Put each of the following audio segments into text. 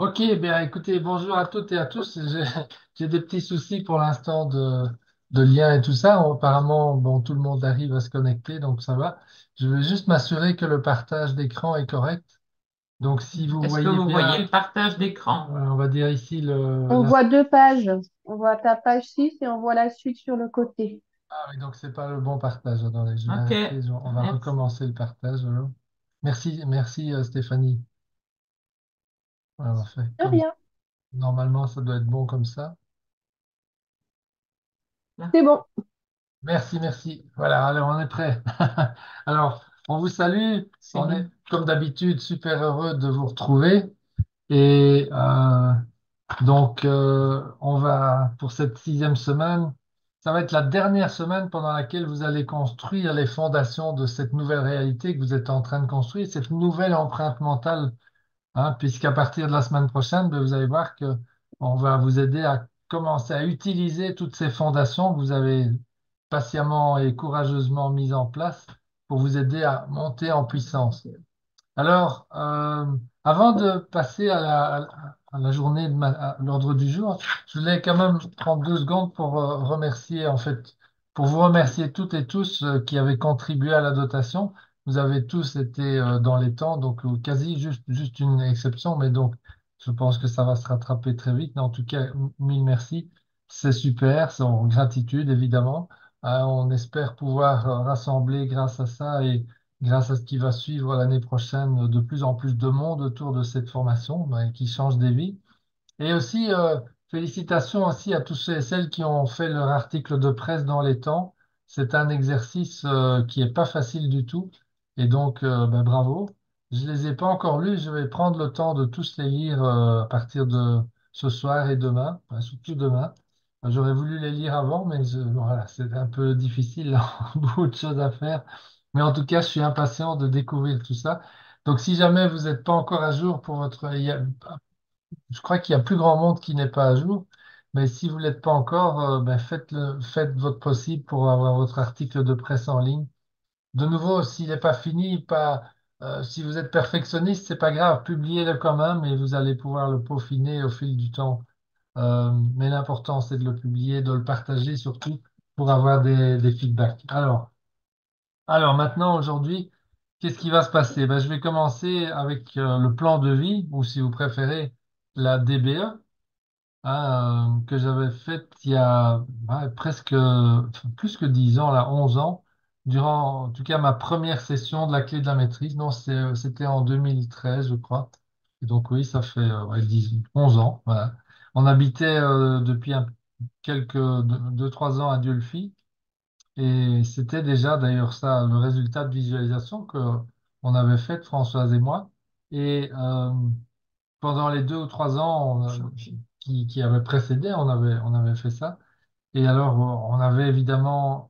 Ok, bien écoutez, bonjour à toutes et à tous. J'ai des petits soucis pour l'instant de lien et tout ça. Apparemment, bon, tout le monde arrive à se connecter, donc ça va. Je veux juste m'assurer que le partage d'écran est correct. Donc si vous Est-ce que voyez vous voyez bien, le partage d'écran? on va dire ici On voit deux pages. On voit ta page 6 et on voit la suite sur le côté. Ah oui, donc c'est pas le bon partage. Attendez, je vais Ok, arrêter, on va merci. recommencer le partage. Voilà. Merci, merci Stéphanie. Voilà, parfait. De rien. Normalement, ça doit être bon comme ça. Là, C'est bon. Merci, merci. Voilà, alors on est prêt. Alors, on vous salue. c'est On bien. est, comme d'habitude, super heureux de vous retrouver. Et on va, pour cette sixième semaine, ça va être la dernière semaine pendant laquelle vous allez construire les fondations de cette nouvelle réalité que vous êtes en train de construire, cette nouvelle empreinte mentale, hein, puisqu'à partir de la semaine prochaine, ben, vous allez voir que on va vous aider à commencer à utiliser toutes ces fondations que vous avez patiemment et courageusement mises en place pour vous aider à monter en puissance. Alors, avant de passer à la journée à l'ordre du jour, je voulais quand même prendre 2 secondes pour remercier, en fait, pour vous remercier toutes et tous qui avez contribué à la dotation. Vous avez tous été dans les temps, donc quasi juste une exception, mais donc je pense que ça va se rattraper très vite. Mais en tout cas, mille merci. C'est super, c'est en gratitude, évidemment. On espère pouvoir rassembler grâce à ça et grâce à ce qui va suivre l'année prochaine, de plus en plus de monde autour de cette formation ben, qui change des vies. Et aussi, félicitations aussi à tous ceux et celles qui ont fait leur article de presse dans les temps. C'est un exercice qui est pas facile du tout. Et donc, ben, bravo. Je les ai pas encore lus. Je vais prendre le temps de tous les lire à partir de ce soir et demain, enfin, surtout demain. J'aurais voulu les lire avant, mais voilà, c'est un peu difficile, beaucoup de choses à faire. Mais en tout cas, je suis impatient de découvrir tout ça. Donc, si jamais vous n'êtes pas encore à jour pour votre, je crois qu'il y a plus grand monde qui n'est pas à jour, mais si vous ne l'êtes pas encore, ben faites votre possible pour avoir votre article de presse en ligne. De nouveau, s'il n'est pas fini, si vous êtes perfectionniste, c'est pas grave, publiez-le quand même et vous allez pouvoir le peaufiner au fil du temps. Mais l'important, c'est de le publier, de le partager surtout pour avoir des feedbacks. Alors maintenant, aujourd'hui, qu'est-ce qui va se passer? Ben, je vais commencer avec le plan de vie, ou si vous préférez, la DBE, hein, que j'avais faite il y a presque enfin, plus que 10 ans, là, 11 ans, durant en tout cas ma première session de la clé de la maîtrise. Non, c'était en 2013, je crois. Et donc oui, ça fait 11 ans. Voilà. On habitait depuis quelques 2, 3 ans à Dieulefit. Et c'était déjà d'ailleurs ça, le résultat de visualisation que on avait fait, Françoise et moi. Et pendant les 2 ou 3 ans qui avaient précédé, on avait fait ça. Et alors, on avait évidemment,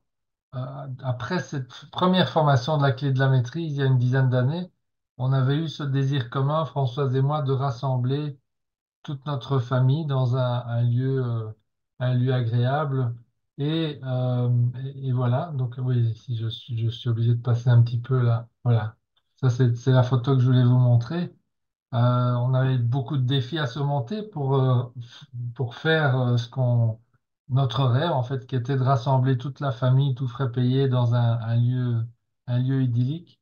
après cette première formation de la clé de la maîtrise, il y a une dizaine d'années, on avait eu ce désir commun, Françoise et moi, de rassembler toute notre famille dans un lieu agréable. Et voilà, donc oui, si je suis obligé de passer un petit peu là. Voilà, ça c'est la photo que je voulais vous montrer. On avait beaucoup de défis à surmonter pour faire notre rêve, en fait, qui était de rassembler toute la famille, tout frais payé, dans un lieu idyllique.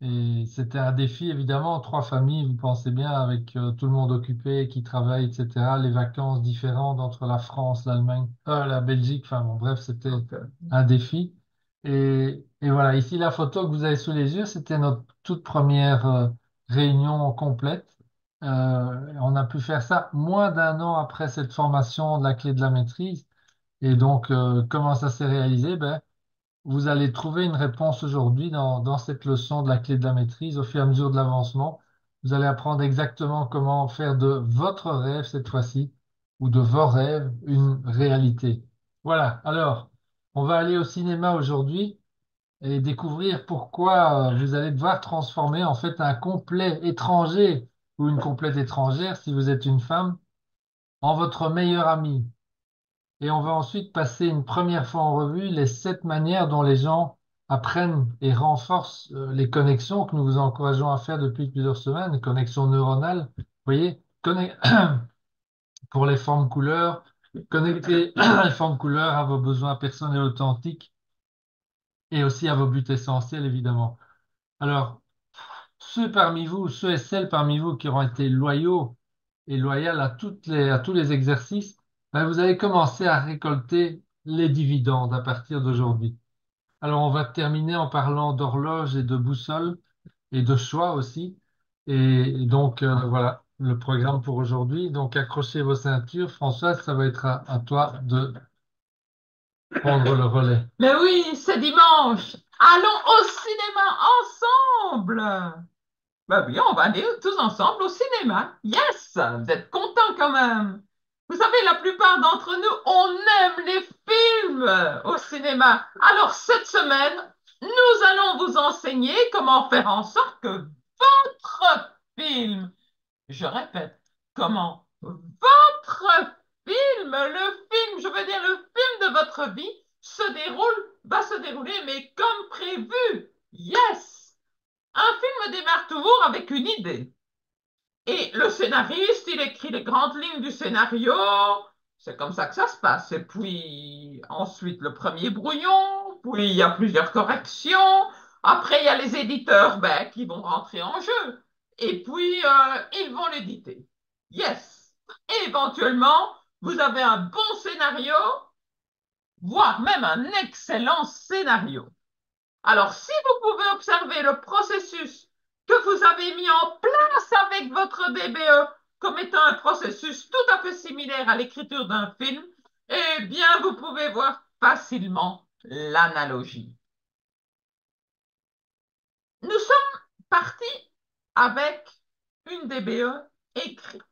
Et c'était un défi, évidemment, 3 familles, vous pensez bien, avec tout le monde occupé, qui travaille, etc., les vacances différentes entre la France, l'Allemagne, la Belgique, enfin bon, bref, c'était un défi. Et voilà, ici, la photo que vous avez sous les yeux, c'était notre toute première réunion complète. On a pu faire ça moins d'un an après cette formation de la clé de la maîtrise. Et donc, comment ça s'est réalisé? Ben, vous allez trouver une réponse aujourd'hui dans cette leçon de la clé de la maîtrise. Au fur et à mesure de l'avancement, vous allez apprendre exactement comment faire de votre rêve cette fois-ci, ou de vos rêves, une réalité. Voilà. Alors, on va aller au cinéma aujourd'hui et découvrir pourquoi vous allez devoir transformer en fait un complet étranger ou une complète étrangère, si vous êtes une femme, en votre meilleur ami. Et on va ensuite passer une première fois en revue les 7 manières dont les gens apprennent et renforcent les connexions que nous vous encourageons à faire depuis plusieurs semaines, les connexions neuronales. Vous voyez, connect- pour les formes couleurs, connecter les formes couleurs à vos besoins personnels authentiques et aussi à vos buts essentiels, évidemment. Alors, ceux parmi vous, ceux et celles parmi vous qui auront été loyaux et loyales à tous les exercices, ben, vous allez commencer à récolter les dividendes à partir d'aujourd'hui. Alors, on va terminer en parlant d'horloge et de boussole et de choix aussi. Et donc, voilà le programme pour aujourd'hui. Donc, accrochez vos ceintures. Françoise, ça va être à toi de prendre le relais. Mais oui, c'est dimanche. Allons au cinéma ensemble. Ben oui, on va aller tous ensemble au cinéma. Yes, vous êtes contents quand même. Vous savez, la plupart d'entre nous, on aime les films au cinéma. Alors cette semaine, nous allons vous enseigner comment faire en sorte que votre film, je répète, comment votre film, le film, je veux dire le film de votre vie, va se dérouler, mais comme prévu. Yes! Un film démarre toujours avec une idée. Et le scénariste, il écrit les grandes lignes du scénario. C'est comme ça que ça se passe. Et puis, ensuite, le premier brouillon. Puis, il y a plusieurs corrections. Après, il y a les éditeurs qui vont rentrer en jeu. Et puis, ils vont l'éditer. Yes. Et éventuellement, vous avez un bon scénario, voire même un excellent scénario. Alors, si vous pouvez observer le processus que vous avez mis en place avec votre DBE comme étant un processus tout à fait similaire à l'écriture d'un film, eh bien, vous pouvez voir facilement l'analogie. Nous sommes partis avec une DBE écrite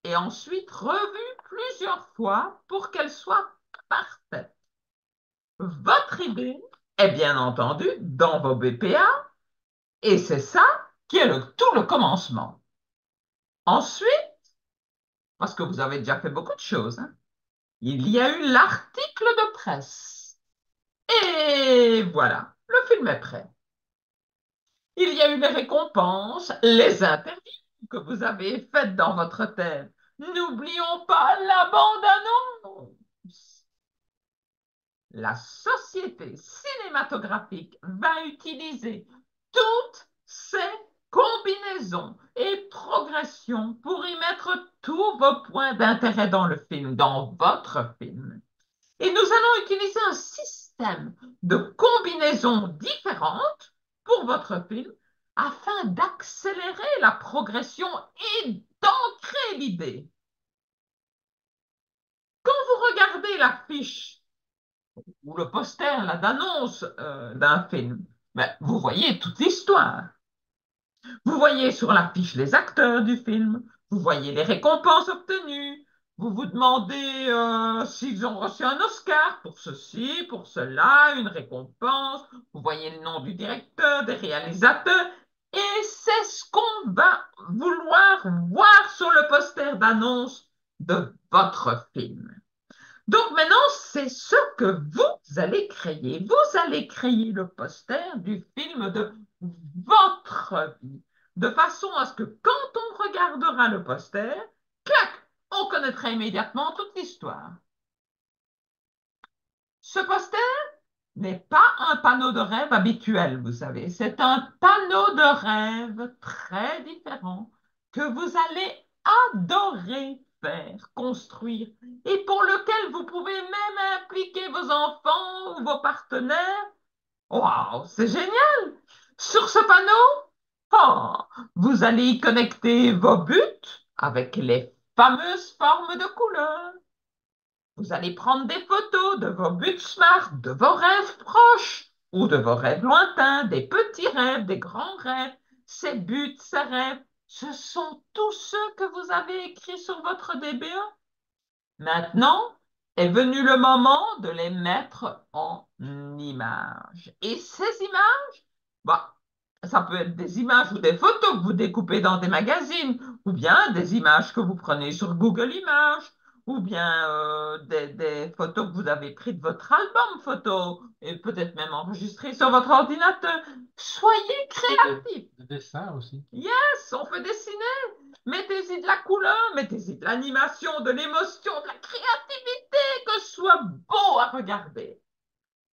et ensuite revue plusieurs fois pour qu'elle soit parfaite. Votre idée est bien entendu dans vos BPA. Et c'est ça qui est tout le commencement. Ensuite, parce que vous avez déjà fait beaucoup de choses, hein, il y a eu l'article de presse. Et voilà, le film est prêt. Il y a eu les récompenses, les interviews que vous avez faites dans votre tête. N'oublions pas la bande-annonce. La société cinématographique va utiliser toutes ces combinaisons et progressions pour y mettre tous vos points d'intérêt dans le film, dans votre film. Et nous allons utiliser un système de combinaisons différentes pour votre film afin d'accélérer la progression et d'ancrer l'idée. Quand vous regardez l'affiche ou le poster d'annonce d'un film, vous voyez toute l'histoire. Vous voyez sur l'affiche les acteurs du film, vous voyez les récompenses obtenues, vous vous demandez s'ils ont reçu un Oscar pour ceci, pour cela, une récompense, vous voyez le nom du directeur, des réalisateurs, et c'est ce qu'on va vouloir voir sur le poster d'annonce de votre film. Donc maintenant, c'est ce que vous allez créer. Vous allez créer le poster du film de votre vie, de façon à ce que quand on regardera le poster, clac, on connaîtra immédiatement toute l'histoire. Ce poster n'est pas un panneau de rêve habituel, vous savez. C'est un panneau de rêve très différent que vous allez adorer faire, construire, et pour lequel vous pouvez même impliquer vos enfants ou vos partenaires. Waouh, c'est génial! Sur ce panneau, oh, vous allez y connecter vos buts avec les fameuses formes de couleurs. Vous allez prendre des photos de vos buts SMART, de vos rêves proches ou de vos rêves lointains, des petits rêves, des grands rêves. Ces buts, ces rêves, ce sont tous ceux que vous avez écrits sur votre DBE. Maintenant est venu le moment de les mettre en images. Et ces images, bah, ça peut être des images ou des photos que vous découpez dans des magazines, ou bien des images que vous prenez sur Google Images, ou bien des photos que vous avez prises de votre album photo, et peut-être même enregistrées sur votre ordinateur. Soyez créatifs. Le dessin aussi. Yes, on peut dessiner. Mettez-y de la couleur, mettez-y de l'animation, de l'émotion, de la créativité, que ce soit beau à regarder.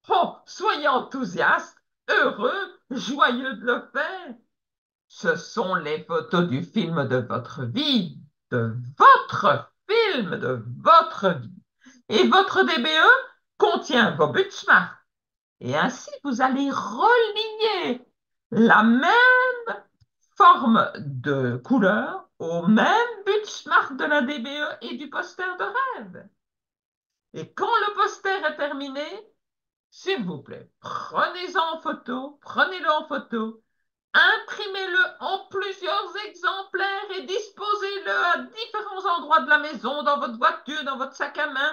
Oh, soyez enthousiastes, heureux, joyeux de le faire. Ce sont les photos du film de votre vie, de votre film, de votre vie. Et votre DBE contient vos buts SMART. Et ainsi, vous allez relier la même forme de couleur au même but SMART de la DBE et du poster de rêve. Et quand le poster est terminé, s'il vous plaît, prenez-en en photo, prenez-le en photo, imprimez-le en plusieurs exemplaires et disposez-le à différents endroits de la maison, dans votre voiture, dans votre sac à main,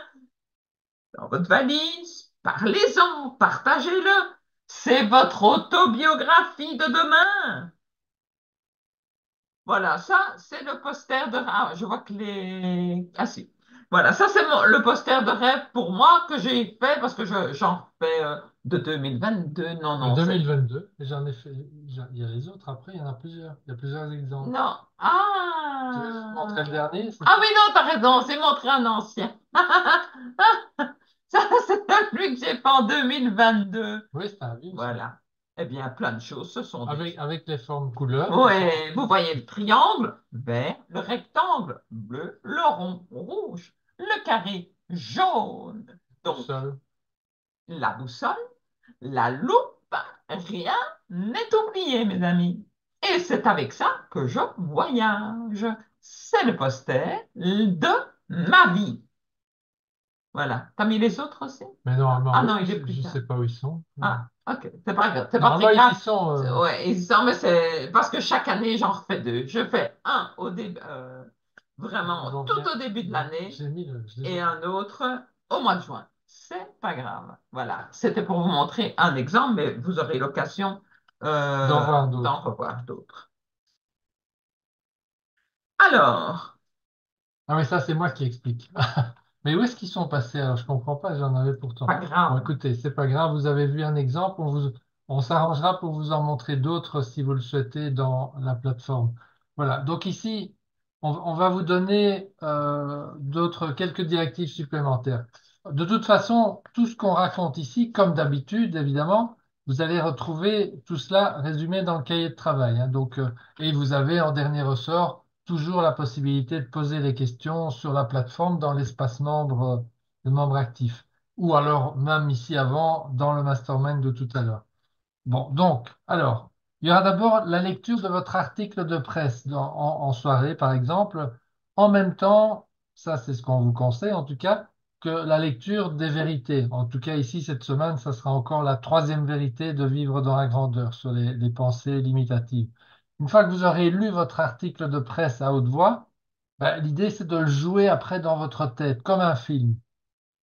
dans votre valise. Parlez-en, partagez-le. C'est votre autobiographie de demain. Voilà, ça, c'est le poster de rêve. Ah, je vois que les... Ah si. Voilà, ça, c'est le poster de rêve pour moi que j'ai fait parce que j'en fais de 2022. Non, En non, c'est... 2022, et j'en ai fait. Il y a les autres après, il y en a plusieurs. Il y a plusieurs exemples. Non. Tu veux que je te montrer le dernier? Ah oui, non, t'as raison, c'est montré un ancien. Ça, c'est celui que j'ai fait en 2022. Oui, c'est un vieux aussi. Voilà. Eh bien, plein de choses se sont dites. Avec les formes couleurs. Oui, vous voyez le triangle vert, le rectangle bleu, le rond rouge, le carré jaune. Donc, Seul. la boussole, la loupe, rien n'est oublié, mes amis. Et c'est avec ça que je voyage. C'est le poster de ma vie. Voilà. T'as mis les autres aussi? Mais normalement, Ah non, oui, il est je plus ne tard. sais pas où ils sont. Ah, ok. C'est pas grave. C'est pas Normalement, très ils y grave. sont. Ouais, ils sont, mais c'est parce que chaque année, j'en refais deux. Je fais un au début, Ils vraiment vont tout bien. au début de l'année J'ai mis je les ai et un autre au mois de juin. C'est pas grave. Voilà. C'était pour vous montrer un exemple, mais vous aurez l'occasion d'en voir d'en d'autres. revoir d'autres. Alors, Ah, mais ça, c'est moi qui explique. Mais où est-ce qu'ils sont passés? Alors, je comprends pas, j'en avais pourtant. pas Bon, grave. écoutez, c'est pas grave, vous avez vu un exemple, on s'arrangera pour vous en montrer d'autres si vous le souhaitez dans la plateforme. Voilà, donc ici, on va vous donner quelques directives supplémentaires. De toute façon, tout ce qu'on raconte ici, comme d'habitude, évidemment, vous allez retrouver tout cela résumé dans le cahier de travail, hein. Donc, et vous avez en dernier ressort toujours la possibilité de poser les questions sur la plateforme dans l'espace membre de membres actifs. Ou alors, même ici avant, dans le mastermind de tout à l'heure. Bon, donc, alors, il y aura d'abord la lecture de votre article de presse en soirée, par exemple. En même temps, ça c'est ce qu'on vous conseille en tout cas, que la lecture des vérités. En tout cas, ici, cette semaine, ça sera encore la troisième vérité de vivre dans la grandeur sur les pensées limitatives. Une fois que vous aurez lu votre article de presse à haute voix, ben, l'idée c'est de le jouer après dans votre tête, comme un film.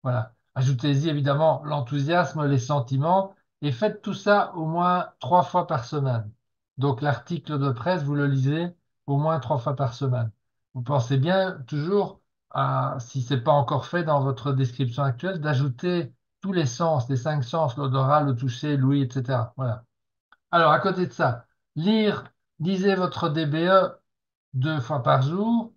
Voilà. Ajoutez-y évidemment l'enthousiasme, les sentiments, et faites tout ça au moins 3 fois par semaine. Donc l'article de presse, vous le lisez au moins 3 fois par semaine. Vous pensez bien toujours à, si ce n'est pas encore fait dans votre description actuelle, d'ajouter tous les sens, les 5 sens, l'odorat, le toucher, l'ouïe, etc. Voilà. Alors, à côté de ça, lisez votre DBE 2 fois par jour,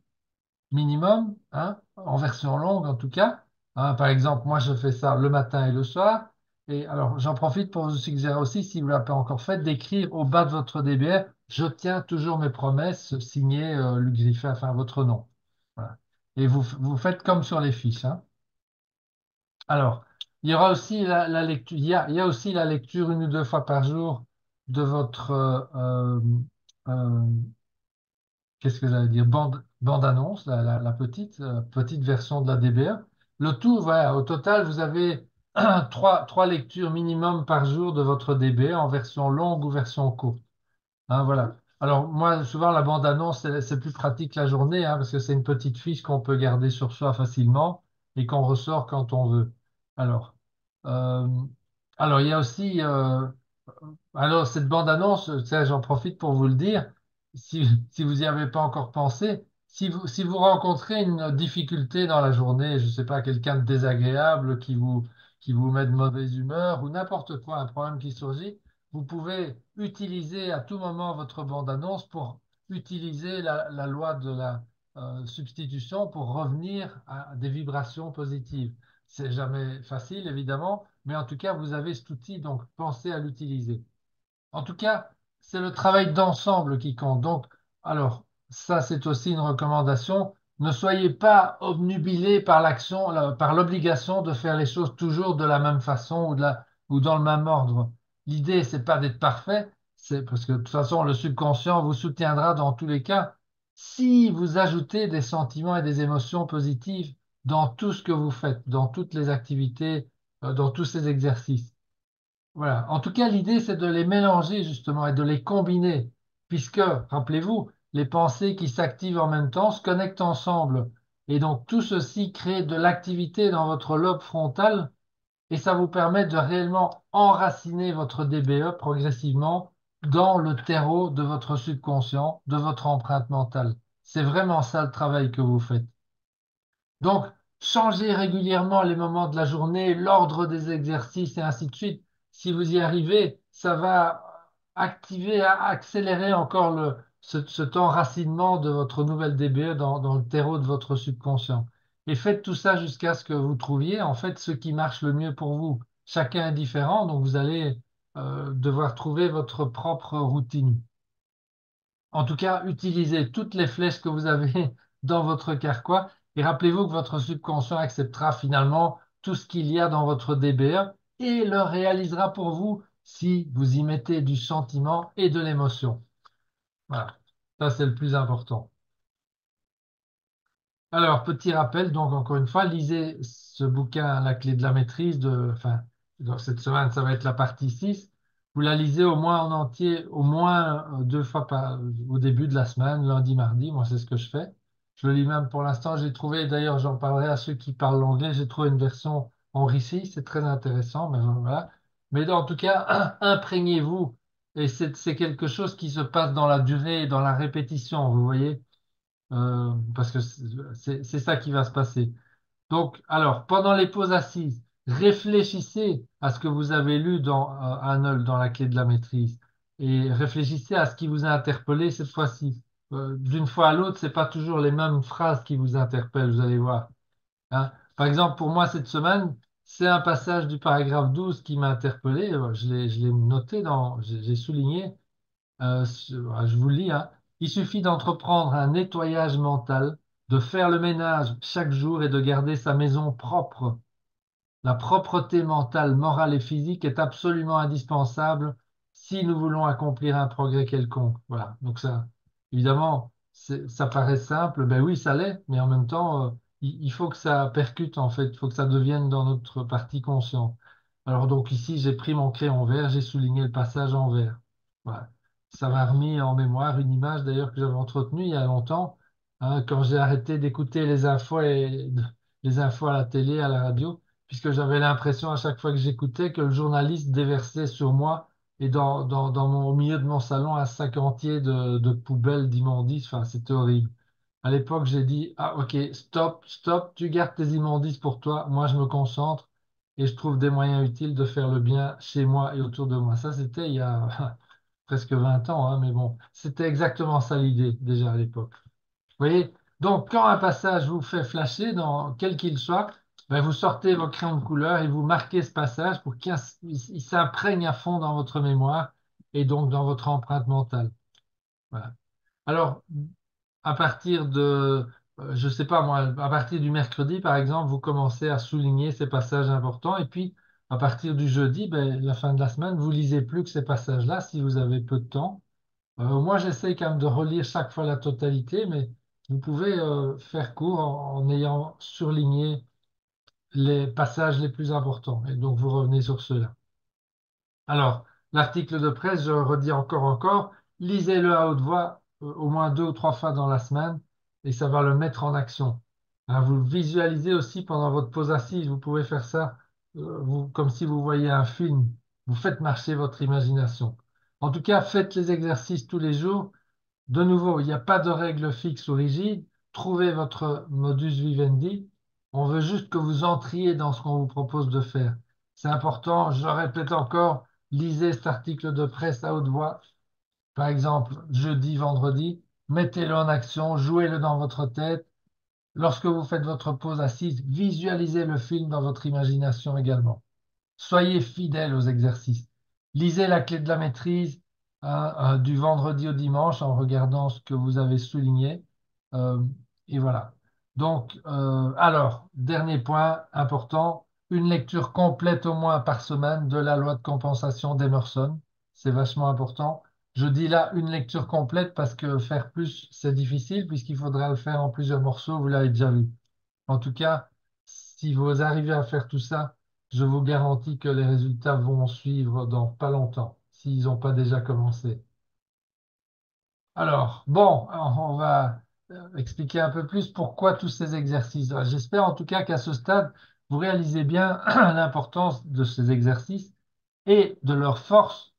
minimum, hein, en version longue en tout cas. Hein, par exemple, moi je fais ça le matin et le soir. Et alors, j'en profite pour vous suggérer aussi, si vous ne l'avez pas encore fait, d'écrire au bas de votre DBR, je tiens toujours mes promesses, signé Luc Griffin, enfin votre nom. Voilà. Et vous faites comme sur les fiches, hein. Alors, il y aura aussi la lecture, il y a aussi la lecture 1 ou 2 fois par jour de votre euh, qu'est-ce que j'allais dire, bande-annonce, la petite version de la DBA. Le tout, voilà, au total, vous avez trois lectures minimum par jour de votre DBA en version longue ou version courte. Hein, voilà. Alors, moi, souvent, la bande-annonce, c'est plus pratique la journée, hein, parce que c'est une petite fiche qu'on peut garder sur soi facilement et qu'on ressort quand on veut. Alors, euh, il y a aussi, alors, cette bande-annonce, ça, j'en profite pour vous le dire, si vous n'y avez pas encore pensé, si vous rencontrez une difficulté dans la journée, je ne sais pas, quelqu'un de désagréable qui vous met de mauvaise humeur ou n'importe quoi, un problème qui surgit, vous pouvez utiliser à tout moment votre bande-annonce pour utiliser la loi de la substitution pour revenir à des vibrations positives. C'est jamais facile, évidemment, mais en tout cas, vous avez cet outil, donc pensez à l'utiliser. En tout cas, c'est le travail d'ensemble qui compte. Donc, alors, ça, c'est aussi une recommandation. Ne soyez pas obnubilés par l'action, par l'obligation de faire les choses toujours de la même façon ou dans le même ordre. L'idée, c'est pas d'être parfait, c'est parce que de toute façon, le subconscient vous soutiendra dans tous les cas si vous ajoutez des sentiments et des émotions positives dans tout ce que vous faites, dans toutes les activités, dans tous ces exercices. Voilà. En tout cas, l'idée, c'est de les mélanger justement et de les combiner, puisque, rappelez-vous, les pensées qui s'activent en même temps se connectent ensemble. Et donc, tout ceci crée de l'activité dans votre lobe frontal et ça vous permet de réellement enraciner votre DBE progressivement dans le terreau de votre subconscient, de votre empreinte mentale. C'est vraiment ça le travail que vous faites. Donc, changez régulièrement les moments de la journée, l'ordre des exercices et ainsi de suite. Si vous y arrivez, ça va activer, accélérer encore cet enracinement de votre nouvelle DBE dans le terreau de votre subconscient. Et faites tout ça jusqu'à ce que vous trouviez en fait ce qui marche le mieux pour vous. Chacun est différent, donc vous allez devoir trouver votre propre routine. En tout cas, utilisez toutes les flèches que vous avez dans votre carquois et rappelez-vous que votre subconscient acceptera finalement tout ce qu'il y a dans votre DBE et le réalisera pour vous si vous y mettez du sentiment et de l'émotion. Voilà, ça c'est le plus important. Alors, petit rappel, donc encore une fois, lisez ce bouquin, La clé de la maîtrise, donc cette semaine, ça va être la partie 6. Vous la lisez au moins en entier, au moins deux fois au début de la semaine, lundi, mardi. Moi, c'est ce que je fais. Je le lis même pour l'instant. J'ai trouvé, d'ailleurs, j'en parlerai à ceux qui parlent l'anglais, j'ai trouvé une version enrichie. C'est très intéressant, mais voilà. Mais en tout cas, imprégnez-vous. Et c'est quelque chose qui se passe dans la durée et dans la répétition, vous voyez parce que c'est ça qui va se passer. Donc, alors, pendant les pauses assises, réfléchissez à ce que vous avez lu dans Arnold, dans la clé de la maîtrise, et réfléchissez à ce qui vous a interpellé cette fois-ci. D'une fois à l'autre, c'est pas toujours les mêmes phrases qui vous interpellent, vous allez voir. Hein. Par exemple, pour moi, cette semaine, c'est un passage du paragraphe 12 qui m'a interpellé. Je l'ai noté j'ai souligné. Je vous le lis, hein. Il suffit d'entreprendre un nettoyage mental, de faire le ménage chaque jour et de garder sa maison propre. La propreté mentale, morale et physique est absolument indispensable si nous voulons accomplir un progrès quelconque. Voilà. Donc ça, évidemment, ça paraît simple. Ben oui, ça l'est, mais en même temps, il faut que ça percute en fait. Il faut que ça devienne dans notre partie consciente. Alors donc ici, j'ai pris mon crayon vert, j'ai souligné le passage en vert. Voilà. Ça m'a remis en mémoire une image d'ailleurs que j'avais entretenue il y a longtemps, hein, quand j'ai arrêté d'écouter les infos à la télé, à la radio puisque j'avais l'impression à chaque fois que j'écoutais que le journaliste déversait sur moi et au milieu de mon salon un sac entier de poubelles, d'immondices. Enfin, c'était horrible. À l'époque, j'ai dit, ah ok, stop, stop, tu gardes tes immondices pour toi, moi je me concentre et je trouve des moyens utiles de faire le bien chez moi et autour de moi. Ça, c'était il y a presque 20 ans, hein, mais bon, c'était exactement ça l'idée déjà à l'époque. Vous voyez? Donc, quand un passage vous fait flasher, quel qu'il soit, ben, vous sortez vos crayons de couleur et vous marquez ce passage pour qu'il s'imprègne à fond dans votre mémoire et donc dans votre empreinte mentale. Voilà. Alors, à partir je sais pas moi, à partir du mercredi, par exemple, vous commencez à souligner ces passages importants et puis à partir du jeudi, ben, la fin de la semaine, vous lisez plus que ces passages-là si vous avez peu de temps. Moi, j'essaie quand même de relire chaque fois la totalité, mais vous pouvez faire court en ayant surligné les passages les plus importants. Et donc, vous revenez sur ceux-là. Alors, l'article de presse, je redis encore, lisez-le à haute voix au moins deux ou trois fois dans la semaine et ça va le mettre en action. Hein, vous le visualisez aussi pendant votre pause assise. Vous pouvez faire ça comme si vous voyez un film. Vous faites marcher votre imagination. En tout cas, faites les exercices tous les jours. De nouveau, il n'y a pas de règle fixe ou rigide. Trouvez votre modus vivendi. On veut juste que vous entriez dans ce qu'on vous propose de faire. C'est important, je le répète encore, lisez cet article de presse à haute voix, par exemple jeudi, vendredi, mettez-le en action, jouez-le dans votre tête. Lorsque vous faites votre pause assise, visualisez le film dans votre imagination également. Soyez fidèle aux exercices. Lisez la clé de la maîtrise du vendredi au dimanche en regardant ce que vous avez souligné. Euh, et voilà. Donc, alors, dernier point important, une lecture complète au moins par semaine de la loi de compensation d'Emerson. C'est vachement important. Je dis là une lecture complète parce que faire plus, c'est difficile puisqu'il faudra le faire en plusieurs morceaux, vous l'avez déjà vu. En tout cas, si vous arrivez à faire tout ça, je vous garantis que les résultats vont suivre dans pas longtemps, s'ils n'ont pas déjà commencé. Alors, bon, on va expliquer un peu plus pourquoi tous ces exercices. J'espère en tout cas qu'à ce stade, vous réalisez bien l'importance de ces exercices et de leur force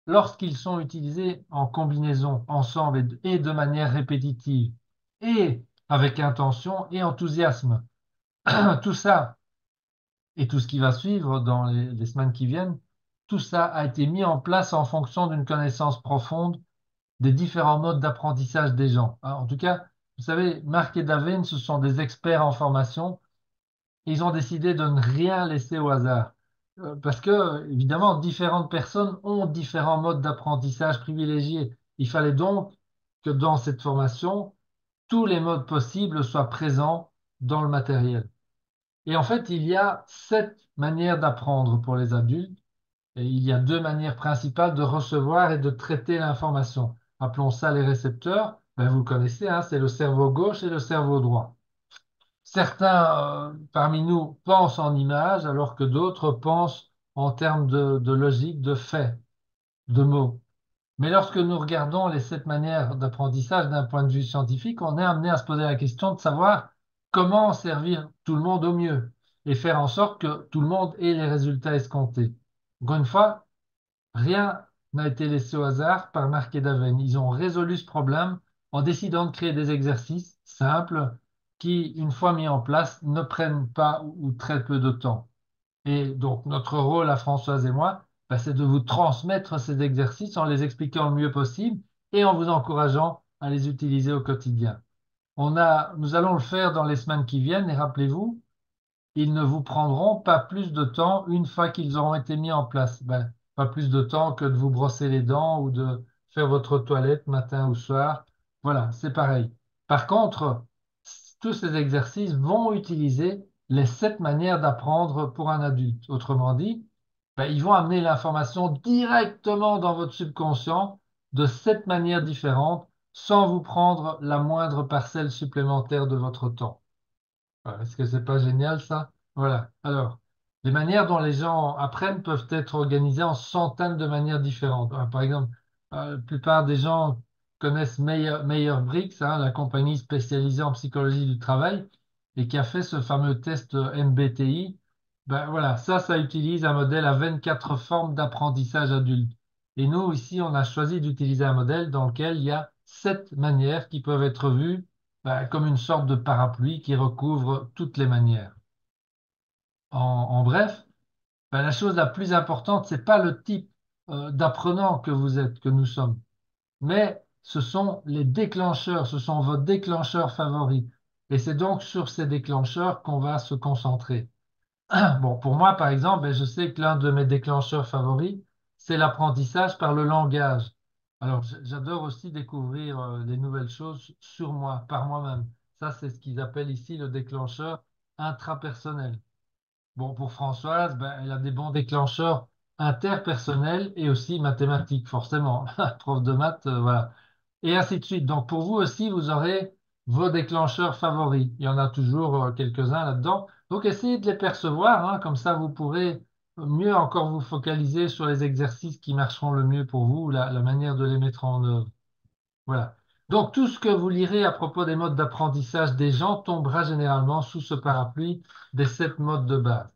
lorsqu'ils sont utilisés en combinaison, ensemble et de manière répétitive, et avec intention et enthousiasme. Tout ça et tout ce qui va suivre dans les semaines qui viennent, tout ça a été mis en place en fonction d'une connaissance profonde des différents modes d'apprentissage des gens. En tout cas, vous savez, Marc et Daven, ce sont des experts en formation et ils ont décidé de ne rien laisser au hasard. Parce que, évidemment, différentes personnes ont différents modes d'apprentissage privilégiés. Il fallait donc que dans cette formation, tous les modes possibles soient présents dans le matériel. Et en fait, il y a 7 manières d'apprendre pour les adultes. Et il y a 2 manières principales de recevoir et de traiter l'information. Appelons ça les récepteurs. Ben, vous le connaissez, hein, c'est le cerveau gauche et le cerveau droit. Certains parmi nous pensent en images, alors que d'autres pensent en termes de logique, de faits, de mots. Mais lorsque nous regardons les 7 manières d'apprentissage d'un point de vue scientifique, on est amené à se poser la question de savoir comment servir tout le monde au mieux et faire en sorte que tout le monde ait les résultats escomptés. Encore une fois, rien n'a été laissé au hasard par Marc et Daven. Ils ont résolu ce problème en décidant de créer des exercices simples qui, une fois mis en place, ne prennent pas ou très peu de temps. Et donc, notre rôle à Françoise et moi, ben, c'est de vous transmettre ces exercices en les expliquant le mieux possible et en vous encourageant à les utiliser au quotidien. Nous allons le faire dans les semaines qui viennent et rappelez-vous, ils ne vous prendront pas plus de temps une fois qu'ils auront été mis en place. Ben, pas plus de temps que de vous brosser les dents ou de faire votre toilette matin ou soir. Voilà, c'est pareil. Par contre, tous ces exercices vont utiliser les 7 manières d'apprendre pour un adulte. Autrement dit, ben, ils vont amener l'information directement dans votre subconscient de 7 manières différentes sans vous prendre la moindre parcelle supplémentaire de votre temps. Est-ce que c'est pas génial ça? Voilà. Alors, les manières dont les gens apprennent peuvent être organisées en centaines de manières différentes. Par exemple, la plupart des gens connaissent Meyer-Briggs, hein, la compagnie spécialisée en psychologie du travail, et qui a fait ce fameux test MBTI. Ben voilà, ça utilise un modèle à 24 formes d'apprentissage adulte. Et nous, ici, on a choisi d'utiliser un modèle dans lequel il y a 7 manières qui peuvent être vues comme une sorte de parapluie qui recouvre toutes les manières. En bref, la chose la plus importante, c'est pas le type d'apprenant que vous êtes, que nous sommes, mais ce sont les déclencheurs, ce sont vos déclencheurs favoris. Et c'est donc sur ces déclencheurs qu'on va se concentrer. Bon, pour moi, par exemple, je sais que l'un de mes déclencheurs favoris, c'est l'apprentissage par le langage. Alors, j'adore aussi découvrir des nouvelles choses sur moi, par moi-même. Ça, c'est ce qu'ils appellent ici le déclencheur intrapersonnel. Bon, pour Françoise, elle a des bons déclencheurs interpersonnels et aussi mathématiques, forcément. Prof de maths, voilà. Et ainsi de suite. Donc, pour vous aussi, vous aurez vos déclencheurs favoris. Il y en a toujours quelques-uns là-dedans. Donc, essayez de les percevoir, hein, comme ça, vous pourrez mieux encore vous focaliser sur les exercices qui marcheront le mieux pour vous, la manière de les mettre en œuvre. Voilà. Donc, tout ce que vous lirez à propos des modes d'apprentissage des gens tombera généralement sous ce parapluie des 7 modes de base.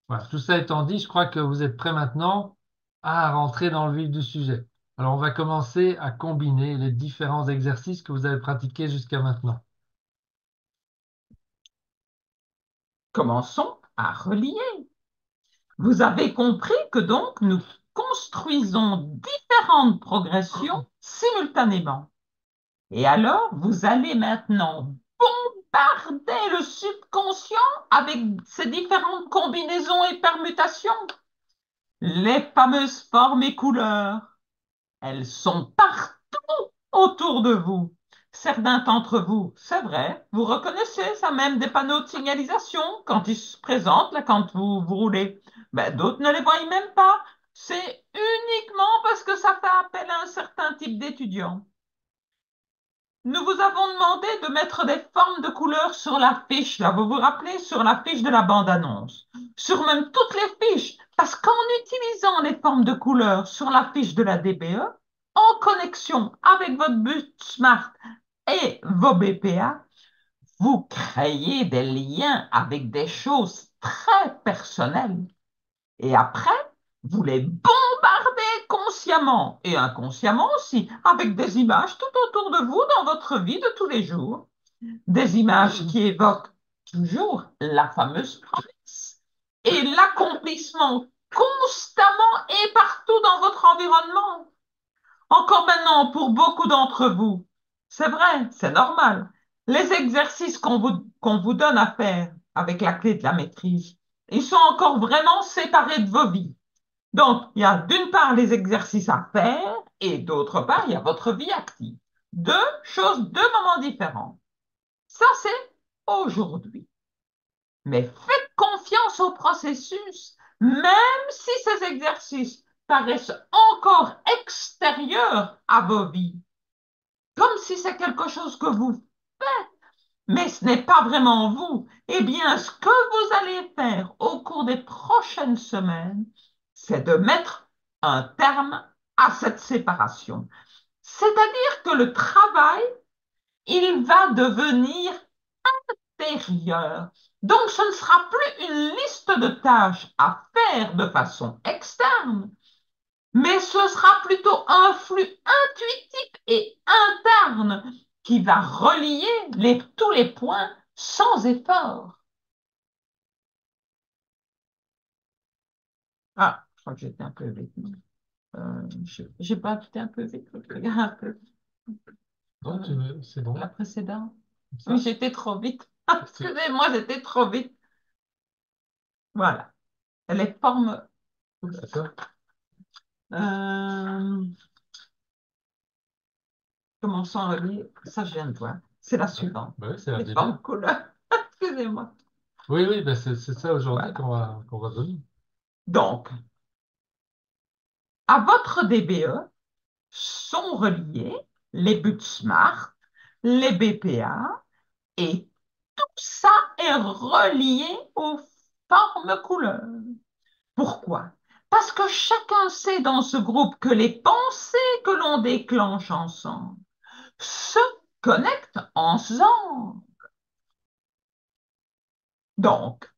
Voilà. Tout ça étant dit, je crois que vous êtes prêts maintenant à rentrer dans le vif du sujet. Alors, on va commencer à combiner les différents exercices que vous avez pratiqués jusqu'à maintenant. Commençons à relier. Vous avez compris que donc nous construisons différentes progressions simultanément. Et alors, vous allez maintenant bombarder le subconscient avec ces différentes combinaisons et permutations. Les fameuses formes et couleurs, elles sont partout autour de vous. Certains d'entre vous, c'est vrai, vous reconnaissez ça même des panneaux de signalisation quand ils se présentent, là, quand vous roulez. Ben, d'autres ne les voient même pas. C'est uniquement parce que ça fait appel à un certain type d'étudiants. Nous vous avons demandé de mettre des formes de couleurs sur la fiche, là, vous vous rappelez, sur la fiche de la bande-annonce, sur même toutes les fiches, parce qu'en utilisant les formes de couleurs sur la fiche de la DBE, en connexion avec votre but Smart et vos BPA, vous créez des liens avec des choses très personnelles. Et après, vous les bombardez consciemment et inconsciemment aussi avec des images tout autour de vous dans votre vie de tous les jours. Des images qui évoquent toujours la fameuse promesse et l'accomplissement constamment et partout dans votre environnement. Encore maintenant, pour beaucoup d'entre vous, c'est vrai, c'est normal. Les exercices qu'on vous donne à faire avec la clé de la maîtrise, ils sont encore vraiment séparés de vos vies. Donc, il y a d'une part les exercices à faire et d'autre part, il y a votre vie active. Deux choses, deux moments différents. Ça, c'est aujourd'hui. Mais faites confiance au processus, même si ces exercices paraissent encore extérieurs à vos vies, comme si c'est quelque chose que vous faites, mais ce n'est pas vraiment vous. Eh bien, ce que vous allez faire au cours des prochaines semaines, c'est de mettre un terme à cette séparation. C'est-à-dire que le travail, il va devenir intérieur. Donc, ce ne sera plus une liste de tâches à faire de façon externe, mais ce sera plutôt un flux intuitif et interne qui va relier tous les points sans effort. Ah, je crois que j'étais un peu vite. J'ai pas été un peu vite. Regarde un peu. Non, c'est bon. La précédente. Ça. Oui, j'étais trop vite. Excusez-moi, j'étais trop vite. Voilà. Les formes. C'est ça. Commençons à relier. Ça, je viens de voir. C'est la suivante. Oui, c'est la Les DB. formes couleurs. Excusez-moi. Oui, oui, ben c'est ça aujourd'hui Voilà. qu'on va donner. Donc, à votre DBE sont reliés les buts SMART, les BPA, et tout ça est relié aux formes couleurs. Pourquoi? Parce que chacun sait dans ce groupe que les pensées que l'on déclenche ensemble se connectent ensemble. Donc,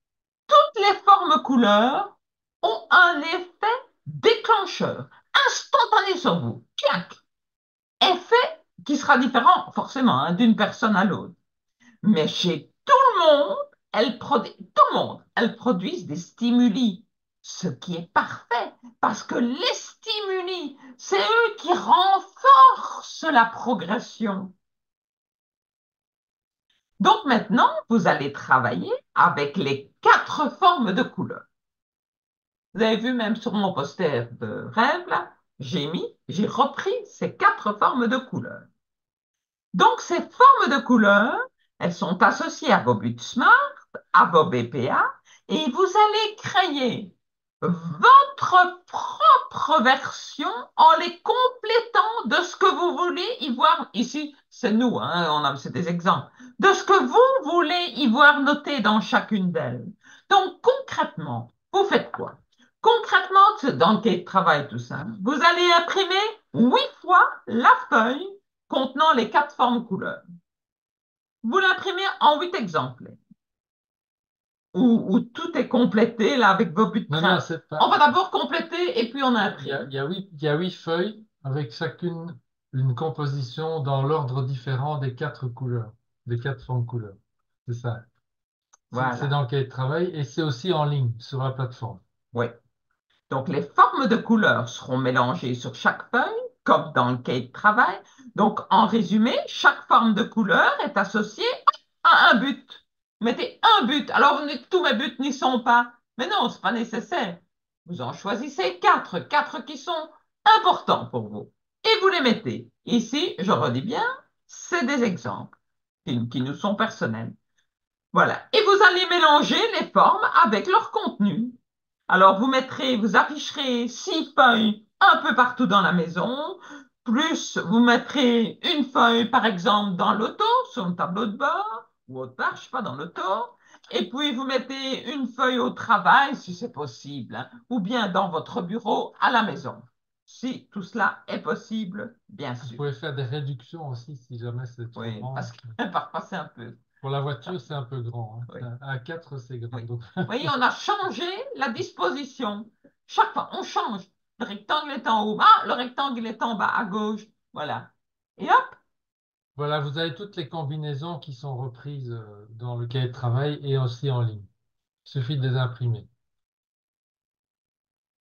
toutes les formes couleurs ont un effet déclencheur, instantané sur vous. Tiens, effet qui sera différent forcément hein, d'une personne à l'autre. Mais chez tout le monde, elles produisent des stimuli, ce qui est parfait, parce que les stimuli, c'est eux qui renforcent la progression. Donc maintenant, vous allez travailler avec les 4 formes de couleurs. Vous avez vu même sur mon poster de rêve, là, j'ai repris ces 4 formes de couleurs. Donc ces formes de couleurs, elles sont associées à vos buts SMART, à vos BPA, et vous allez créer votre propre version en les complétant de ce que vous voulez y voir. Ici, c'est nous, hein, c'est des exemples. De ce que vous voulez y voir noté dans chacune d'elles. Donc, concrètement, vous faites quoi? Concrètement, c'est dans quel travail tout ça? Vous allez imprimer 8 fois la feuille contenant les 4 formes couleurs. Vous l'imprimez en 8 exemplaires. Où tout est complété là avec vos buts de Non, train. pas... On va d'abord compléter et puis on imprime. Il y a 8 feuilles avec chacune une composition dans l'ordre différent des 4 couleurs, des 4 formes couleurs. C'est ça. Voilà. C'est dans le cahier de travail et c'est aussi en ligne sur la plateforme. Oui. Donc les formes de couleurs seront mélangées sur chaque feuille comme dans le cahier de travail. Donc, en résumé, chaque forme de couleur est associée à un but. Vous mettez un but. Alors, vous dites, tous mes buts n'y sont pas. Mais non, ce n'est pas nécessaire. Vous en choisissez quatre qui sont importants pour vous. Et vous les mettez. Ici, je redis bien, c'est des exemples qui nous sont personnels. Voilà. Et vous allez mélanger les formes avec leur contenu. Alors, vous afficherez 6 feuilles un peu partout dans la maison, plus vous mettrez une feuille, par exemple, dans l'auto, sur le tableau de bord, ou autre part, je sais pas, dans l'auto, et puis vous mettez une feuille au travail, si c'est possible, hein, ou bien dans votre bureau à la maison, si tout cela est possible, bien Vous sûr. pouvez faire des réductions aussi si jamais c'est trop Oui, grand. parce que parfois c'est un peu. Pour la voiture, c'est un peu grand, Oui. hein. À 4, c'est grand. Oui. Donc, Vous voyez, on a changé la disposition. Chaque fois, on change. Le rectangle est en haut, le rectangle est en bas à gauche. Voilà. Et hop. voilà, vous avez toutes les combinaisons qui sont reprises dans le cahier de travail et aussi en ligne. Il suffit de les imprimer.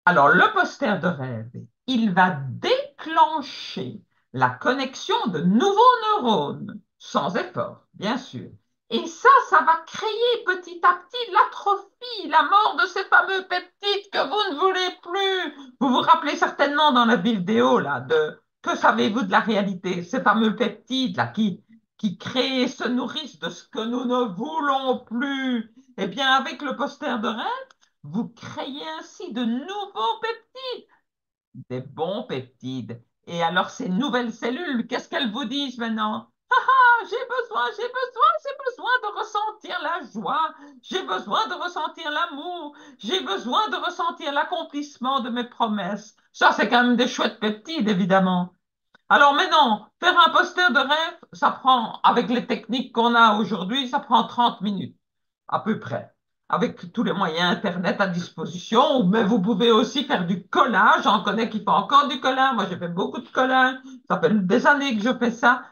Alors, le poster de rêve, il va déclencher la connexion de nouveaux neurones, sans effort, bien sûr. Et ça va créer petit à petit l'atrophie, la mort de ces fameux peptides que vous ne voulez plus. Vous vous rappelez certainement dans la vidéo, là, de que savez-vous de la réalité, ces fameux peptides, là, qui créent et se nourrissent de ce que nous ne voulons plus. Eh bien, avec le poster de rêve, vous créez ainsi de nouveaux peptides, des bons peptides. Et alors, ces nouvelles cellules, qu'est-ce qu'elles vous disent maintenant? Ah, j'ai besoin de ressentir la joie, j'ai besoin de ressentir l'amour, j'ai besoin de ressentir l'accomplissement de mes promesses. Ça, c'est quand même des chouettes peptides, évidemment. Alors maintenant, faire un poster de rêve, ça prend, avec les techniques qu'on a aujourd'hui, ça prend 30 minutes à peu près, avec tous les moyens Internet à disposition. Mais vous pouvez aussi faire du collage. J'en connais qui font encore du collage. Moi, j'ai fait beaucoup de collage. Ça fait des années que je fais ça.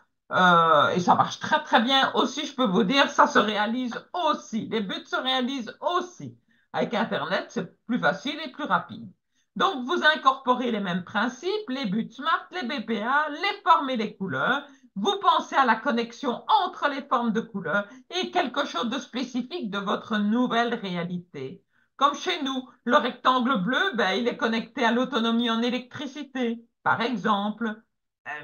Et ça marche très, très bien aussi. Je peux vous dire, ça se réalise aussi. Les buts se réalisent aussi. Avec Internet, c'est plus facile et plus rapide. Donc, vous incorporez les mêmes principes, les buts SMART, les BPA, les formes et les couleurs. Vous pensez à la connexion entre les formes de couleurs et quelque chose de spécifique de votre nouvelle réalité. Comme chez nous, le rectangle bleu, il est connecté à l'autonomie en électricité. Par exemple,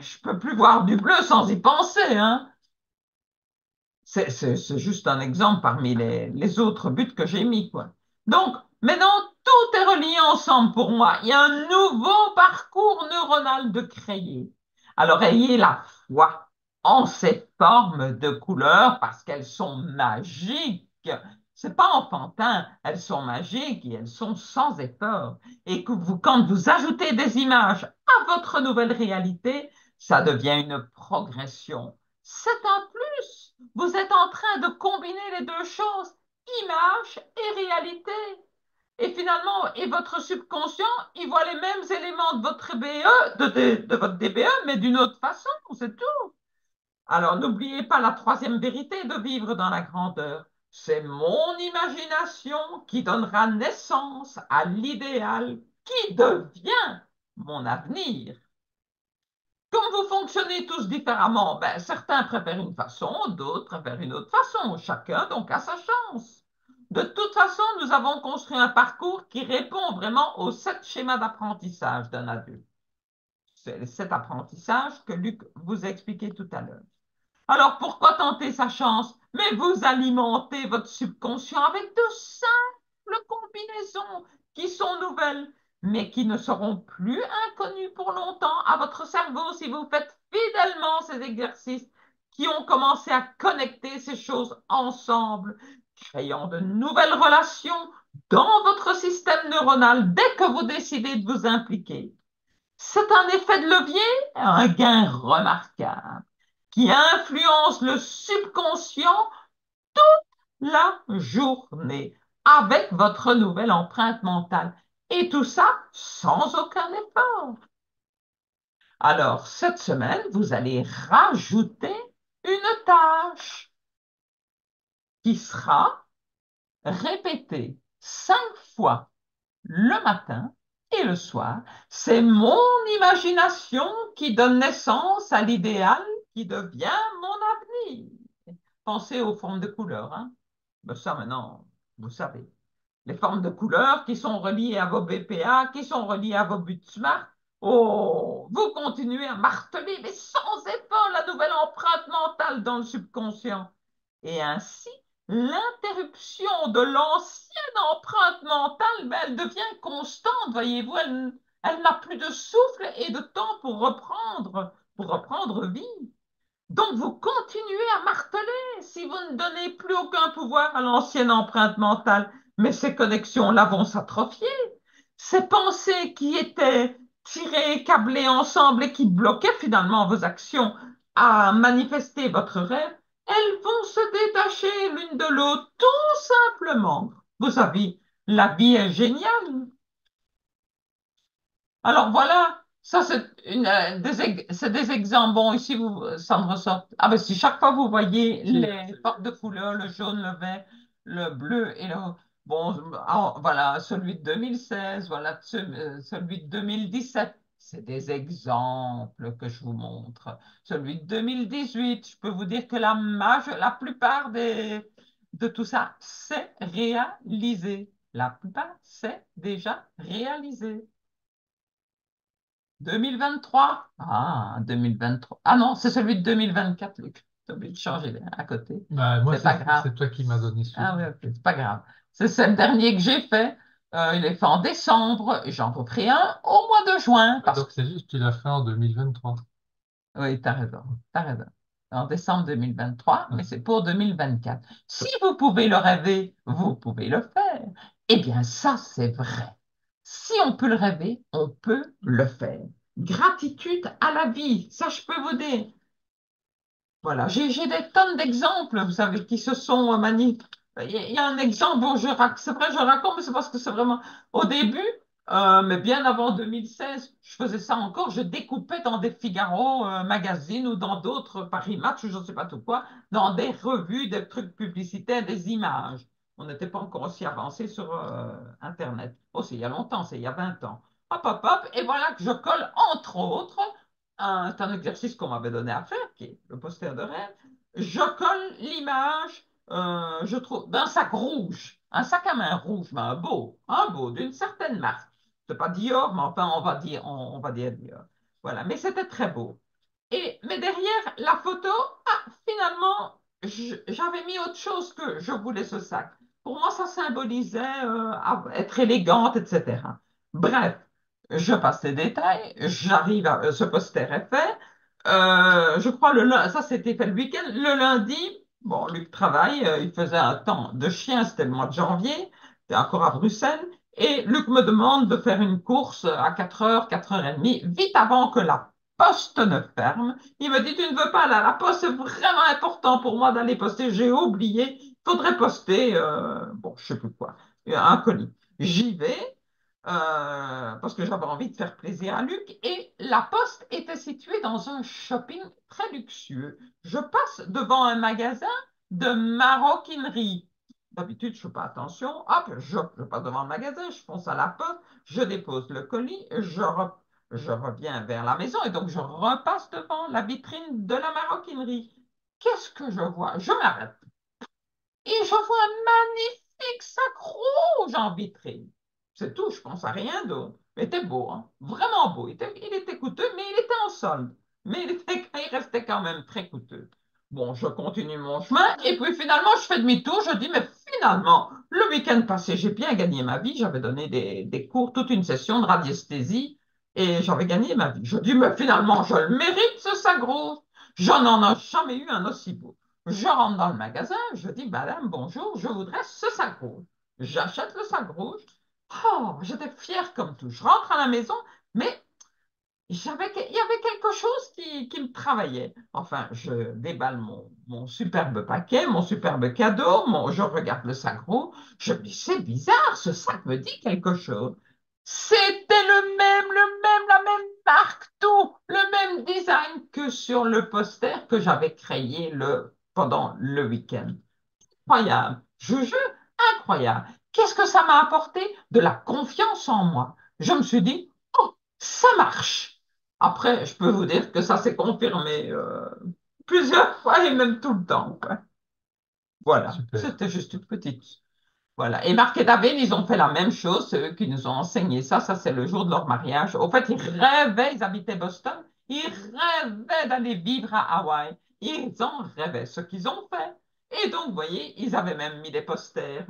je peux plus voir du bleu sans y penser, hein. C'est juste un exemple parmi les autres buts que j'ai mis, quoi. Donc, maintenant, tout est relié ensemble pour moi. Il y a un nouveau parcours neuronal de créer. Alors, ayez la foi en ces formes de couleurs parce qu'elles sont magiques. C'est pas enfantin, elles sont magiques et elles sont sans effort. Et que vous, quand vous ajoutez des images à votre nouvelle réalité, ça devient une progression. C'est un plus. Vous êtes en train de combiner les deux choses, image et réalité. Et finalement, et votre subconscient, il voit les mêmes éléments de votre BE, de votre DBE, mais d'une autre façon, c'est tout. Alors, n'oubliez pas la troisième vérité de vivre dans la grandeur. C'est mon imagination qui donnera naissance à l'idéal qui devient mon avenir. Comme vous fonctionnez tous différemment, certains préfèrent une façon, d'autres préfèrent une autre façon. Chacun donc a sa chance. De toute façon, nous avons construit un parcours qui répond vraiment aux 7 schémas d'apprentissage d'un adulte. C'est cet apprentissage que Luc vous a expliqué tout à l'heure. Alors pourquoi tenter sa chance? Mais vous alimentez votre subconscient avec de simples combinaisons qui sont nouvelles, mais qui ne seront plus inconnues pour longtemps à votre cerveau si vous faites fidèlement ces exercices qui ont commencé à connecter ces choses ensemble, créant de nouvelles relations dans votre système neuronal dès que vous décidez de vous impliquer. C'est un effet de levier, un gain remarquable qui influence le subconscient la journée avec votre nouvelle empreinte mentale. Et tout ça sans aucun effort. Alors, cette semaine, vous allez rajouter une tâche qui sera répétée 5 fois le matin et et le soir, c'est mon imagination qui donne naissance à l'idéal qui devient mon avenir. Pensez aux formes de couleurs, hein. Ben ça, maintenant, vous savez. Les formes de couleurs qui sont reliées à vos BPA, qui sont reliées à vos buts SMART. Oh, vous continuez à marteler, mais sans effort, la nouvelle empreinte mentale dans le subconscient. Et ainsi, l'interruption de l'ancienne empreinte mentale, ben, elle devient constante, voyez-vous, elle n'a plus de souffle et de temps pour reprendre vie. Donc, vous continuez à marteler si vous ne donnez plus aucun pouvoir à l'ancienne empreinte mentale. Mais ces connexions-là vont s'atrophier. Ces pensées qui étaient tirées, câblées ensemble et qui bloquaient finalement vos actions à manifester votre rêve, elles vont se détacher l'une de l'autre tout simplement. Vous savez, la vie est géniale. Alors voilà, ça c'est des exemples. Bon, ici, ça me ressort. Ah ben si chaque fois vous voyez les formes de couleurs, le jaune, le vert, le bleu et le... Bon, voilà, celui de 2016, voilà, celui de 2017. C'est des exemples que je vous montre. Celui de 2018, je peux vous dire que la plupart de tout ça, c'est réalisé. La plupart, c'est déjà réalisé. 2023. Ah, 2023. Ah non, c'est celui de 2024, Luc. T'as oublié de changer à côté. Bah, moi, C'est pas grave. c'est toi qui m'as donné Ah celui. oui, ok, c'est pas grave. C'est le dernier que j'ai fait. Il est fait en décembre et j'en repris un au mois de juin. Ah, donc c'est juste, tu l'as fait en 2023. Oui, t'as raison. T'as raison. En décembre 2023, Ouais. mais c'est pour 2024. Si vous pouvez le rêver, vous pouvez le faire. Eh bien, ça, c'est vrai. Si on peut le rêver, on peut le faire. Gratitude à la vie, ça, je peux vous dire. Voilà, j'ai des tonnes d'exemples, vous savez, qui se sont manifestés. Il y a un exemple, bon, c'est vrai, je raconte, mais c'est parce que c'est vraiment au début, mais bien avant 2016, je faisais ça encore, je découpais dans des Figaro magazines ou dans d'autres Paris Match, ou je ne sais pas tout quoi, dans des revues, des trucs publicitaires, des images. On n'était pas encore aussi avancé sur Internet. Oh, c'est il y a longtemps, c'est il y a 20 ans. Hop, hop, hop, et voilà que je colle, entre autres, c'est un exercice qu'on m'avait donné à faire, qui est le poster de rêve. Je colle l'image, je trouve, d'un sac rouge, un sac à main rouge, mais un beau, d'une certaine marque. C'est pas Dior, mais enfin, on va dire Dior. Voilà, mais c'était très beau. Mais derrière la photo, finalement, j'avais mis autre chose que je voulais ce sac. Pour moi, ça symbolisait être élégante, etc. Bref, je passe les détails, j'arrive à ce poster est fait. Je crois ça c'était fait le week-end. Le lundi, bon, Luc travaille, il faisait un temps de chien, c'était le mois de janvier, c'était encore à Bruxelles. Et Luc me demande de faire une course à 4h, 4h30, vite avant que la poste ne ferme. Il me dit, tu ne veux pas aller à la poste, c'est vraiment important pour moi d'aller poster. J'ai oublié, il faudrait poster, bon, je sais plus quoi, un colis. J'y vais parce que j'avais envie de faire plaisir à Luc et la poste était située dans un shopping très luxueux. Je passe devant un magasin de maroquinerie. D'habitude, je ne fais pas attention. Hop, je passe devant le magasin, je fonce à la poste, je dépose le colis, je reviens vers la maison et donc je repasse devant la vitrine de la maroquinerie. Qu'est-ce que je vois? Je m'arrête et je vois un magnifique sac rouge en vitrine. C'est tout, je pense à rien d'autre. Mais il était beau, hein? Vraiment beau. Il était coûteux, mais il était en solde. Mais il restait quand même très coûteux. Bon, je continue mon chemin et puis finalement, je fais demi-tour. Je dis, mais finalement, le week-end passé, j'ai bien gagné ma vie. J'avais donné des cours, toute une session de radiesthésie et j'avais gagné ma vie. Je dis, mais finalement, je le mérite, ce sac rouge. J'en ai jamais eu un aussi beau. Je rentre dans le magasin, je dis, Madame, bonjour, je voudrais ce sac rouge. J'achète le sac rouge. Oh, j'étais fière comme tout. Je rentre à la maison, mais il y avait quelque chose qui me travaillait. Enfin, je déballe mon superbe paquet, mon superbe cadeau, je regarde le sac rouge. Je me dis, c'est bizarre, ce sac me dit quelque chose. C'était la même marque, tout, le même design que sur le poster que j'avais créé pendant le week-end. Incroyable, je jure, incroyable. Qu'est-ce que ça m'a apporté? De la confiance en moi, je me suis dit, oh, ça marche. Après, je peux vous dire que ça s'est confirmé plusieurs fois et même tout le temps, quoi. Voilà, Super. c'était juste une petite. Voilà. Et Marc et David, ils ont fait la même chose, c'est eux qui nous ont enseigné ça. Ça, c'est le jour de leur mariage. Au fait, ils rêvaient, ils habitaient Boston, ils rêvaient d'aller vivre à Hawaï. Ils en rêvaient, ce qu'ils ont fait. Et donc, vous voyez, ils avaient même mis des posters,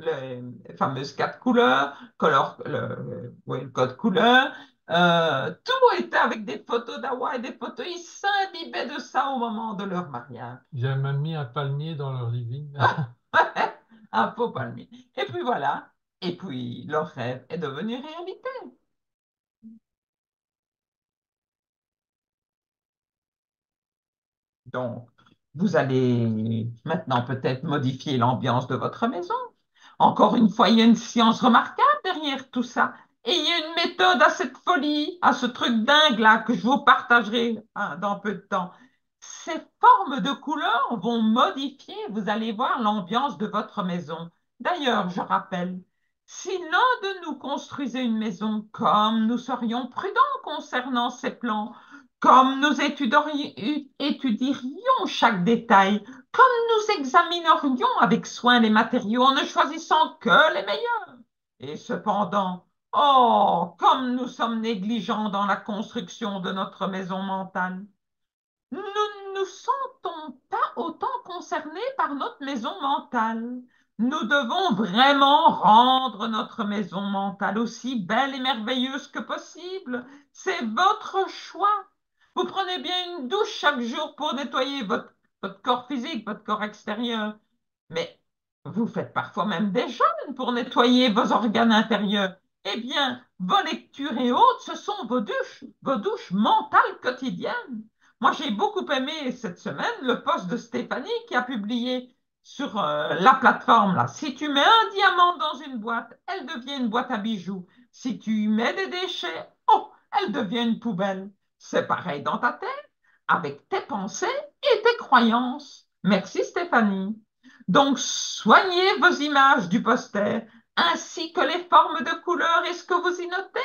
les fameuses quatre couleurs, oui, le code couleur. Tout était avec des photos d'Hawaï, des photos. Ils s'imbibaient de ça au moment de leur mariage. J'ai même mis un palmier dans leur living. Un faux palmier. Et puis voilà. Et puis leur rêve est devenu réalité. Donc, vous allez maintenant peut-être modifier l'ambiance de votre maison. Encore une fois, il y a une science remarquable derrière tout ça. Et il y a une méthode à cette folie, à ce truc dingue là que je vous partagerai dans peu de temps. Ces formes de couleurs vont modifier, vous allez voir, l'ambiance de votre maison. D'ailleurs, je rappelle, si l'un de nous construisait une maison comme nous serions prudents concernant ces plans, comme nous étudierions chaque détail, comme nous examinerions avec soin les matériaux en ne choisissant que les meilleurs. Et cependant, oh, comme nous sommes négligents dans la construction de notre maison mentale. Nous ne nous sentons pas autant concernés par notre maison mentale. Nous devons vraiment rendre notre maison mentale aussi belle et merveilleuse que possible. C'est votre choix. Vous prenez bien une douche chaque jour pour nettoyer votre corps physique, votre corps extérieur. Mais vous faites parfois même des jeûnes pour nettoyer vos organes intérieurs. Eh bien, vos lectures et autres, ce sont vos douches mentales quotidiennes. Moi, j'ai beaucoup aimé cette semaine le post de Stéphanie qui a publié sur la plateforme là. Si tu mets un diamant dans une boîte, elle devient une boîte à bijoux. Si tu y mets des déchets, oh, elle devient une poubelle. C'est pareil dans ta tête, avec tes pensées et tes croyances. Merci Stéphanie. Donc, soignez vos images du poster, ainsi que les formes de couleurs et ce que vous y notez.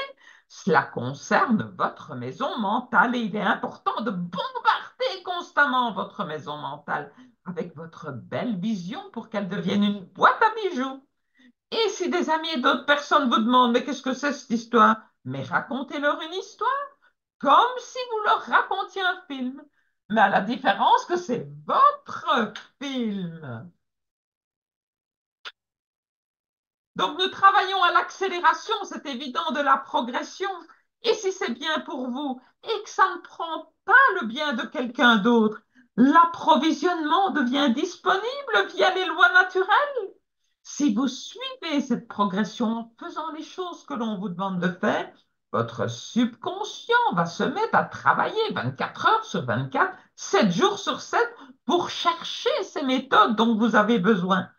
Cela concerne votre maison mentale et il est important de bombarder constamment votre maison mentale avec votre belle vision pour qu'elle devienne une boîte à bijoux. Et si des amis et d'autres personnes vous demandent, mais qu'est-ce que c'est cette histoire? Mais racontez-leur une histoire comme si vous leur racontiez un film. Mais à la différence que c'est votre film. Donc nous travaillons à l'accélération, c'est évident, de la progression. Et si c'est bien pour vous et que ça ne prend pas le bien de quelqu'un d'autre, l'approvisionnement devient disponible via les lois naturelles. Si vous suivez cette progression en faisant les choses que l'on vous demande de faire, votre subconscient va se mettre à travailler 24 heures sur 24, 7 jours sur 7 pour chercher ces méthodes dont vous avez besoin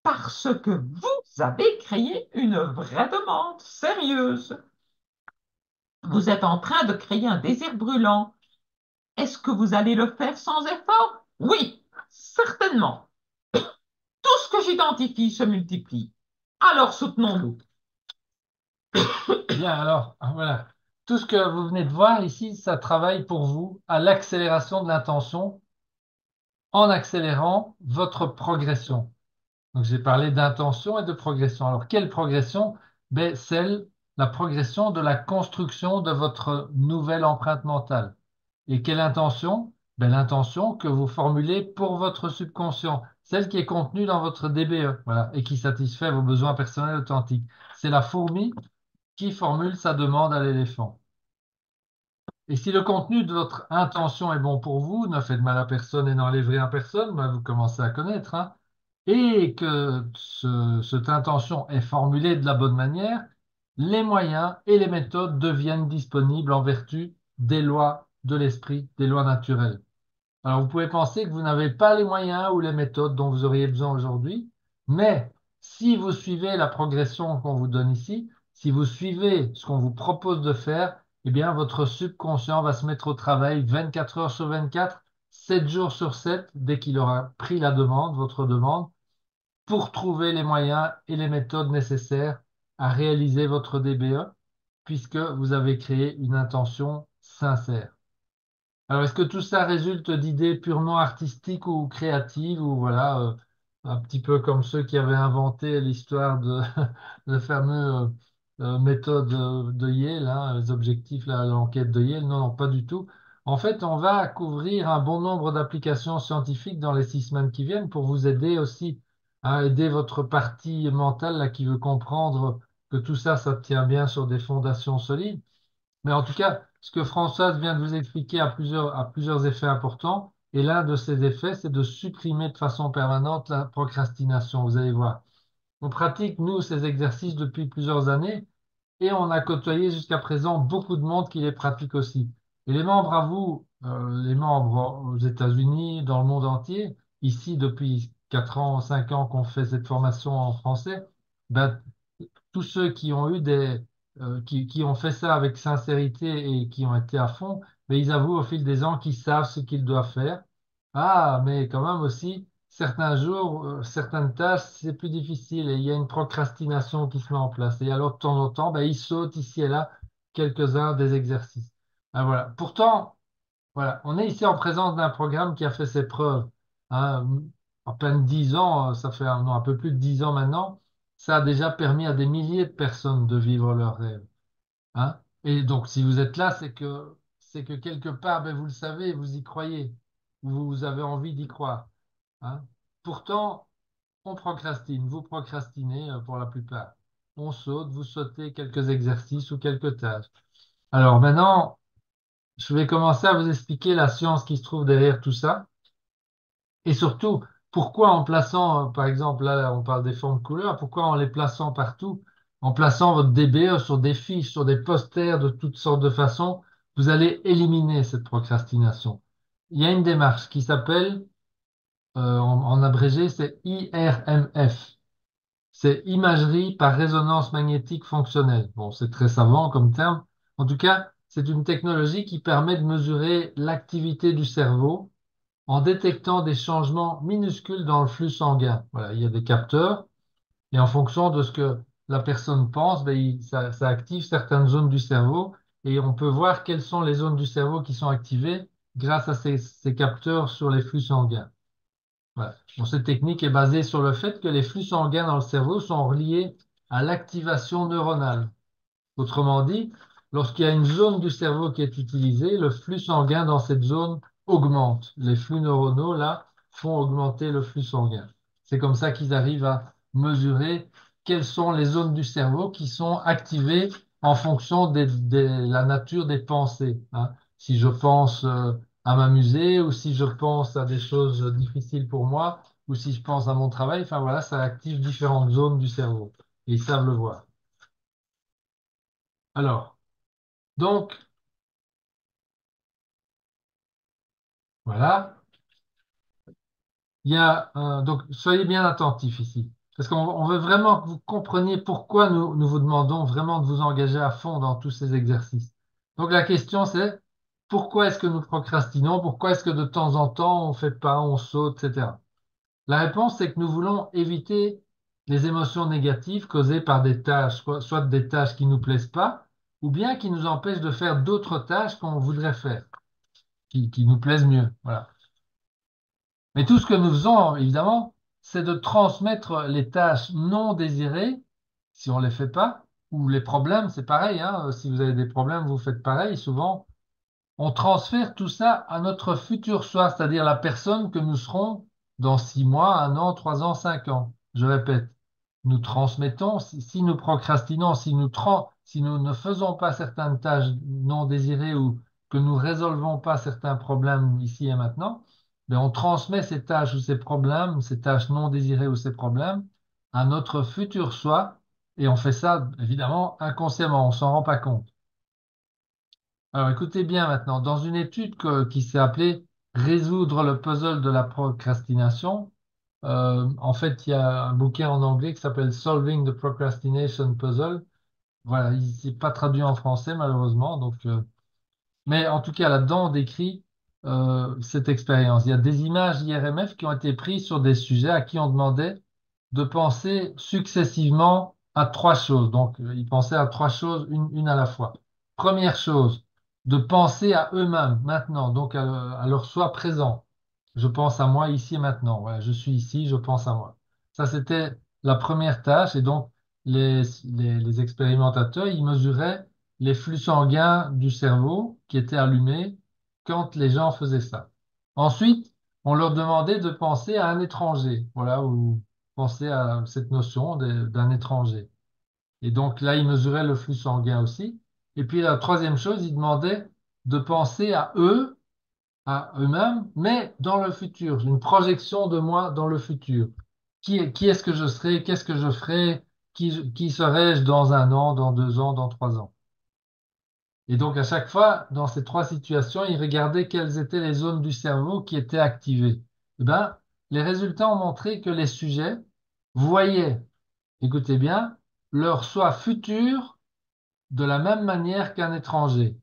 parce que vous avez créé une vraie demande sérieuse. Vous êtes en train de créer un désir brûlant. Est-ce que vous allez le faire sans effort? Oui, certainement. Tout ce que j'identifie se multiplie. Alors soutenons-nous. Bien, alors, voilà. Tout ce que vous venez de voir ici, ça travaille pour vous à l'accélération de l'intention en accélérant votre progression. Donc, j'ai parlé d'intention et de progression. Alors, quelle progression? Ben, la progression de la construction de votre nouvelle empreinte mentale. Et quelle intention? Ben, l'intention que vous formulez pour votre subconscient, celle qui est contenue dans votre DBE, voilà, et qui satisfait vos besoins personnels authentiques. C'est la fourmi qui formule sa demande à l'éléphant. Et si le contenu de votre intention est bon pour vous, ne fait de mal à personne et n'enlève rien à personne, ben vous commencez à connaître, hein, et que cette intention est formulée de la bonne manière, les moyens et les méthodes deviennent disponibles en vertu des lois de l'esprit, des lois naturelles. Alors, vous pouvez penser que vous n'avez pas les moyens ou les méthodes dont vous auriez besoin aujourd'hui, mais si vous suivez la progression qu'on vous donne ici, si vous suivez ce qu'on vous propose de faire, eh bien, votre subconscient va se mettre au travail 24 heures sur 24, 7 jours sur 7, dès qu'il aura pris la demande, votre demande, pour trouver les moyens et les méthodes nécessaires à réaliser votre DBE puisque vous avez créé une intention sincère. Alors, est-ce que tout ça résulte d'idées purement artistiques ou créatives, ou voilà, un petit peu comme ceux qui avaient inventé l'histoire de le fameux méthode de Yale, hein, les objectifs, l'enquête de Yale? Non, non, pas du tout. En fait, on va couvrir un bon nombre d'applications scientifiques dans les 6 semaines qui viennent pour vous aider aussi à aider votre partie mentale là, qui veut comprendre que tout ça, ça tient bien sur des fondations solides. Mais en tout cas, ce que Françoise vient de vous expliquer a plusieurs effets importants. Et l'un de ces effets, c'est de supprimer de façon permanente la procrastination. Vous allez voir. On pratique, nous, ces exercices depuis plusieurs années et on a côtoyé jusqu'à présent beaucoup de monde qui les pratique aussi. Et les membres à vous, les membres aux États-Unis, dans le monde entier, ici depuis 4 ans, 5 ans qu'on fait cette formation en français, ben, tous ceux qui ont eu qui ont fait ça avec sincérité et qui ont été à fond, mais ils avouent au fil des ans qu'ils savent ce qu'ils doivent faire. Ah, mais quand même aussi, certains jours, certaines tâches, c'est plus difficile et il y a une procrastination qui se met en place. Et alors, de temps en temps, ben, ils sautent ici et là quelques-uns des exercices. Ah, voilà. Pourtant, voilà, on est ici en présence d'un programme qui a fait ses preuves. Hein. À peine 10 ans, ça fait non, un peu plus de 10 ans maintenant, ça a déjà permis à des milliers de personnes de vivre leurs rêves. Hein. Et donc, si vous êtes là, c'est que quelque part, ben, vous le savez, vous y croyez, ou vous avez envie d'y croire. Hein. Pourtant, on procrastine, vous procrastinez pour la plupart. On saute, vous sautez quelques exercices ou quelques tâches. Alors maintenant, je vais commencer à vous expliquer la science qui se trouve derrière tout ça. Et surtout, pourquoi en plaçant, par exemple, là, on parle des fonds de couleurs, pourquoi en les plaçant partout, en plaçant votre DBE sur des fiches, sur des posters de toutes sortes de façons, vous allez éliminer cette procrastination. Il y a une démarche qui s'appelle, en abrégé, c'est IRMF. C'est imagerie par résonance magnétique fonctionnelle. Bon, c'est très savant comme terme. En tout cas, c'est une technologie qui permet de mesurer l'activité du cerveau en détectant des changements minuscules dans le flux sanguin. Voilà, il y a des capteurs et en fonction de ce que la personne pense, ben, ça active certaines zones du cerveau et on peut voir quelles sont les zones du cerveau qui sont activées grâce à ces capteurs sur les flux sanguins. Voilà. Bon, cette technique est basée sur le fait que les flux sanguins dans le cerveau sont reliés à l'activation neuronale. Autrement dit, lorsqu'il y a une zone du cerveau qui est utilisée, le flux sanguin dans cette zone augmente. Les flux neuronaux, là, font augmenter le flux sanguin. C'est comme ça qu'ils arrivent à mesurer quelles sont les zones du cerveau qui sont activées en fonction de la nature des pensées. Hein. Si je pense à m'amuser, ou si je pense à des choses difficiles pour moi, ou si je pense à mon travail, enfin voilà, ça active différentes zones du cerveau. Et ils savent le voir. Alors, donc, voilà. Donc, soyez bien attentifs ici. Parce qu'on veut vraiment que vous compreniez pourquoi nous vous demandons vraiment de vous engager à fond dans tous ces exercices. Donc, la question, c'est pourquoi est-ce que nous procrastinons? Pourquoi est-ce que de temps en temps, on fait pas, on saute, etc. La réponse, c'est que nous voulons éviter les émotions négatives causées par des tâches, soit des tâches qui nous plaisent pas, ou bien qui nous empêchent de faire d'autres tâches qu'on voudrait faire, qui nous plaisent mieux. Voilà. Mais tout ce que nous faisons, évidemment, c'est de transmettre les tâches non désirées, si on ne les fait pas, ou les problèmes, c'est pareil, hein, si vous avez des problèmes, vous faites pareil, souvent, on transfère tout ça à notre futur soi, c'est-à-dire la personne que nous serons dans 6 mois, 1 an, 3 ans, 5 ans. Je répète, nous transmettons, si nous procrastinons, si nous ne faisons pas certaines tâches non désirées ou que nous résolvons pas certains problèmes ici et maintenant, ben on transmet ces tâches ou ces problèmes, ces tâches non désirées ou ces problèmes à notre futur soi et on fait ça évidemment inconsciemment, on s'en rend pas compte. Alors écoutez bien maintenant, dans une étude qui s'est appelée Résoudre le puzzle de la procrastination, en fait, il y a un bouquin en anglais qui s'appelle Solving the Procrastination Puzzle. Voilà, il n'est pas traduit en français malheureusement. Donc, mais en tout cas, là-dedans, on décrit cette expérience. Il y a des images IRMF qui ont été prises sur des sujets à qui on demandait de penser successivement à trois choses. Donc, ils pensaient à trois choses, une à la fois. Première chose, de penser à eux-mêmes maintenant, donc à leur soi présent. Je pense à moi ici et maintenant. Voilà, je suis ici, je pense à moi. Ça, c'était la première tâche. Et donc, les expérimentateurs, ils mesuraient les flux sanguins du cerveau qui étaient allumés quand les gens faisaient ça. Ensuite, on leur demandait de penser à un étranger, voilà, ou penser à cette notion d'un étranger. Et donc là, ils mesuraient le flux sanguin aussi. Et puis la troisième chose, ils demandaient de penser à eux, à eux-mêmes, mais dans le futur, une projection de moi dans le futur. Qui est-ce que je serai? Qu'est-ce que je ferai? Qui serai-je dans un an, dans 2 ans, dans 3 ans? Et donc, à chaque fois, dans ces trois situations, ils regardaient quelles étaient les zones du cerveau qui étaient activées. Eh ben, les résultats ont montré que les sujets voyaient, écoutez bien, leur soi futur de la même manière qu'un étranger.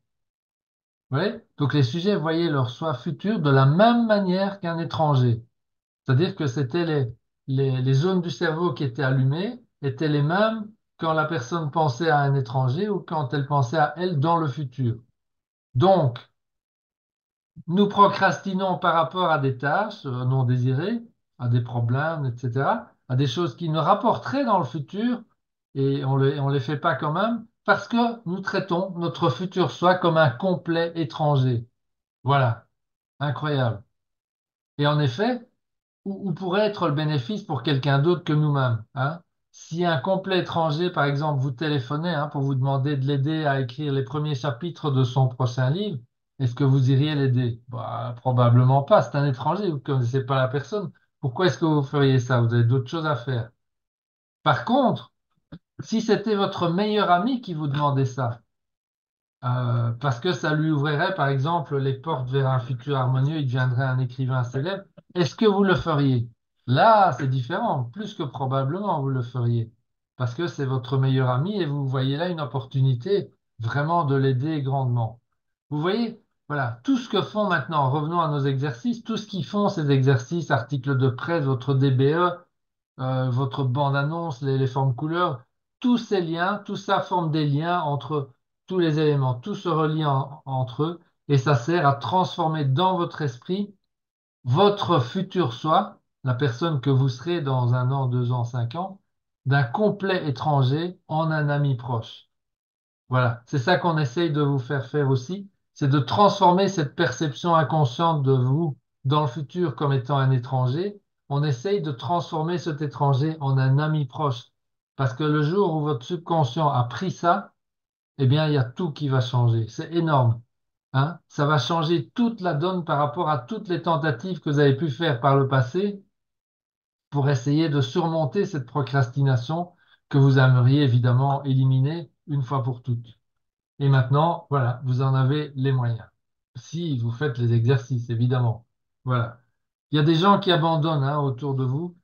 Vous voyez? Donc, les sujets voyaient leur soi futur de la même manière qu'un étranger. C'est-à-dire que c'était les zones du cerveau qui étaient allumées étaient les mêmes quand la personne pensait à un étranger ou quand elle pensait à elle dans le futur. Donc, nous procrastinons par rapport à des tâches non désirées, à des problèmes, etc., à des choses qui nous rapporteraient dans le futur, et on les fait pas quand même, parce que nous traitons notre futur soi comme un complet étranger. Voilà, incroyable. Et en effet, où pourrait être le bénéfice pour quelqu'un d'autre que nous-mêmes, hein? Si un complet étranger, par exemple, vous téléphonait, hein, pour vous demander de l'aider à écrire les premiers chapitres de son prochain livre, est-ce que vous iriez l'aider? Bah, probablement pas. C'est un étranger, vous ne connaissez pas la personne. Pourquoi est-ce que vous feriez ça? Vous avez d'autres choses à faire. Par contre, si c'était votre meilleur ami qui vous demandait ça, parce que ça lui ouvrirait, par exemple, les portes vers un futur harmonieux, il deviendrait un écrivain célèbre. Est-ce que vous le feriez? Là, c'est différent. Plus que probablement, vous le feriez. Parce que c'est votre meilleur ami et vous voyez là une opportunité vraiment de l'aider grandement. Vous voyez, voilà, tout ce que font maintenant, revenons à nos exercices, tout ce qu'ils font, ces exercices, articles de presse, votre DBE, votre bande-annonce, les formes couleurs, tous ces liens, tout ça forme des liens entre tous les éléments, tout se relie entre eux et ça sert à transformer dans votre esprit votre futur soi, la personne que vous serez dans 1 an, 2 ans, 5 ans, d'un complet étranger en un ami proche. Voilà, c'est ça qu'on essaye de vous faire faire aussi, c'est de transformer cette perception inconsciente de vous dans le futur comme étant un étranger. On essaye de transformer cet étranger en un ami proche. Parce que le jour où votre subconscient a pris ça, eh bien, il y a tout qui va changer. C'est énorme, hein? Ça va changer toute la donne par rapport à toutes les tentatives que vous avez pu faire par le passé pour essayer de surmonter cette procrastination que vous aimeriez évidemment éliminer une fois pour toutes. Et maintenant, voilà, vous en avez les moyens. Si vous faites les exercices, évidemment. Voilà. Il y a des gens qui abandonnent, hein, autour de vous.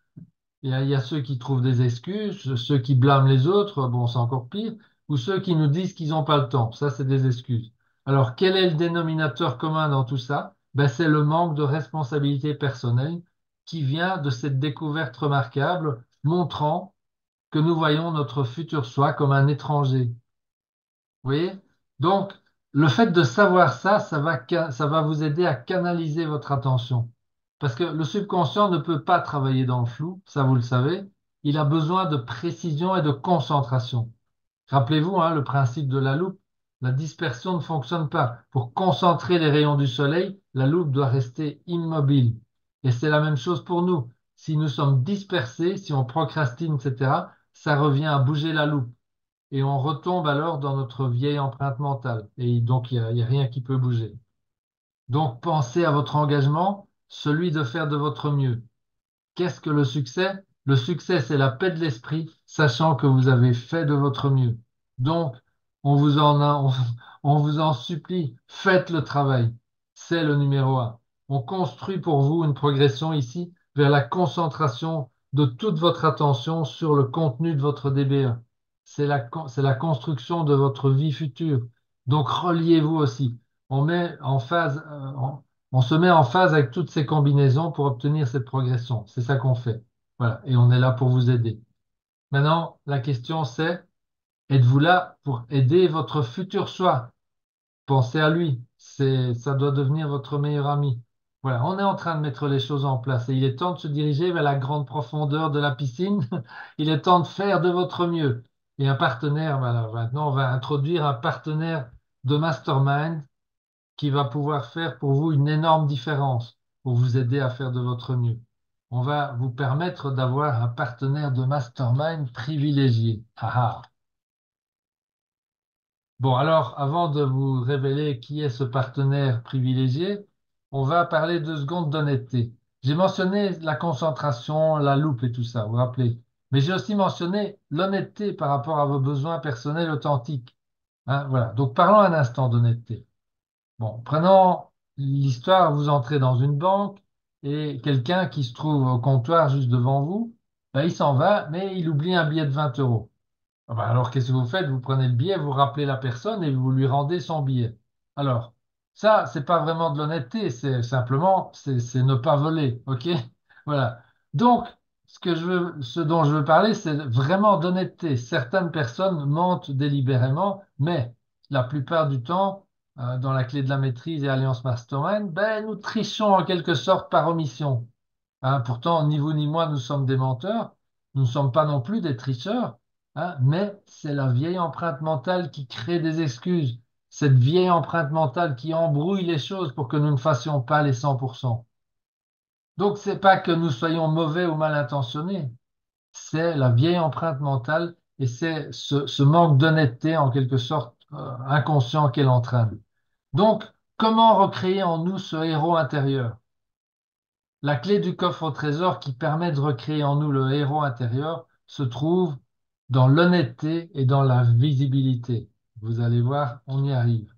Il y a ceux qui trouvent des excuses, ceux qui blâment les autres, bon, c'est encore pire, ou ceux qui nous disent qu'ils n'ont pas le temps. Ça, c'est des excuses. Alors, quel est le dénominateur commun dans tout ça? Ben, c'est le manque de responsabilité personnelle qui vient de cette découverte remarquable montrant que nous voyons notre futur soi comme un étranger. Vous voyez? Donc, le fait de savoir ça, ça va vous aider à canaliser votre attention. Parce que le subconscient ne peut pas travailler dans le flou, ça vous le savez. Il a besoin de précision et de concentration. Rappelez-vous, hein, le principe de la loupe. La dispersion ne fonctionne pas. Pour concentrer les rayons du soleil, la loupe doit rester immobile. Et c'est la même chose pour nous. Si nous sommes dispersés, si on procrastine, etc., ça revient à bouger la loupe et on retombe alors dans notre vieille empreinte mentale. Et donc, il y a rien qui peut bouger. Donc, pensez à votre engagement, celui de faire de votre mieux. Qu'est-ce que le succès? Le succès, c'est la paix de l'esprit, sachant que vous avez fait de votre mieux. Donc, on vous en supplie, faites le travail. C'est le numéro un. On construit pour vous une progression ici vers la concentration de toute votre attention sur le contenu de votre DBE. C'est la construction de votre vie future. Donc, reliez-vous aussi. On met en phase, on se met en phase avec toutes ces combinaisons pour obtenir cette progression. C'est ça qu'on fait. Voilà. Et on est là pour vous aider. Maintenant, la question c'est, êtes-vous là pour aider votre futur soi? Pensez à lui. Ça doit devenir votre meilleur ami. Voilà, on est en train de mettre les choses en place et il est temps de se diriger vers la grande profondeur de la piscine. Il est temps de faire de votre mieux. Et un partenaire, voilà, maintenant on va introduire un partenaire de mastermind qui va pouvoir faire pour vous une énorme différence pour vous aider à faire de votre mieux. On va vous permettre d'avoir un partenaire de mastermind privilégié. Ah ah. Bon, alors, avant de vous révéler qui est ce partenaire privilégié, on va parler 2 secondes d'honnêteté. J'ai mentionné la concentration, la loupe et tout ça, vous vous rappelez. Mais j'ai aussi mentionné l'honnêteté par rapport à vos besoins personnels authentiques. Hein, voilà. Donc, parlons un instant d'honnêteté. Bon, prenons l'histoire, vous entrez dans une banque et quelqu'un qui se trouve au comptoir juste devant vous, ben, il s'en va, mais il oublie un billet de 20 euros. Ah bah alors, qu'est-ce que vous faites? Vous prenez le billet, vous rappelez la personne et vous lui rendez son billet. Alors, ça, c'est pas vraiment de l'honnêteté, c'est simplement, c'est ne pas voler, ok? Voilà. Donc, ce dont je veux parler, c'est vraiment d'honnêteté. Certaines personnes mentent délibérément, mais la plupart du temps, dans la clé de la maîtrise et Alliance Mastermind, ben, nous trichons en quelque sorte par omission. Hein, pourtant, ni vous ni moi, nous sommes des menteurs. Nous ne sommes pas non plus des tricheurs. Hein, mais c'est la vieille empreinte mentale qui crée des excuses. Cette vieille empreinte mentale qui embrouille les choses pour que nous ne fassions pas les 100%. Donc, c'est pas que nous soyons mauvais ou mal intentionnés. C'est la vieille empreinte mentale et c'est ce manque d'honnêteté, en quelque sorte, inconscient qu'elle entraîne. Donc, comment recréer en nous ce héros intérieur? La clé du coffre au trésor qui permet de recréer en nous le héros intérieur se trouve dans l'honnêteté et dans la visibilité. Vous allez voir, on y arrive.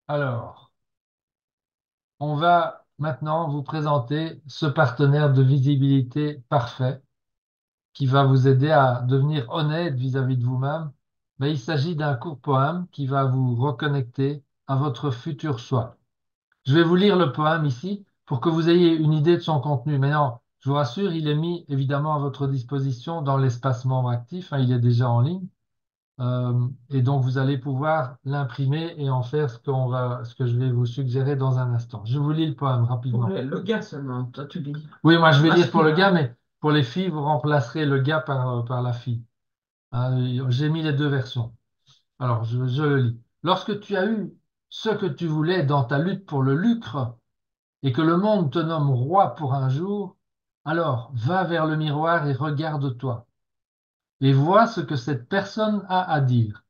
Alors, on va maintenant vous présenter ce partenaire de visibilité parfait qui va vous aider à devenir honnête vis-à-vis de vous-même. Mais il s'agit d'un court poème qui va vous reconnecter à votre futur soi. Je vais vous lire le poème ici pour que vous ayez une idée de son contenu. Mais non, je vous rassure, il est mis évidemment à votre disposition dans l'espace membre actif, hein, il est déjà en ligne. Et donc vous allez pouvoir l'imprimer et en faire ce que je vais vous suggérer dans un instant. Je vous lis le poème Pour rapidement. le gars seulement, toi tu lis. Oui, moi je vais lire pour le gars, Masculin. mais pour les filles, vous remplacerez le gars par la fille. Hein, j'ai mis les 2 versions. Alors, je le lis. Lorsque tu as eu ce que tu voulais dans ta lutte pour le lucre, et que le monde te nomme roi pour un jour, alors va vers le miroir et regarde-toi, et vois ce que cette personne a à dire.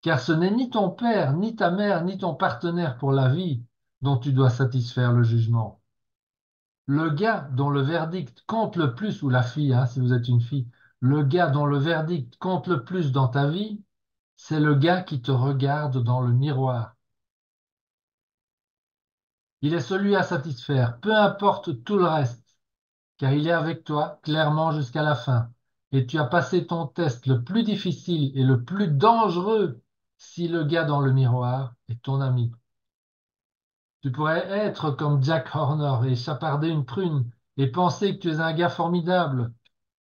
Car ce n'est ni ton père, ni ta mère, ni ton partenaire pour la vie dont tu dois satisfaire le jugement. Le gars dont le verdict compte le plus, ou la fille, hein, si vous êtes une fille, le gars dont le verdict compte le plus dans ta vie, c'est le gars qui te regarde dans le miroir. Il est celui à satisfaire, peu importe tout le reste. Car il est avec toi clairement jusqu'à la fin. Et tu as passé ton test le plus difficile et le plus dangereux si le gars dans le miroir est ton ami. Tu pourrais être comme Jack Horner et chaparder une prune et penser que tu es un gars formidable.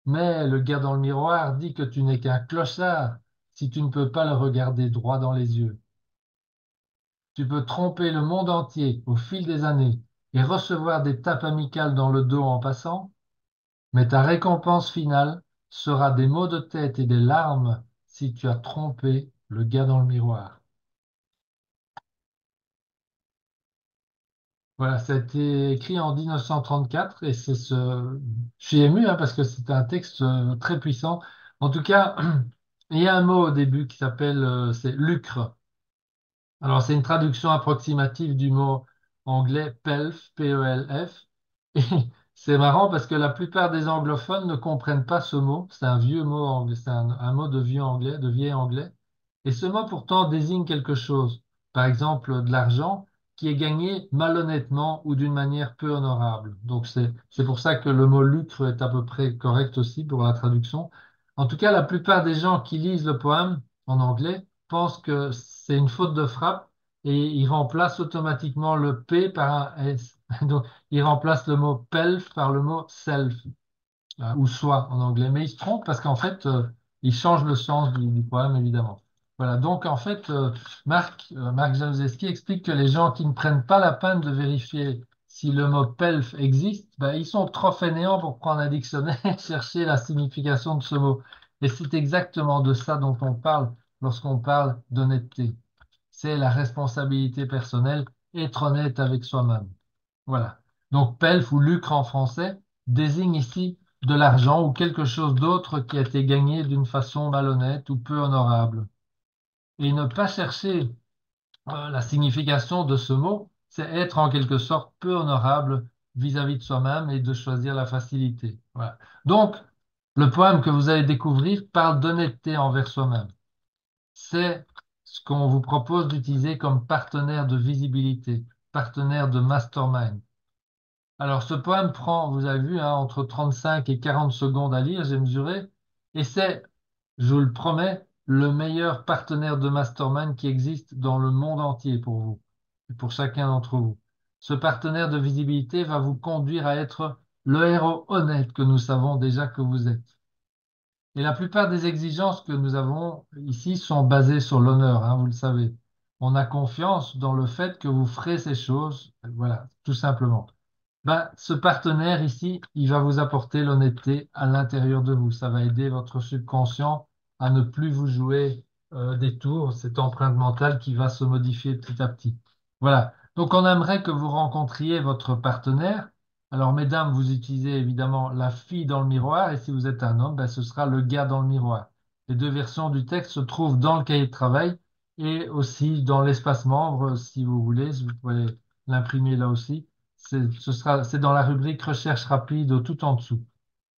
Mais le gars dans le miroir dit que tu n'es qu'un clochard si tu ne peux pas le regarder droit dans les yeux. Tu peux tromper le monde entier au fil des années et recevoir des tapes amicales dans le dos en passant, mais ta récompense finale sera des maux de tête et des larmes si tu as trompé le gars dans le miroir. Voilà, ça a été écrit en 1934 et je suis ému hein, parce que c'est un texte très puissant. En tout cas, il y a un mot au début qui s'appelle, c'est lucre. Alors, c'est une traduction approximative du mot anglais PELF, P-E-L-F. Et c'est marrant parce que la plupart des anglophones ne comprennent pas ce mot. C'est un vieux mot anglais, c'est un mot de vieux anglais, de vieil anglais. Et ce mot pourtant désigne quelque chose. Par exemple, de l'argent qui est gagné malhonnêtement ou d'une manière peu honorable. Donc, c'est pour ça que le mot lucre est à peu près correct aussi pour la traduction. En tout cas, la plupart des gens qui lisent le poème en anglais pensent que c'est une faute de frappe et ils remplacent automatiquement le P par un S. Donc, ils remplacent le mot pelf par le mot self. ou soit en anglais, mais il se trompe parce qu'en fait, il change le sens du poème, évidemment. Voilà, donc en fait, Marc Jaruzelski explique que les gens qui ne prennent pas la peine de vérifier si le mot pelf existe, ben, ils sont trop fainéants pour prendre un dictionnaire et chercher la signification de ce mot. Et c'est exactement de ça dont on parle lorsqu'on parle d'honnêteté. C'est la responsabilité personnelle, être honnête avec soi-même. Voilà. Donc, pelf ou lucre en français désigne ici de l'argent ou quelque chose d'autre qui a été gagné d'une façon malhonnête ou peu honorable. Et ne pas chercher la signification de ce mot, c'est être en quelque sorte peu honorable vis-à-vis de soi-même et de choisir la facilité. Voilà. Donc, le poème que vous allez découvrir parle d'honnêteté envers soi-même. C'est ce qu'on vous propose d'utiliser comme partenaire de visibilité, partenaire de mastermind. Alors, ce poème prend, vous avez vu, hein, entre 35 et 40 secondes à lire, j'ai mesuré, et c'est, je vous le promets, le meilleur partenaire de mastermind qui existe dans le monde entier pour vous, et pour chacun d'entre vous. Ce partenaire de visibilité va vous conduire à être le héros honnête que nous savons déjà que vous êtes. Et la plupart des exigences que nous avons ici sont basées sur l'honneur, hein, vous le savez. On a confiance dans le fait que vous ferez ces choses, voilà, tout simplement. Ben, ce partenaire ici, il va vous apporter l'honnêteté à l'intérieur de vous. Ça va aider votre subconscient à ne plus vous jouer des tours, cette empreinte mentale qui va se modifier petit à petit. Voilà. Donc, on aimerait que vous rencontriez votre partenaire. Alors, mesdames, vous utilisez évidemment la fille dans le miroir, et si vous êtes un homme, ben, ce sera le gars dans le miroir. Les deux versions du texte se trouvent dans le cahier de travail et aussi dans l'espace membre, si vous voulez. Vous pouvez l'imprimer là aussi. C'est dans la rubrique recherche rapide tout en dessous.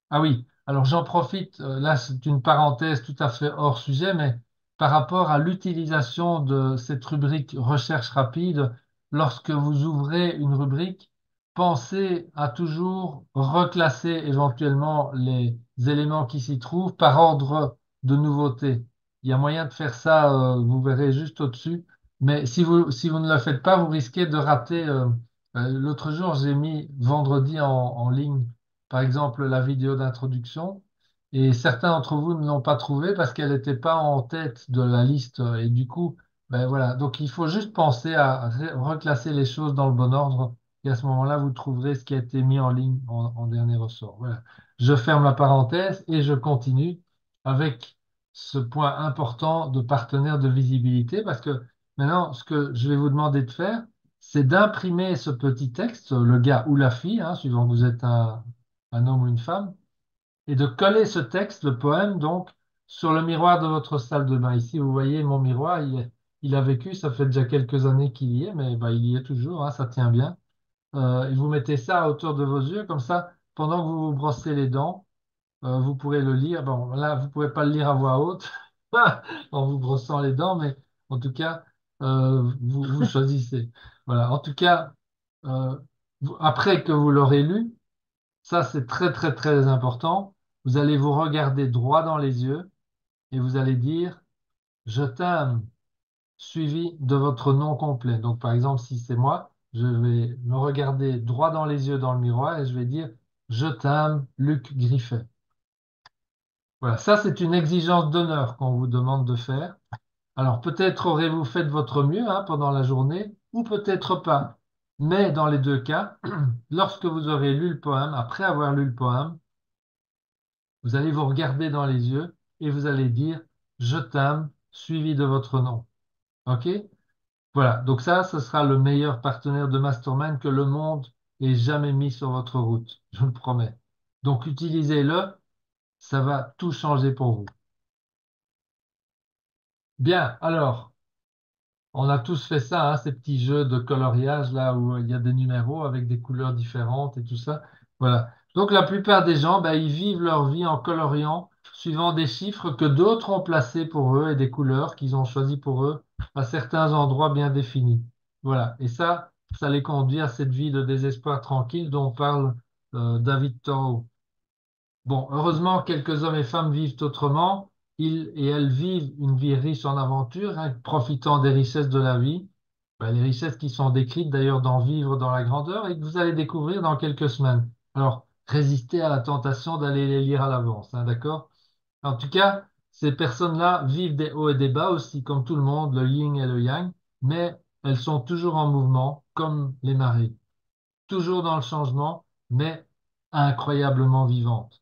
Ah oui, alors j'en profite, là c'est une parenthèse tout à fait hors sujet, mais par rapport à l'utilisation de cette rubrique recherche rapide, lorsque vous ouvrez une rubrique, pensez à toujours reclasser éventuellement les éléments qui s'y trouvent par ordre de nouveauté. Il y a moyen de faire ça, vous verrez juste au-dessus, mais si vous ne le faites pas, vous risquez de rater. L'autre jour, j'ai mis vendredi en ligne par exemple la vidéo d'introduction, et certains d'entre vous ne l'ont pas trouvée parce qu'elle n'était pas en tête de la liste. Et du coup, ben voilà. Donc il faut juste penser à reclasser les choses dans le bon ordre, et à ce moment-là, vous trouverez ce qui a été mis en ligne en dernier ressort. Voilà. Je ferme la parenthèse et je continue avec ce point important de partenaire de visibilité, parce que maintenant, ce que je vais vous demander de faire, c'est d'imprimer ce petit texte, le gars ou la fille, hein, suivant que vous êtes un homme ou une femme, et de coller ce texte, le poème, donc, sur le miroir de votre salle de bain. Ici, vous voyez mon miroir, il a vécu, ça fait déjà quelques années qu'il y est, mais bah, il y est toujours, hein, ça tient bien. Et vous mettez ça à hauteur de vos yeux, comme ça, pendant que vous vous brossez les dents, vous pourrez le lire. Bon, là, vous ne pouvez pas le lire à voix haute en vous brossant les dents, mais en tout cas, vous choisissez. Voilà, en tout cas, euh, après que vous l'aurez lu, ça, c'est très, très, très important. Vous allez vous regarder droit dans les yeux et vous allez dire, je t'aime, suivi de votre nom complet. Donc, par exemple, si c'est moi, je vais me regarder droit dans les yeux dans le miroir et je vais dire, je t'aime, Luc Griffet. Voilà, ça, c'est une exigence d'honneur qu'on vous demande de faire. Alors, peut-être aurez-vous fait de votre mieux, hein, pendant la journée, ou peut-être pas. Mais dans les deux cas, lorsque vous aurez lu le poème, après avoir lu le poème, vous allez vous regarder dans les yeux et vous allez dire je t'aime suivi de votre nom. OK? Voilà. Donc ça, ce sera le meilleur partenaire de mastermind que le monde ait jamais mis sur votre route. Je vous le promets. Donc utilisez-le. Ça va tout changer pour vous. Bien. Alors, on a tous fait ça, hein, ces petits jeux de coloriage là où il y a des numéros avec des couleurs différentes et tout ça. Voilà. Donc la plupart des gens, ben, ils vivent leur vie en coloriant suivant des chiffres que d'autres ont placés pour eux et des couleurs qu'ils ont choisies pour eux à certains endroits bien définis. Voilà. Et ça les conduit à cette vie de désespoir tranquille dont parle David Thoreau. Bon, heureusement, quelques hommes et femmes vivent autrement. Ils et elles vivent une vie riche en aventures, hein, profitant des richesses de la vie. Ben, les richesses qui sont décrites d'ailleurs dans Vivre dans la grandeur et que vous allez découvrir dans quelques semaines. Alors, résister à la tentation d'aller les lire à l'avance, hein, d'accord? En tout cas, ces personnes-là vivent des hauts et des bas aussi, comme tout le monde, le yin et le yang, mais elles sont toujours en mouvement, comme les marées, toujours dans le changement, mais incroyablement vivantes.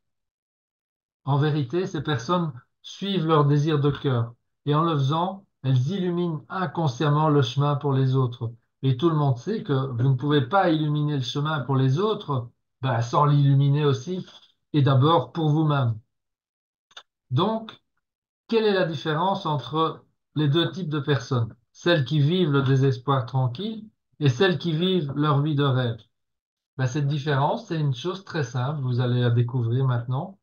En vérité, ces personnes suivent leur désir de cœur, et en le faisant, elles illuminent inconsciemment le chemin pour les autres. Et tout le monde sait que vous ne pouvez pas illuminer le chemin pour les autres, ben, sans l'illuminer aussi, et d'abord pour vous-même. Donc, quelle est la différence entre les deux types de personnes? Celles qui vivent le désespoir tranquille et celles qui vivent leur vie de rêve. Ben, cette différence, c'est une chose très simple, vous allez la découvrir maintenant.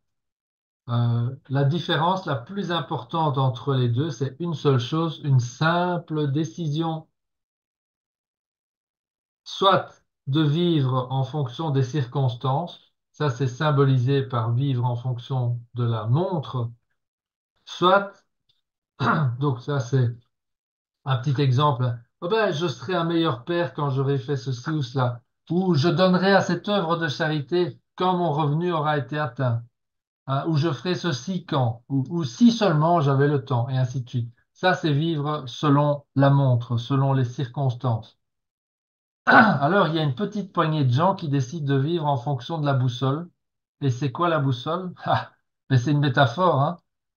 La différence la plus importante entre les deux, c'est une seule chose, une simple décision. Soit de vivre en fonction des circonstances, ça c'est symbolisé par vivre en fonction de la montre, soit, donc ça c'est un petit exemple. Oh ben, je serai un meilleur père quand j'aurai fait ceci ou cela. Ou je donnerai à cette œuvre de charité quand mon revenu aura été atteint. Hein, ou je ferai ceci quand. Ou si seulement j'avais le temps, et ainsi de suite. Ça, c'est vivre selon la montre, selon les circonstances. Alors, il y a une petite poignée de gens qui décident de vivre en fonction de la boussole. Et c'est quoi la boussole? Ah, mais c'est une métaphore, hein.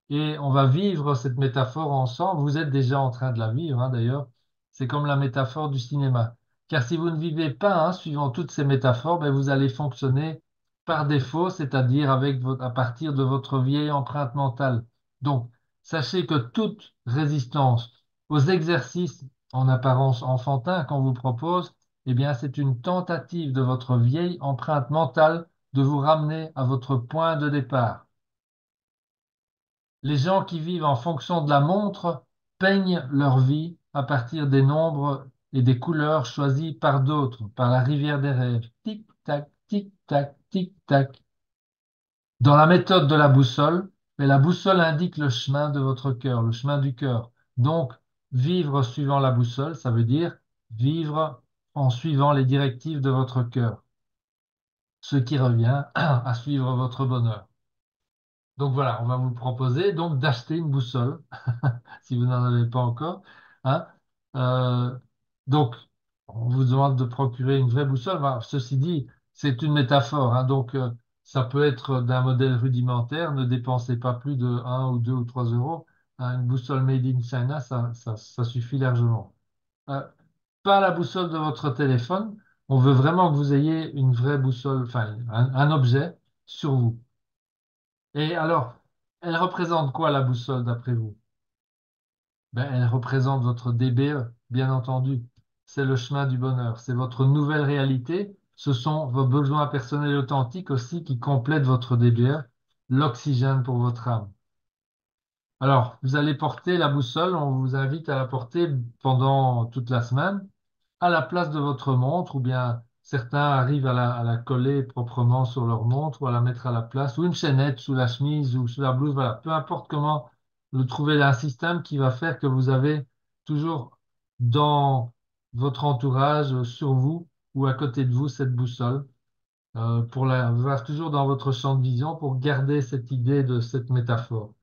Et on va vivre cette métaphore ensemble. Vous êtes déjà en train de la vivre, hein, d'ailleurs. C'est comme la métaphore du cinéma. Car si vous ne vivez pas, hein, suivant toutes ces métaphores, ben, vous allez fonctionner par défaut, c'est-à-dire à partir de votre vieille empreinte mentale. Donc, sachez que toute résistance aux exercices en apparence enfantins qu'on vous propose, eh bien, c'est une tentative de votre vieille empreinte mentale de vous ramener à votre point de départ. Les gens qui vivent en fonction de la montre peignent leur vie à partir des nombres et des couleurs choisies par d'autres, par la rivière des rêves. Tic-tac, tic-tac, tic-tac. Dans la méthode de la boussole, mais la boussole indique le chemin de votre cœur, le chemin du cœur. Donc, vivre suivant la boussole, ça veut dire vivre en suivant les directives de votre cœur, ce qui revient à suivre votre bonheur. Donc voilà, on va vous proposer donc d'acheter une boussole si vous n'en avez pas encore, hein. Euh, donc, on vous demande de procurer une vraie boussole. Bah, ceci dit, c'est une métaphore, hein, donc ça peut être d'un modèle rudimentaire. Ne dépensez pas plus de 1 ou 2 ou 3 euros. Hein, une boussole made in China, ça suffit largement. Euh, Pas la boussole de votre téléphone. On veut vraiment que vous ayez une vraie boussole, enfin un objet sur vous. Et alors, elle représente quoi la boussole d'après vous? Ben, elle représente votre DBE, bien entendu. C'est le chemin du bonheur. C'est votre nouvelle réalité. Ce sont vos besoins personnels authentiques aussi qui complètent votre DBE, l'oxygène pour votre âme. Alors, vous allez porter la boussole, on vous invite à la porter pendant toute la semaine à la place de votre montre, ou bien certains arrivent à la coller proprement sur leur montre ou à la mettre à la place, ou une chaînette sous la chemise ou sous la blouse, voilà. Peu importe comment vous trouvez un système qui va faire que vous avez toujours dans votre entourage, sur vous ou à côté de vous, cette boussole, pour la avoir toujours dans votre champ de vision pour garder cette idée de cette métaphore.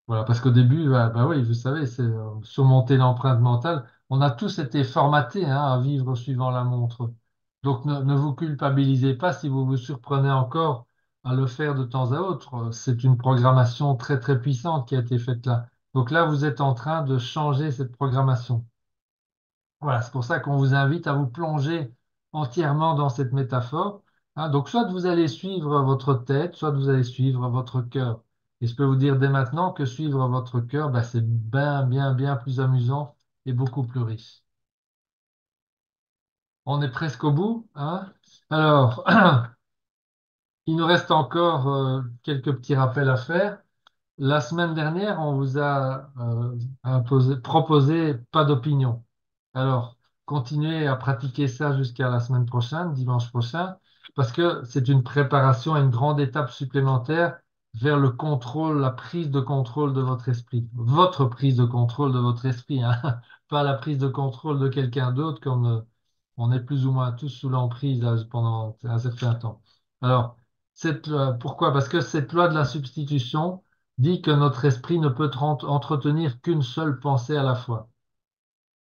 Voilà, parce qu'au début, bah oui, vous savez, c'est surmonter l'empreinte mentale. On a tous été formatés, hein, à vivre suivant la montre. Donc ne vous culpabilisez pas si vous vous surprenez encore à le faire de temps à autre. C'est une programmation très très puissante qui a été faite là. Donc là, vous êtes en train de changer cette programmation. Voilà, c'est pour ça qu'on vous invite à vous plonger entièrement dans cette métaphore. Hein. Donc, soit vous allez suivre votre tête, soit vous allez suivre votre cœur. Et je peux vous dire dès maintenant que suivre votre cœur, ben, c'est bien, bien, bien plus amusant et beaucoup plus riche. On est presque au bout, hein? Alors, il nous reste encore quelques petits rappels à faire. La semaine dernière, on vous a proposé pas d'opinion. Alors, continuez à pratiquer ça jusqu'à la semaine prochaine, dimanche prochain, parce que c'est une préparation à une grande étape supplémentaire vers le contrôle, la prise de contrôle de votre esprit. Votre prise de contrôle de votre esprit, hein, pas la prise de contrôle de quelqu'un d'autre, comme on est plus ou moins tous sous l'emprise là, pendant un certain temps. Alors, Pourquoi? Parce que cette loi de la substitution dit que notre esprit ne peut entretenir qu'une seule pensée à la fois.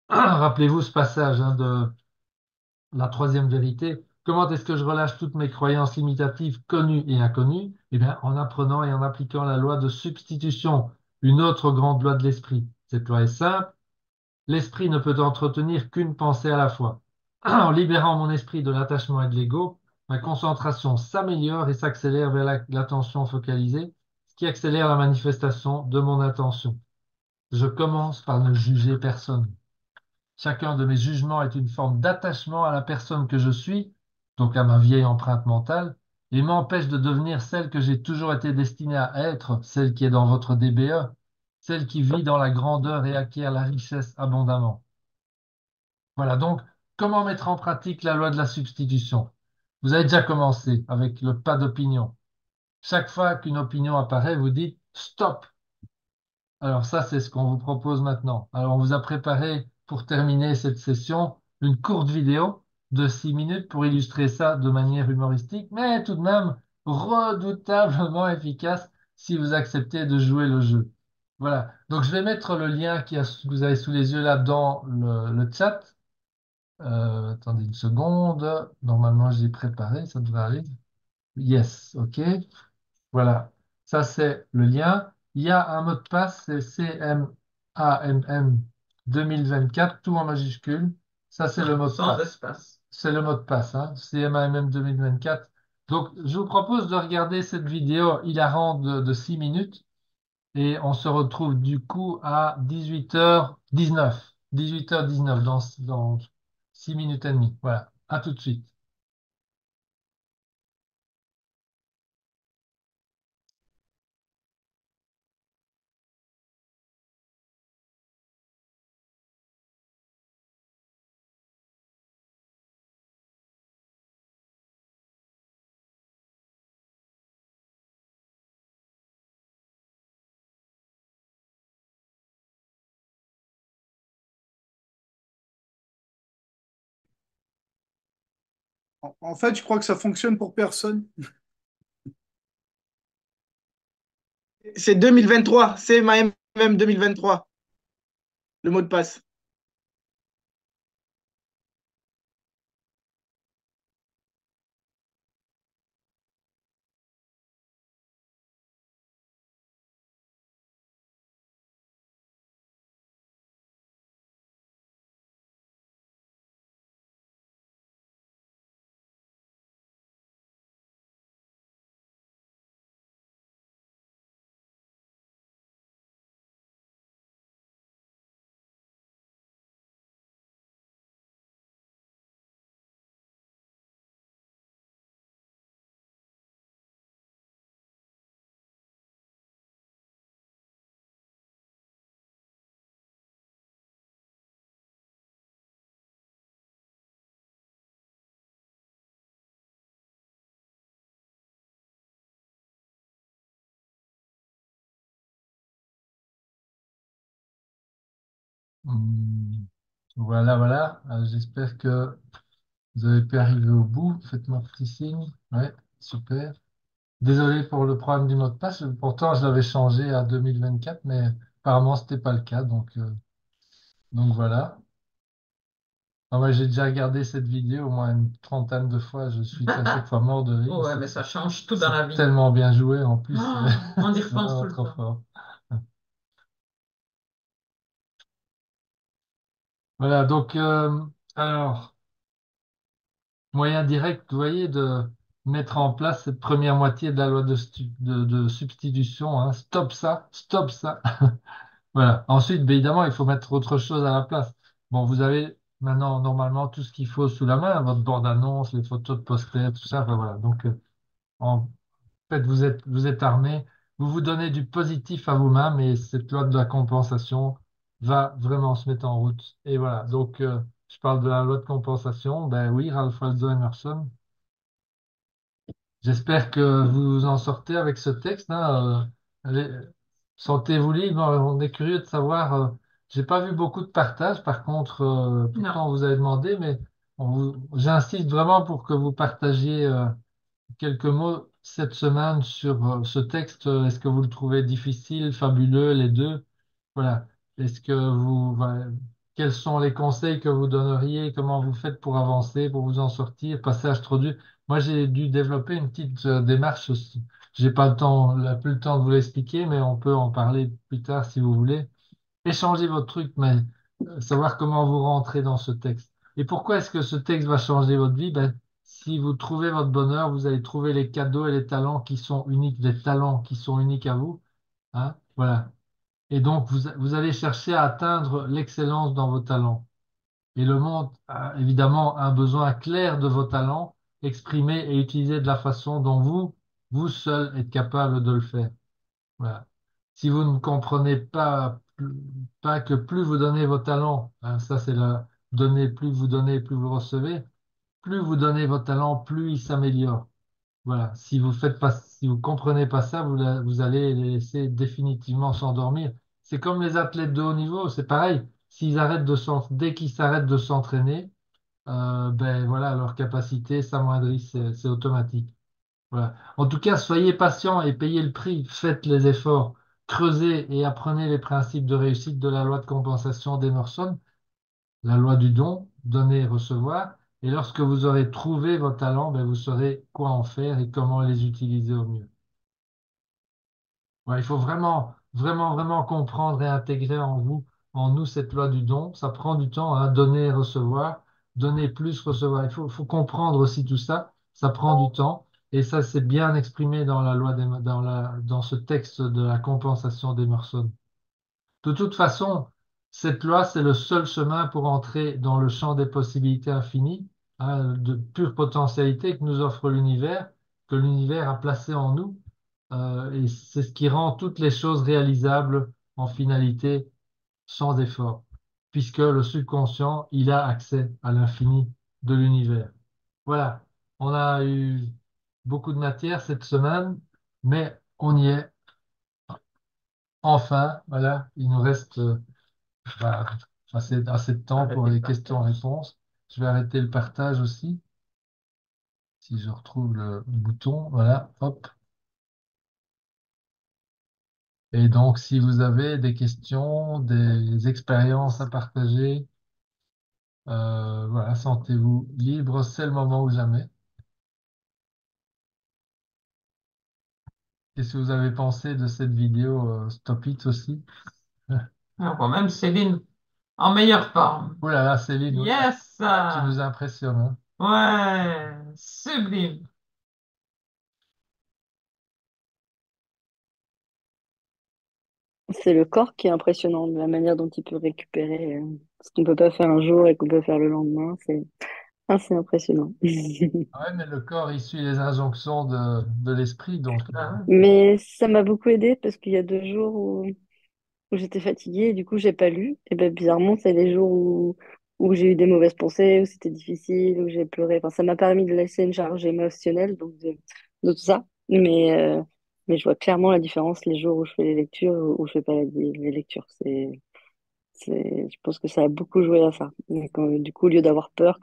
Rappelez-vous ce passage hein, de la troisième vérité. Comment est-ce que je relâche toutes mes croyances limitatives connues et inconnues? Eh bien, en apprenant et en appliquant la loi de substitution, une autre grande loi de l'esprit. Cette loi est simple. L'esprit ne peut entretenir qu'une pensée à la fois. En libérant mon esprit de l'attachement et de l'ego, ma concentration s'améliore et s'accélère vers l'attention focalisée, ce qui accélère la manifestation de mon attention. Je commence par ne juger personne. Chacun de mes jugements est une forme d'attachement à la personne que je suis, donc à ma vieille empreinte mentale, et m'empêche de devenir celle que j'ai toujours été destinée à être, celle qui est dans votre DBE, celle qui vit dans la grandeur et acquiert la richesse abondamment. Voilà, donc, comment mettre en pratique la loi de la substitution? Vous avez déjà commencé avec le pas d'opinion. Chaque fois qu'une opinion apparaît, vous dites stop. Alors ça, c'est ce qu'on vous propose maintenant. Alors, on vous a préparé pour terminer cette session une courte vidéo de 6 minutes pour illustrer ça de manière humoristique, mais tout de même redoutablement efficace si vous acceptez de jouer le jeu. Voilà. Donc, je vais mettre le lien que vous avez sous les yeux là dans le chat. Attendez une seconde. Normalement, j'ai préparé, ça devrait aller. Yes, OK. Voilà. Ça, c'est le lien. Il y a un mot de passe, c'est CMAMM 2024, tout en majuscule. Ça, c'est le mot de Sans passe. espace. C'est le mot de passe, hein, CMAMM 2024. Donc, je vous propose de regarder cette vidéo hilarante de 6 minutes et on se retrouve du coup à 18h19. 18h19 dans 6 minutes et demie. Voilà. À tout de suite. En fait, je crois que ça fonctionne pour personne. C'est 2023, c'est ma MM 2023, le mot de passe. Hmm. Voilà, voilà. J'espère que vous avez pu arriver au bout. Faites-moi un petit signe. Ouais, super. Désolé pour le problème du mot de passe. Pourtant, je l'avais changé à 2024, mais apparemment, ce n'était pas le cas. Donc voilà. Ah ouais, j'ai déjà regardé cette vidéo au moins une trentaine de fois. Je suis à chaque fois mort de rire. Ouais, mais ça change tout dans la C'est vie. tellement bien joué en plus. Oh, on y C'est repense vraiment tout le trop temps. fort. Voilà, donc, alors, moyen direct, vous voyez, de mettre en place cette première moitié de la loi de substitution. Hein. Stop ça, stop ça. Voilà. Ensuite, bien évidemment, il faut mettre autre chose à la place. Bon, vous avez maintenant normalement tout ce qu'il faut sous la main, votre bande-annonce, les photos de poster, tout ça. Enfin, voilà. Donc, en fait, vous êtes armé, vous vous donnez du positif à vous-même et cette loi de la compensation va vraiment se mettre en route. Et voilà. Donc, je parle de la loi de compensation. Ben oui, Ralph Waldo Emerson. J'espère que vous en sortez avec ce texte, hein. Sentez-vous libre. On est curieux de savoir. J'ai pas vu beaucoup de partages. Par contre, Non. pourtant on vous avait demandé, mais j'insiste vraiment pour que vous partagiez quelques mots cette semaine sur ce texte. Est-ce que vous le trouvez difficile, fabuleux, les deux? Voilà. Est-ce que voilà, quels sont les conseils que vous donneriez? Comment vous faites pour avancer, pour vous en sortir? Passage trop dur. Moi, j'ai dû développer une petite démarche aussi. J'ai pas le temps, plus le temps de vous l'expliquer, mais on peut en parler plus tard si vous voulez. Échangez votre truc, mais savoir comment vous rentrez dans ce texte. Et pourquoi est-ce que ce texte va changer votre vie? Ben, si vous trouvez votre bonheur, vous allez trouver les cadeaux et les talents qui sont uniques, des talents qui sont uniques à vous. Hein? Voilà. Et donc, vous allez chercher à atteindre l'excellence dans vos talents. Et le monde a évidemment un besoin clair de vos talents, exprimés et utilisés de la façon dont vous seul êtes capable de le faire. Voilà. Si vous ne comprenez pas que plus vous donnez vos talents, hein, ça c'est la donnez, plus vous recevez, plus vous donnez vos talents, plus ils s'améliorent. Voilà. Si vous comprenez pas ça, vous allez les laisser définitivement s'endormir. C'est comme les athlètes de haut niveau, c'est pareil. Dès qu'ils s'arrêtent de s'entraîner, ben voilà, leur capacité s'amoindrit, c'est automatique. Voilà. En tout cas, soyez patient et payez le prix. Faites les efforts. Creusez et apprenez les principes de réussite de la loi de compensation d'Emerson, la loi du don, donner et recevoir. Et lorsque vous aurez trouvé vos talents, ben, vous saurez quoi en faire et comment les utiliser au mieux. Ouais, il faut vraiment, vraiment, vraiment comprendre et intégrer en nous, cette loi du don. Ça prend du temps à donner et recevoir, donner plus, recevoir. Il faut comprendre aussi tout ça. Ça prend du temps. Et ça, c'est bien exprimé dans la loi dans ce texte de la compensation d'Emerson. De toute façon, cette loi, c'est le seul chemin pour entrer dans le champ des possibilités infinies, hein, de pure potentialité que nous offre l'univers, que l'univers a placé en nous. Et c'est ce qui rend toutes les choses réalisables en finalité sans effort, puisque le subconscient, il a accès à l'infini de l'univers. Voilà, on a eu beaucoup de matière cette semaine, mais on y est. Enfin, voilà, il nous reste bah, assez de temps pour les questions-réponses. Je vais arrêter le partage aussi, si je retrouve le bouton. Voilà, hop. Et donc, si vous avez des questions, des expériences à partager, voilà, sentez-vous libre, c'est le moment ou jamais. Qu'est-ce que vous avez pensé de cette vidéo Stop It aussi? Alors, quand même, Céline, en meilleure forme. Oh là là, Céline, oui, Yes! tu nous impressionnes. Hein. Ouais, sublime. C'est le corps qui est impressionnant, de la manière dont il peut récupérer ce qu'on peut pas faire un jour et qu'on peut faire le lendemain. C'est assez impressionnant. Ouais, mais le corps, il suit les injonctions de l'esprit, donc Ah, Mais ça m'a beaucoup aidé parce qu'il y a 2 jours où j'étais fatiguée et du coup j'ai pas lu. Et ben bizarrement, c'est les jours où j'ai eu des mauvaises pensées, où c'était difficile, où j'ai pleuré. Enfin, ça m'a permis de laisser une charge émotionnelle, donc de tout ça. Mais je vois clairement la différence les jours où je fais les lectures ou où je fais pas les lectures. Je pense que ça a beaucoup joué à ça. Et du coup, au lieu d'avoir peur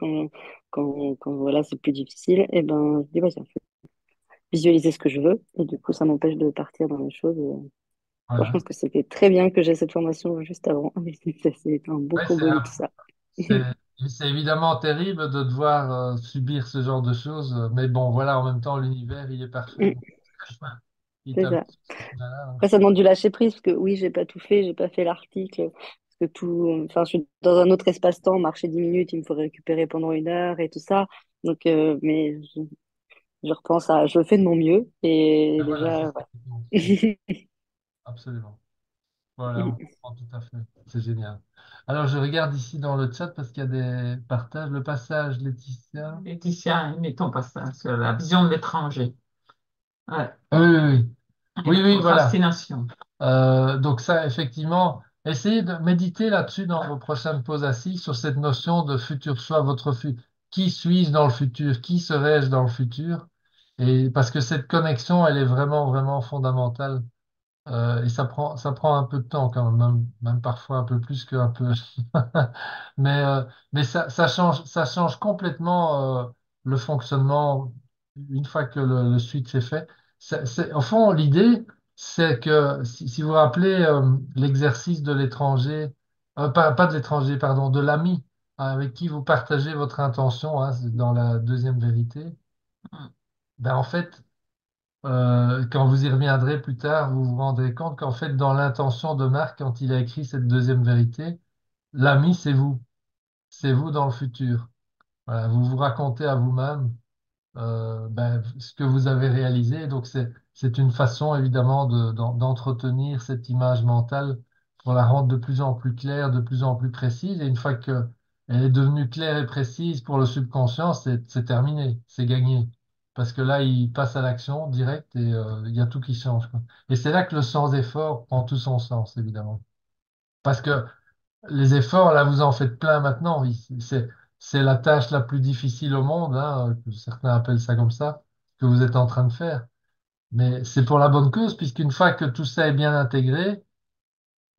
quand voilà, c'est plus difficile, et ben, je dis, ouais, tiens, je vais visualiser ce que je veux. Et du coup, ça m'empêche de partir dans les choses. Bon, je voilà. pense que c'était très bien que j'ai cette formation juste avant. C'est un beau Ouais, combo de tout ça. c'est, c'est évidemment terrible de devoir subir ce genre de choses, mais bon, voilà, en même temps, l'univers, il est parfait. Mm, Donc, il c'est t'a mis ça. sur ce chemin-là, donc Après, ça demande du lâcher prise parce que oui, j'ai pas tout fait, j'ai pas fait l'article. Parce que enfin, je suis dans un autre espace-temps, marcher 10 minutes, il me faut récupérer pendant 1 heure et tout ça. Donc, je repense je le fais de mon mieux et ben voilà, c'est déjà, ça qui compte. ouais. Absolument. Voilà, on comprend tout à fait. C'est génial. Alors, je regarde ici dans le chat parce qu'il y a des partages. Le passage, Laetitia. Laetitia, mettons pas ça, sur la vision de l'étranger. Ouais. Ah oui, oui, oui. Et Oui, la oui, voilà. procrastination. Donc ça, effectivement, essayez de méditer là-dessus dans vos prochaines pauses assises sur cette notion de futur soi, qui suis-je dans le futur, qui serai-je dans le futur? Et parce que cette connexion, elle est vraiment, vraiment fondamentale. Et ça prend un peu de temps quand même, même parfois un peu plus qu'un peu. Mais, mais ça change complètement le fonctionnement. une fois que le switch est fait, au fond, l'idée, c'est que si vous vous rappelez l'exercice de l'étranger, pas de l'étranger, pardon, de l'ami avec qui vous partagez votre intention, hein, c'est dans la deuxième vérité, ben en fait, quand vous y reviendrez plus tard, vous vous rendrez compte qu'en fait, dans l'intention de Marc, quand il a écrit cette deuxième vérité, l'ami, c'est vous dans le futur. Voilà, vous vous racontez à vous-même ben, ce que vous avez réalisé. Donc, c'est une façon, évidemment, d'entretenir cette image mentale pour la rendre de plus en plus claire, de plus en plus précise. Et une fois qu'elle est devenue claire et précise pour le subconscient, c'est terminé, c'est gagné. Parce que là, il passe à l'action directe et il y a tout qui change, quoi. Et c'est là que le sans-effort prend tout son sens, évidemment. Parce que les efforts, là, vous en faites plein maintenant. Oui, c'est la tâche la plus difficile au monde, hein, que certains appellent ça comme ça, que vous êtes en train de faire. Mais c'est pour la bonne cause, puisqu'une fois que tout ça est bien intégré,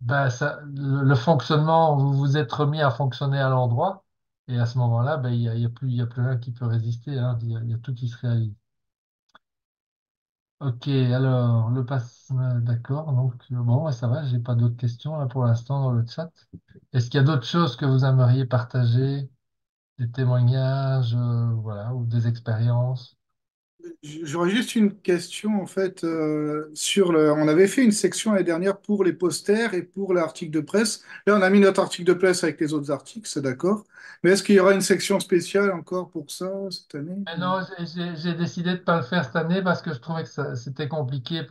ben le fonctionnement, vous vous êtes remis à fonctionner à l'endroit, et à ce moment-là, ben, il y a plus rien qui peut résister, hein, il y a tout qui se réalise. Ok, alors, d'accord, donc bon, ouais, ça va, j'ai pas d'autres questions là pour l'instant dans le chat. Est-ce qu'il y a d'autres choses que vous aimeriez partager? Des témoignages, voilà, ou des expériences. J'aurais juste une question en fait sur le. On avait fait une section l'année dernière pour les posters et pour l'article de presse. Là, on a mis notre article de presse avec les autres articles, c'est d'accord. Mais est-ce qu'il y aura une section spéciale encore pour ça cette année? Mais non, j'ai décidé de pas le faire cette année parce que je trouvais que c'était compliqué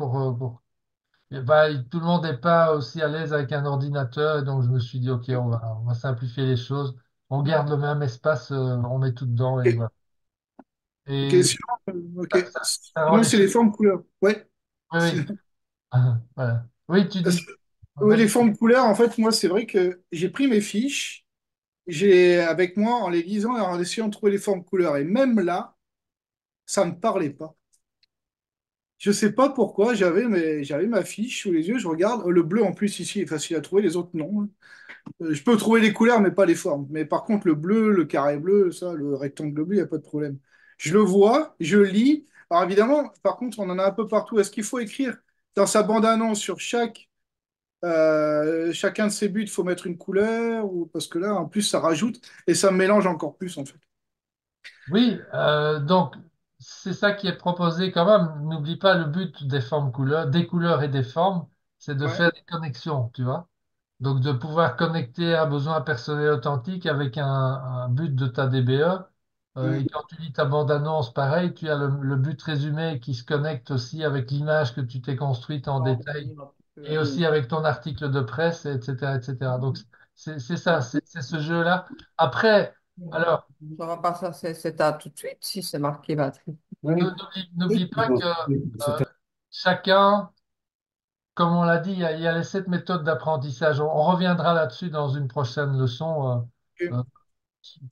bah, tout le monde n'est pas aussi à l'aise avec un ordinateur, et donc je me suis dit, OK, on va simplifier les choses. On garde le même espace, on met tout dedans, et Ok, voilà. ok, Et ok. ça rend Sinon, les c'est les choses. formes couleurs. Ouais. Oui, C'est- oui. Voilà. Oui, tu dis. Oui, les Vas-y. formes couleurs, en fait, moi, c'est vrai que j'ai pris mes fiches, j'ai avec moi en les lisant et en essayant de trouver les formes couleurs. Et même là, ça ne me parlait pas. Je sais pas pourquoi, j'avais ma fiche sous les yeux, je regarde. Le bleu, en plus, ici, est facile à trouver, les autres, non. Je peux trouver les couleurs, mais pas les formes. Mais par contre, le bleu, le carré bleu, ça, le rectangle bleu, il n'y a pas de problème. Je le vois, je lis. Alors évidemment, par contre, on en a un peu partout. Est-ce qu'il faut écrire dans sa bande-annonce sur chacun de ces buts, il faut mettre une couleur ou... Parce que là, en plus, ça rajoute et ça mélange encore plus, en fait. Oui, donc c'est ça qui est proposé quand même. N'oublie pas le but des formes couleurs, des couleurs et des formes, c'est de Ouais. faire des connexions, tu vois. Donc de pouvoir connecter un besoin personnel authentique avec un but de ta DBE. Et Mm. quand tu lis ta bande-annonce, pareil, tu as le but résumé qui se connecte aussi avec l'image que tu t'es construite en détail et aussi avec ton article de presse, etc., etc. Donc c'est ça, c'est ce jeu-là. Après, alors. Ça va pas ça, c'est à tout de suite si c'est marqué batterie. N'oublie pas que chacun, comme on l'a dit, il y a les 7 méthodes d'apprentissage. On reviendra là-dessus dans une prochaine leçon Ok. euh,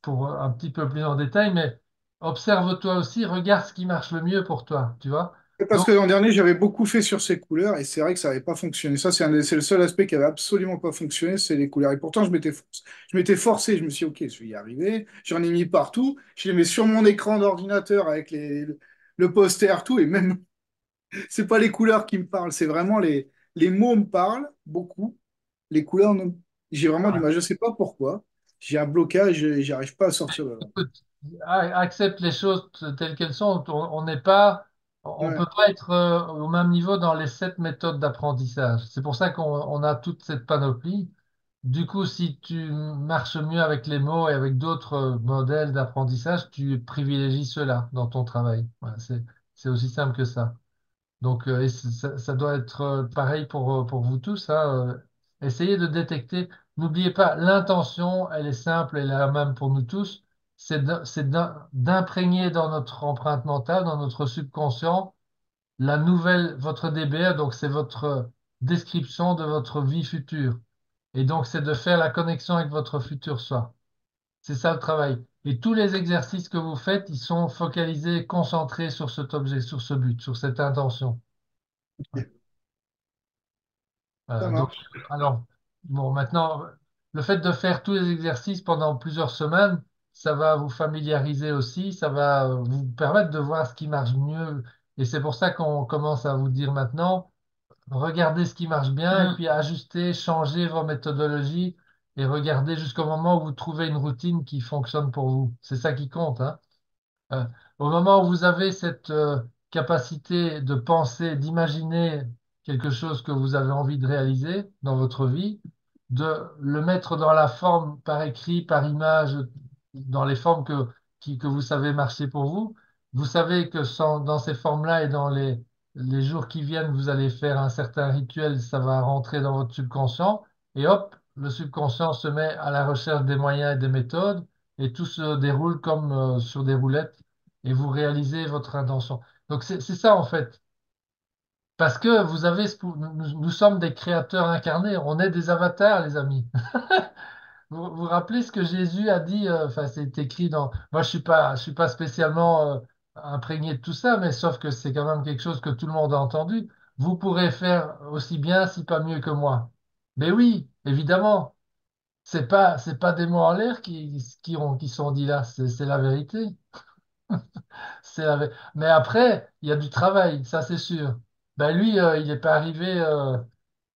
pour un petit peu plus en détail, mais observe-toi aussi, regarde ce qui marche le mieux pour toi, tu vois. Parce Donc, que l'an dernier, j'avais beaucoup fait sur ces couleurs et c'est vrai que ça n'avait pas fonctionné. Ça, c'est le seul aspect qui avait absolument pas fonctionné, c'est les couleurs. Et pourtant, je m'étais forcé. Je me suis dit, OK, je vais y arriver. J'en ai mis partout. Je les mets sur mon écran d'ordinateur avec le poster, tout. Et même, c'est pas les couleurs qui me parlent, c'est vraiment les mots me parlent beaucoup. Les couleurs, non. J'ai vraiment du mal. Je sais pas pourquoi. J'ai un blocage, j'arrive pas à sortir de là. écoute, accepte les choses telles qu'elles sont. On n'est pas, on Ouais. peut pas être au même niveau dans les 7 méthodes d'apprentissage. C'est pour ça qu'on a toute cette panoplie. Du coup, si tu marches mieux avec les mots et avec d'autres modèles d'apprentissage, tu privilégies ceux-là dans ton travail. Voilà, c'est aussi simple que ça. Donc, et ça doit être pareil pour vous tous, hein. Essayez de détecter. N'oubliez pas, l'intention, elle est simple, elle est la même pour nous tous. D'imprégner dans notre empreinte mentale, dans notre subconscient, votre DBA, donc c'est votre description de votre vie future. Et donc, c'est de faire la connexion avec votre futur soi. C'est ça le travail. Et tous les exercices que vous faites, ils sont focalisés, concentrés sur cet objet, sur ce but, sur cette intention. Ça Donc, marche. alors, bon, maintenant, le fait de faire tous les exercices pendant plusieurs semaines, ça va vous familiariser aussi, ça va vous permettre de voir ce qui marche mieux. Et c'est pour ça qu'on commence à vous dire maintenant, regardez ce qui marche bien et Mm. puis ajustez, changez vos méthodologies et regardez jusqu'au moment où vous trouvez une routine qui fonctionne pour vous. C'est ça qui compte, hein. Euh, Au moment où vous avez cette capacité de penser, d'imaginer quelque chose que vous avez envie de réaliser dans votre vie, de le mettre dans la forme par écrit, par image, dans les formes que vous savez marcher pour vous, vous savez que dans ces formes-là et dans les jours qui viennent, vous allez faire un certain rituel, ça va rentrer dans votre subconscient, et hop, le subconscient se met à la recherche des moyens et des méthodes, et tout se déroule comme sur des roulettes et vous réalisez votre intention. Donc c'est ça en fait. Parce que vous avez, nous sommes des créateurs incarnés, on est des avatars, les amis. Vous vous rappelez ce que Jésus a dit, enfin c'est écrit dans... Moi je suis pas spécialement imprégné de tout ça, mais sauf que c'est quand même quelque chose que tout le monde a entendu. Vous pourrez faire aussi bien, si pas mieux que moi. Mais oui, évidemment, c'est pas des mots en l'air qui sont dits là, c'est la vérité. Mais après, il y a du travail, ça c'est sûr. Ben lui, il n'est pas arrivé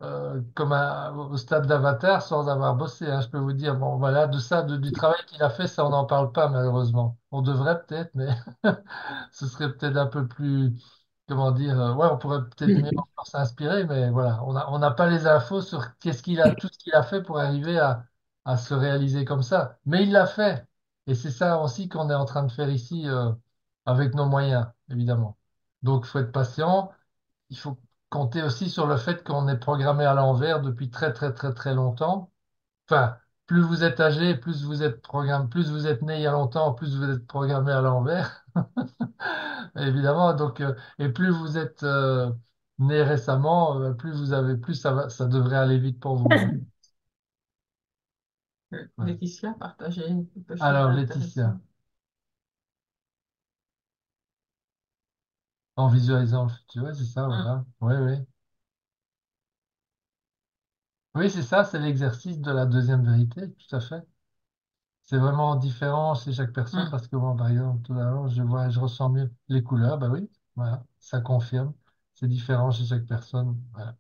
au stade d'Avatar sans avoir bossé, hein, je peux vous dire. Bon, voilà, de ça, du travail qu'il a fait, ça, on n'en parle pas malheureusement. On devrait peut-être, mais ce serait peut-être un peu plus, comment dire, ouais, on pourrait peut-être mieux encore s'inspirer, mais voilà, on n'a pas les infos sur tout ce qu'il a fait pour arriver à se réaliser comme ça. Mais il l'a fait. Et c'est ça aussi qu'on est en train de faire ici, avec nos moyens, évidemment. Donc, il faut être patient. Il faut compter aussi sur le fait qu'on est programmé à l'envers depuis très, très, très, très longtemps. Enfin, plus vous êtes âgé, plus vous êtes programmé, plus vous êtes né il y a longtemps, plus vous êtes programmé à l'envers. Évidemment, donc, et plus vous êtes né récemment, plus vous avez, plus ça devrait aller vite pour vous, hein. Ouais. Laetitia, partagez quelque chose Alors, d'intéressant. Laetitia, en visualisant le futur, ouais, c'est ça, Mm. voilà. Oui, oui. Oui, c'est ça, c'est l'exercice de la deuxième vérité, tout à fait. C'est vraiment différent chez chaque personne Mm. parce que moi, par exemple, tout à l'heure, je ressens mieux les couleurs, bah oui, voilà, ça confirme. C'est différent chez chaque personne. Voilà.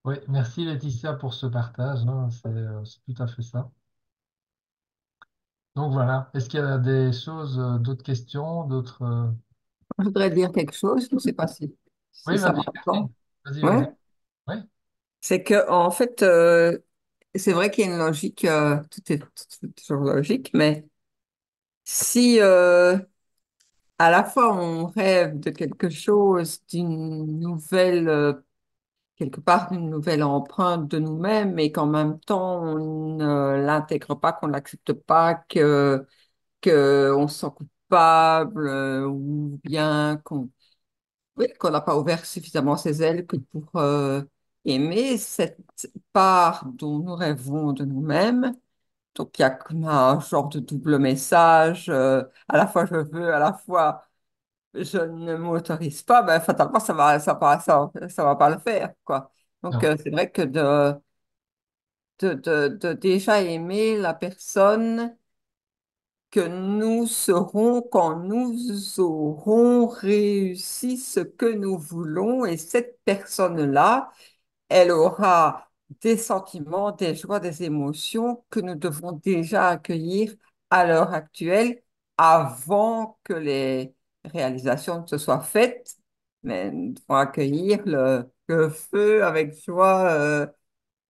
Oui, merci Laetitia pour ce partage, hein, c'est tout à fait ça. Donc voilà. Est-ce qu'il y a des choses, d'autres questions, d'autres... Je voudrais dire quelque chose, je ne sais pas si Oui, ça vas-y, m'entend. Catherine. Vas-y, vas-y. Ouais. Oui, C'est que, en fait, c'est vrai qu'il y a une logique, tout est toujours logique, mais si à la fois on rêve de quelque chose, d'une nouvelle, quelque part, d'une nouvelle empreinte de nous-mêmes, et qu'en même temps on ne l'intègre pas, qu'on ne l'accepte pas, que on se sent coupable, ou bien oui, qu'on n'a pas ouvert suffisamment ses ailes que pour aimer cette part dont nous rêvons de nous-mêmes. Donc, il y a comme un genre de double message. À la fois, je veux, à la fois, je ne m'autorise pas. Ben, fatalement, ça va pas le faire, quoi. Donc, non. c'est vrai que de déjà aimer la personne que nous serons quand nous aurons réussi ce que nous voulons, et cette personne-là, elle aura des sentiments, des joies, des émotions que nous devons déjà accueillir à l'heure actuelle avant que les réalisations ne se soient faites. Mais nous devons accueillir le feu avec joie.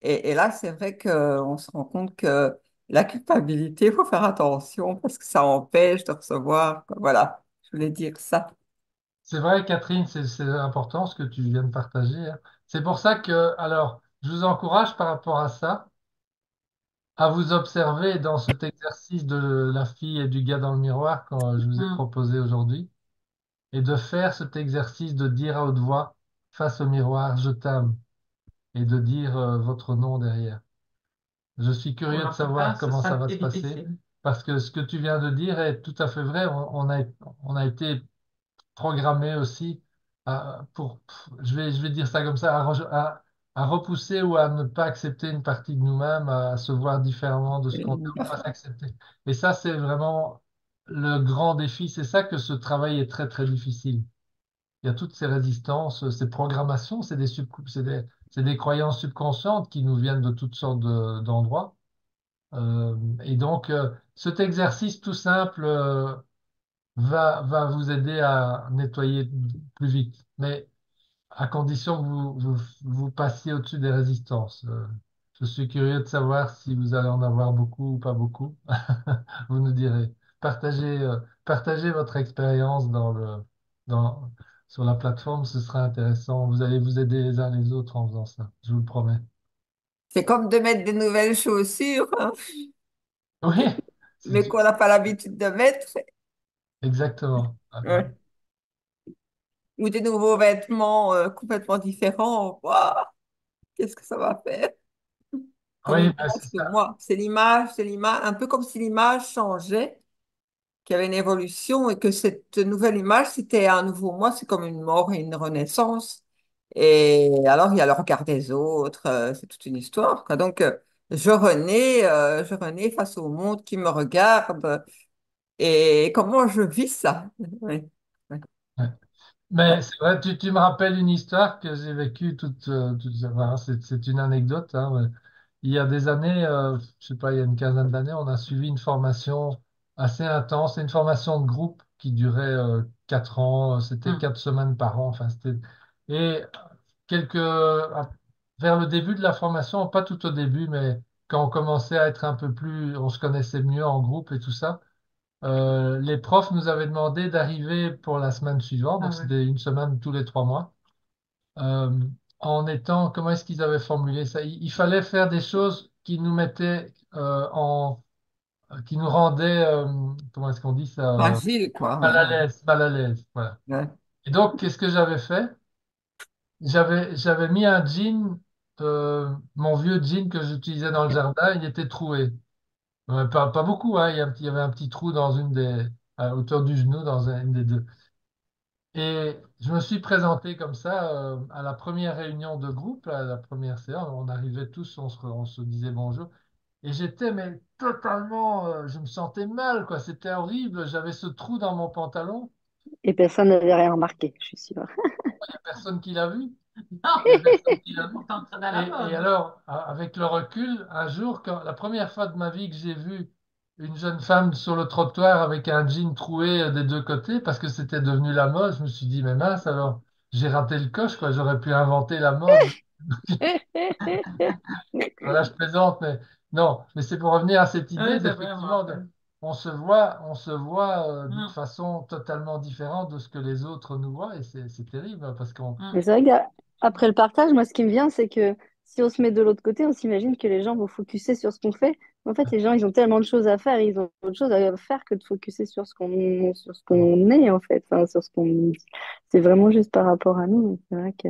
Et là, c'est vrai qu'on se rend compte que la culpabilité, il faut faire attention parce que ça empêche de recevoir, quoi. Voilà, je voulais dire ça. C'est vrai, Catherine, c'est important ce que tu viens de partager, hein. C'est pour ça que, alors, je vous encourage par rapport à ça, à vous observer dans cet exercice de la fille et du gars dans le miroir que je vous ai Mm. proposé aujourd'hui, et de faire cet exercice de dire à haute voix, face au miroir, je t'aime, et de dire votre nom derrière. Je suis Pour curieux de la plupart, savoir ce comment sera ça va plus se passer, difficile. parce que ce que tu viens de dire est tout à fait vrai. On a été programmé aussi je vais dire ça comme ça, à repousser ou à ne pas accepter une partie de nous-mêmes, à se voir différemment de ce qu'on est, ou pas s'accepter. Et ça, c'est vraiment le grand défi. C'est ça que ce travail est très, très difficile. Il y a toutes ces résistances, ces programmations, c'est des croyances subconscientes qui nous viennent de toutes sortes d'endroits. Et donc, cet exercice tout simple va vous aider à nettoyer plus vite, mais à condition que vous passiez au-dessus des résistances. Je suis curieux de savoir si vous allez en avoir beaucoup ou pas beaucoup. Vous nous direz. Partagez votre expérience dans, sur la plateforme, ce sera intéressant. Vous allez vous aider les uns les autres en faisant ça, je vous le promets. C'est comme de mettre des nouvelles chaussures, hein, Oui, mais c'est qu'on n'a pas l'habitude de mettre, exactement. hein, ou des nouveaux vêtements complètement différents. Waouh, qu'est-ce que ça va faire? Comme Oui, image, ben, c'est pour ça. moi, c'est l'image, un peu comme si l'image changeait, qu'il y avait une évolution et que cette nouvelle image, c'était un nouveau moi, c'est comme une mort et une renaissance. Et alors, il y a le regard des autres, c'est toute une histoire, quoi. Donc, je renais face au monde qui me regarde et comment je vis ça. Oui. Oui. Ouais. Mais c'est vrai, tu me rappelles une histoire que j'ai vécue voilà, c'est une anecdote, hein, mais il y a des années, je sais pas, il y a une quinzaine d'années, on a suivi une formation assez intense, une formation de groupe qui durait 4 ans, c'était Hmm. 4 semaines par an, enfin, et vers le début de la formation, pas tout au début, mais quand on commençait à être un peu plus, on se connaissait mieux en groupe et tout ça, les profs nous avaient demandé d'arriver pour la semaine suivante, Ah donc ouais. c'était une semaine tous les 3 mois, euh, comment est-ce qu'ils avaient formulé ça? Il fallait faire des choses qui nous mettaient qui nous rendaient, comment est-ce qu'on dit ça? Fragile, quoi. Mal à Ouais. l'aise, mal à l'aise, voilà. Ouais. Et donc, qu'est-ce que j'avais fait? J'avais mis un jean, mon vieux jean que j'utilisais dans le jardin, il était troué. Ouais, pas beaucoup, hein. Il y avait un petit trou à hauteur du genou dans une des deux. Et je me suis présenté comme ça à la première réunion de groupe, à la première séance. On arrivait tous, on se disait bonjour. Et j'étais mais totalement, je me sentais mal, quoi. C'était horrible. J'avais ce trou dans mon pantalon. Et personne n'avait rien remarqué, je suis sûre. Il n'y a personne qui l'a vu. Non, Il y a personne qui l'a c'est vu. pourtant très à la Et mode. alors, avec le recul, un jour, la première fois de ma vie que j'ai vu une jeune femme sur le trottoir avec un jean troué des deux côtés, parce que c'était devenu la mode, je me suis dit, mais mince, alors j'ai raté le coche, quoi. J'aurais pu inventer la mode. Voilà, je plaisante, mais non, mais c'est pour revenir à cette idée Oui, c'est vrai, je me d'effectivement, rappelle. on se voit d'une Hmm, façon totalement différente de ce que les autres nous voient, et c'est terrible, hein, parce qu'on... hmm. Mais c'est vrai qu'après le partage, moi, ce qui me vient, c'est que si on se met de l'autre côté, on s'imagine que les gens vont focuser sur ce qu'on fait. En fait, les gens, ils ont tellement de choses à faire, ils ont autre chose à faire que de focuser sur ce qu'on est, en fait, enfin, sur ce qu'on dit. C'est vraiment juste par rapport à nous. C'est vrai que...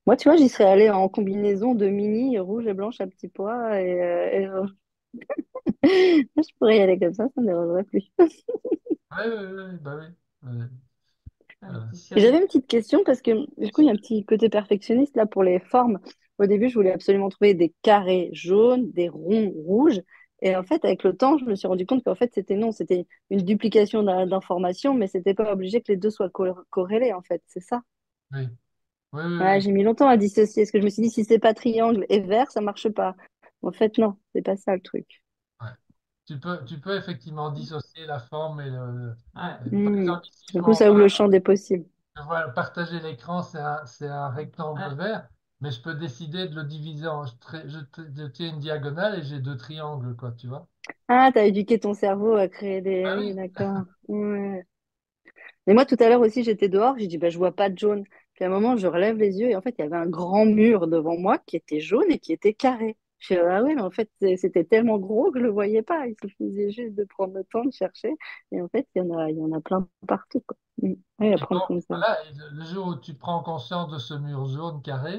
Moi, tu vois, j'y serais allée en combinaison de mini rouge et blanche à petits pois moi, je pourrais y aller comme ça me dérangerait plus. Oui, oui, oui, bah oui. Ah, les Euh, petits J'avais cerises. une petite question parce que du coup, il y a un petit côté perfectionniste là pour les formes. Au début, je voulais absolument trouver des carrés jaunes, des ronds rouges. Et en fait, avec le temps, je me suis rendu compte qu'en fait, c'était non, c'était une duplication d'informations, mais c'était pas obligé que les deux soient corrélés, en fait. C'est ça. oui, oui, oui, Ouais, oui. j'ai mis longtemps à dissocier parce que je me suis dit, si c'est pas triangle et vert, ça marche pas. En fait, non, c'est pas ça le truc. Ouais. Tu peux effectivement dissocier la forme Ouais. par Hmm. exemple, ici, Du coup, ça ouvre le champ des possibles. je vois partager l'écran, c'est un rectangle Ouais. vert, mais je peux décider de le diviser je tiens une diagonale et j'ai deux triangles, quoi, tu vois. Ah, t'as éduqué ton cerveau à créer des... Ah Oui, oui, d'accord. Ouais. Mais moi, tout à l'heure aussi, j'étais dehors, j'ai dit, bah, je vois pas de jaune. Puis à un moment, je relève les yeux et en fait, il y avait un grand mur devant moi qui était jaune et qui était carré. Je suis ah oui, mais en fait, c'était tellement gros que je le voyais pas. Il suffisait juste de prendre le temps de chercher. Et en fait, il y en a plein partout, quoi. Oui, à et prendre donc, conscience. voilà, et le jour où tu prends conscience de ce mur jaune carré,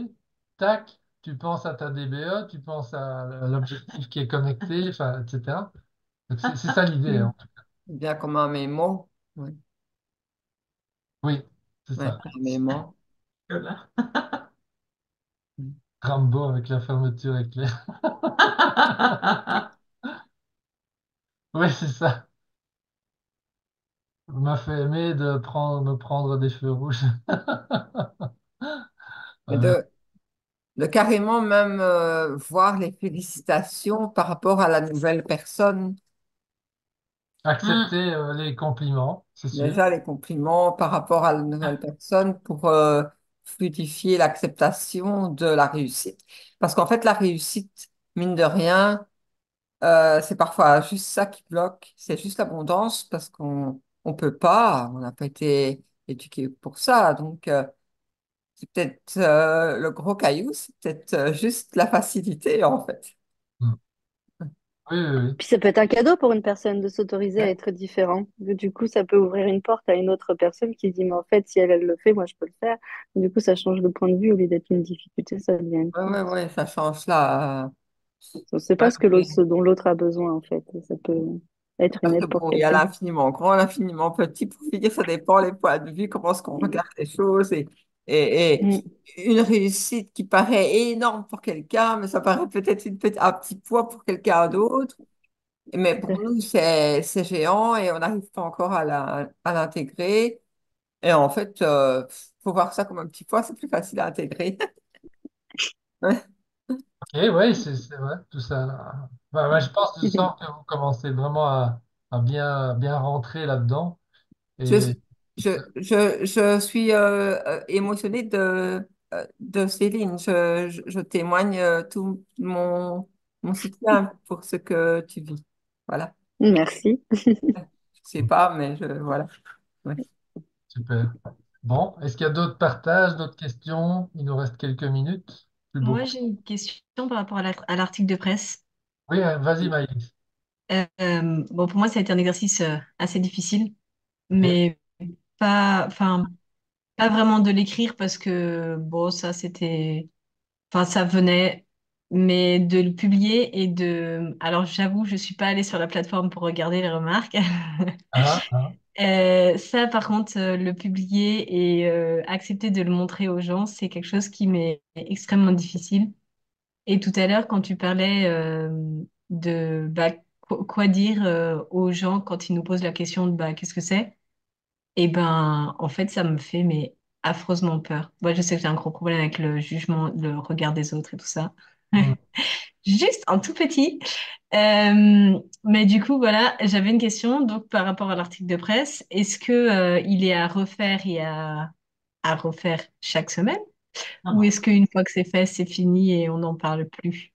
tac, tu penses à ta DBE, tu penses à l'objectif qui est connecté, enfin, etc. Donc, c'est ça l'idée, Mm. hein. Bien comme un mémo. Oui, Oui, c'est ouais, ça. un mémo. Que là. Rambo avec la fermeture éclair. Oui, c'est ça. M'a fait aimer me prendre des feux rouges. Mais Euh, de carrément même voir les félicitations par rapport à la nouvelle personne. Hmm. accepter les compliments, c'est sûr. Déjà, les compliments par rapport à la nouvelle personne pour fluidifier l'acceptation de la réussite. Parce qu'en fait, la réussite, mine de rien, c'est parfois juste ça qui bloque. C'est juste l'abondance parce qu'on peut pas, on n'a pas été éduqué pour ça. Donc, c'est peut-être le gros caillou, c'est peut-être juste la facilité, en fait. Mm. Oui, oui, oui. Puis ça peut être un cadeau pour une personne de s'autoriser à être différent. Du coup, ça peut ouvrir une porte à une autre personne qui se dit, mais en fait, si elle, elle le fait, moi, je peux le faire. Du coup, ça change de point de vue. Au lieu d'être une difficulté, ça devient une Ouais, ouais, force. ouais, ça change là. On ne sait pas ce dont l'autre a besoin, en fait. Et ça peut être une Parce que aide pour bon, il y a quelqu'un. l'infiniment grand, l'infiniment petit. Pour finir, ça dépend les points de vue, comment est-ce qu'on regarde les choses. Et Mm, une réussite qui paraît énorme pour quelqu'un, mais ça paraît peut-être un petit poids pour quelqu'un d'autre. Mais tout pour à fait. nous, c'est géant et on n'arrive pas encore à l'intégrer. Et en fait, faut voir ça comme un petit poids, c'est plus facile à intégrer. Ouais. Ok, oui, c'est vrai, tout ça. Bah, je pense, je sens que vous commencez vraiment à bien rentrer là-dedans. Je, Et je suis émotionnée de Céline. Je témoigne tout mon soutien pour ce que tu vis. Voilà. Merci. Je sais pas, mais voilà. Ouais. super. Bon, est-ce qu'il y a d'autres partages, d'autres questions? Il nous reste quelques minutes. Plus Moi, beaucoup. j'ai une question par rapport à l'article de presse. Oui, vas-y, Maïs. Bon, pour moi, ça a été un exercice assez difficile, Ok. mais enfin, pas vraiment de l'écrire parce que, bon, enfin, ça venait, mais de le publier alors, j'avoue, je suis pas allée sur la plateforme pour regarder les remarques. Ah, ah. Ça, par contre, le publier et accepter de le montrer aux gens, c'est quelque chose qui m'est extrêmement difficile. Et tout à l'heure, quand tu parlais de quoi dire aux gens quand ils nous posent la question de qu'est-ce que c'est? Eh ben, en fait, ça me fait mais affreusement peur. Moi, je sais que j'ai un gros problème avec le jugement, le regard des autres et tout ça. Hmm. Juste un tout petit. Mais du coup, voilà, j'avais une question donc par rapport à l'article de presse. Est-ce que il est à refaire et à refaire chaque semaine? Ou est-ce qu'une fois que c'est fait, c'est fini et on n'en parle plus?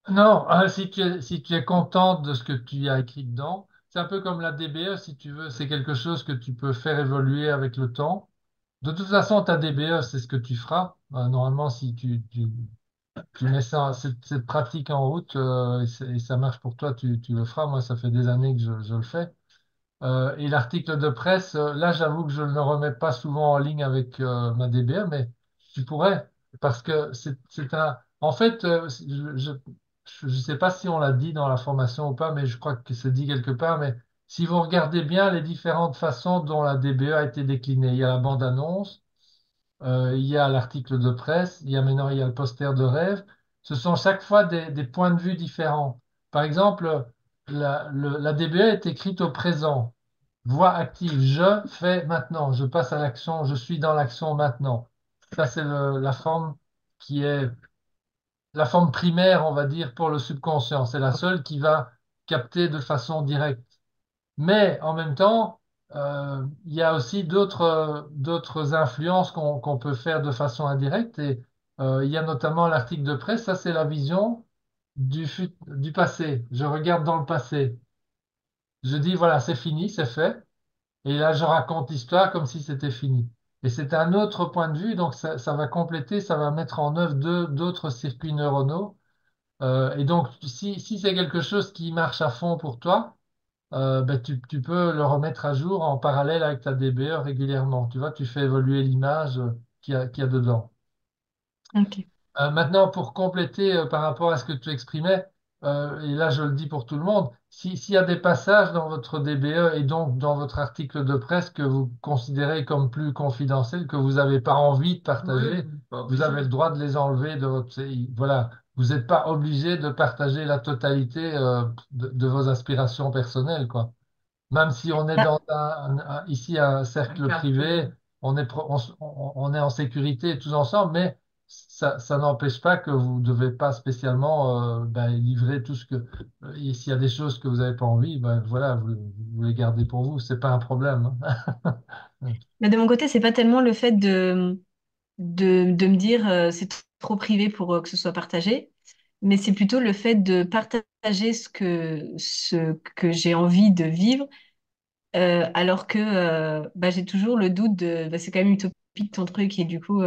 Non, si tu es contente de ce que tu as écrit dedans, c'est un peu comme la DBE, si tu veux, c'est quelque chose que tu peux faire évoluer avec le temps. De toute façon, ta DBE, c'est ce que tu feras. Normalement, si tu mets cette pratique en route et ça marche pour toi, tu le feras. Moi, ça fait des années que je le fais. Et l'article de presse, là, j'avoue que je ne le remets pas souvent en ligne avec ma DBA, mais tu pourrais, parce que c'est un. En fait, je sais pas si on l'a dit dans la formation ou pas, mais je crois que c'est dit quelque part. Mais si vous regardez bien les différentes façons dont la DBA a été déclinée, il y a la bande-annonce, il y a l'article de presse, maintenant il y a le poster de rêve. Ce sont chaque fois des points de vue différents. Par exemple, la DBA est écrite au présent. Voix active, je fais maintenant, je passe à l'action, je suis dans l'action maintenant. Ça, c'est la forme qui est la forme primaire, on va dire, pour le subconscient. C'est la seule qui va capter de façon directe. Mais en même temps, il y a aussi d'autres influences qu'on peut faire de façon indirecte. Et il y a notamment l'article de presse, ça c'est la vision du passé. Je regarde dans le passé. Je dis, voilà, c'est fini, c'est fait. Et là, je raconte l'histoire comme si c'était fini. Et c'est un autre point de vue, donc ça va compléter, ça va mettre en œuvre d'autres circuits neuronaux. Et donc, si c'est quelque chose qui marche à fond pour toi, ben, tu peux le remettre à jour en parallèle avec ta DBE régulièrement. Tu vois, tu fais évoluer l'image qu'il y a dedans. Ok. Maintenant, pour compléter par rapport à ce que tu exprimais, et là je le dis pour tout le monde, s'il y a des passages dans votre DBE et donc dans votre article de presse que vous considérez comme plus confidentiels, que vous n'avez pas envie de Oui, partager, pas vous obligé. avez le droit de les enlever de votre... Voilà, vous n'êtes pas obligé de partager la totalité de vos aspirations personnelles, quoi. Même si on est Ah, dans ici un Un cercle cadre privé. privé, on est en sécurité tous ensemble, mais ça n'empêche pas que vous ne devez pas spécialement ben, livrer tout ce que... et s'il y a des choses que vous n'avez pas envie, ben, voilà, vous les gardez pour vous, c'est pas un problème. Hein. mais de mon côté, c'est pas tellement le fait de me dire c'est trop privé pour que ce soit partagé, mais c'est plutôt le fait de partager ce que j'ai envie de vivre, alors que bah, j'ai toujours le doute de bah, c'est quand même utopique ton truc et du coup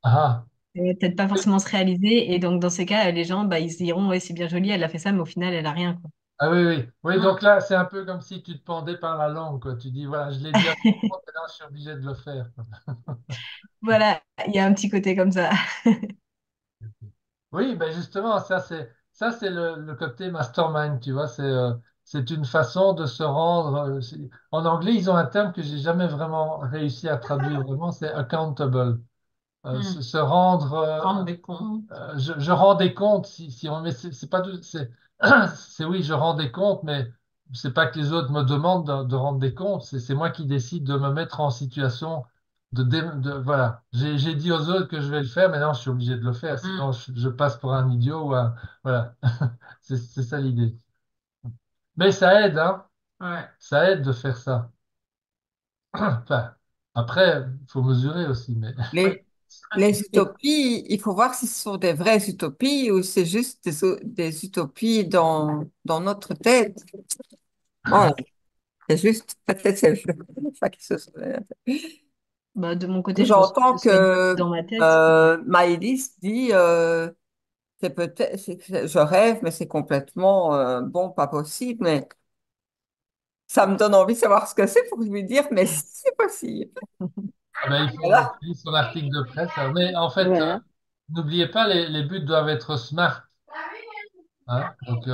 Ah, ça va peut-être pas forcément se réaliser et donc dans ces cas les gens bah, ils se diront ouais c'est bien joli elle a fait ça mais au final elle a rien quoi. ah oui, oui. Oui, Hmm. donc là, c'est un peu comme si tu te pendais par la langue, quoi. Tu dis, voilà, je l'ai dit à tout le monde, maintenant je suis obligé de le faire, quoi. Voilà, il y a un petit côté comme ça. Oui, ben justement, ça c'est le côté mastermind, tu vois, c'est une façon de se rendre. En anglais, ils ont un terme que j'ai jamais vraiment réussi à traduire vraiment, c'est accountable. Hmm. Se rendre, Rendre des comptes. je rends des comptes si on, mais c'est pas c'est oui, je rends des comptes, mais c'est pas que les autres me demandent de rendre des comptes, c'est moi qui décide de me mettre en situation voilà. J'ai dit aux autres que je vais le faire, maintenant je suis obligé de le faire, Hmm. sinon je passe pour un idiot ou un, voilà. C'est ça l'idée. Mais ça aide, hein, Ouais. ça aide de faire ça. Enfin, après, il faut mesurer aussi, mais Oui. Les, les utopies, il faut voir si ce sont des vraies utopies ou c'est juste des utopies dans notre tête. Voilà, c'est juste, peut-être c'est ça qui se... Bah, de mon côté je pense pas J'entends que ce soit que dans ma tête. Maëlys dit c'est peut-être, je rêve, mais c'est complètement bon, pas possible. Mais ça me donne envie de savoir ce que c'est pour lui dire, mais si c'est possible. ah ben, il faut Voilà. lire son article de presse, hein. Mais en fait, Voilà. n'oubliez pas, les buts doivent être smart, hein. Donc,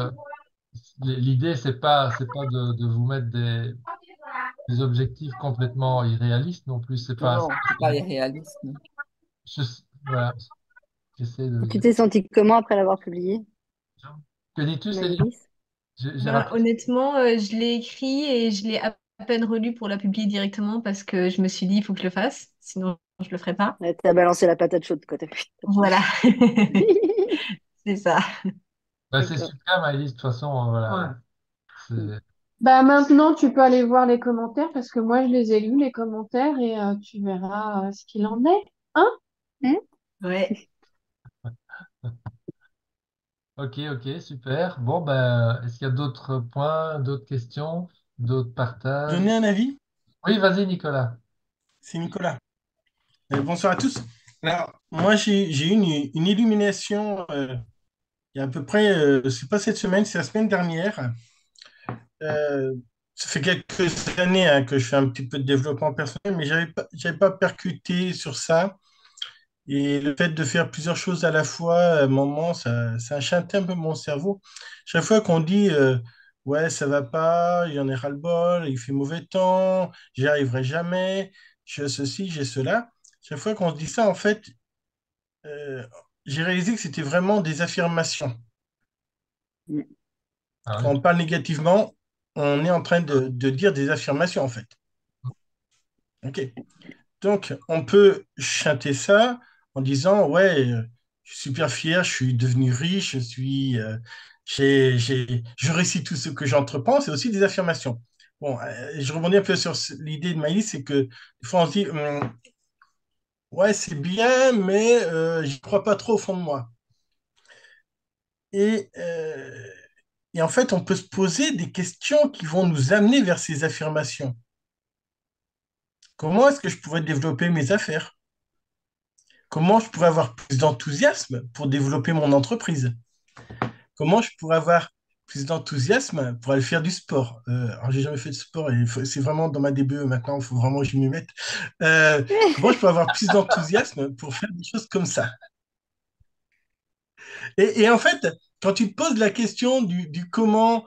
l'idée, c'est pas de vous mettre des objectifs complètement irréalistes non plus. C'est pas, Non, c'est pas irréaliste. je- voilà, j'essaie Et tu de. t'es senti comment après l'avoir publié, Que dis-tu, Céline? Maëlys? J'ai Bah, raté. honnêtement, je l'ai écrit et je l'ai à peine relu pour la publier directement parce que je me suis dit, il faut que je le fasse, sinon je le ferai pas. Ouais, t'as balancé la patate chaude, quoi. Voilà, c'est ça. Ben, c'est D'accord. super, Maëlys, de toute façon, Ouais. voilà. Mm. C'est- Bah maintenant, tu peux aller voir les commentaires parce que moi, je les ai lus, les commentaires, et tu verras ce qu'il en est. Hein? Hmm. Ouais. Ok, ok, super. Bon, ben, est-ce qu'il y a d'autres points, d'autres questions, d'autres partages? Donner un avis, Oui, vas-y, Nicolas. c'est Nicolas. Bonsoir à tous. Alors, moi, j'ai eu une illumination il y a à peu près, c'est pas cette semaine, c'est la semaine dernière. Euh, Ça fait quelques années hein, que je fais un petit peu de développement personnel, mais j'avais pas percuté sur ça. Et le fait de faire plusieurs choses à la fois, à un moment, ça a chanté un peu mon cerveau. Chaque fois qu'on dit, ouais, ça va pas, il y en a ras-le-bol, il fait mauvais temps, j'y arriverai jamais, j'ai ceci, j'ai cela. Chaque fois qu'on se dit ça, en fait, euh, j'ai réalisé que c'était vraiment des affirmations. Mm. Ah Quand oui. on parle négativement, on est en train de dire des affirmations, en fait. OK. Donc, on peut chanter ça en disant, ouais, je suis super fier, je suis devenu riche, je réussis tout ce que j'entreprends, c'est aussi des affirmations. Bon, je rebondis un peu sur l'idée de Maïs, c'est que des fois on se dit, ouais, c'est bien, mais j'y crois pas trop au fond de moi. Et, euh, et en fait, on peut se poser des questions qui vont nous amener vers ces affirmations. Comment est-ce que je pourrais développer mes affaires? Comment je pourrais avoir plus d'enthousiasme pour développer mon entreprise? Comment je pourrais avoir plus d'enthousiasme pour aller faire du sport? Alors, j'ai jamais fait de sport et c'est vraiment dans ma DBE maintenant, il faut vraiment que je m'y mette. Comment je pourrais avoir plus d'enthousiasme pour faire des choses comme ça? Et en fait, quand tu te poses la question du comment,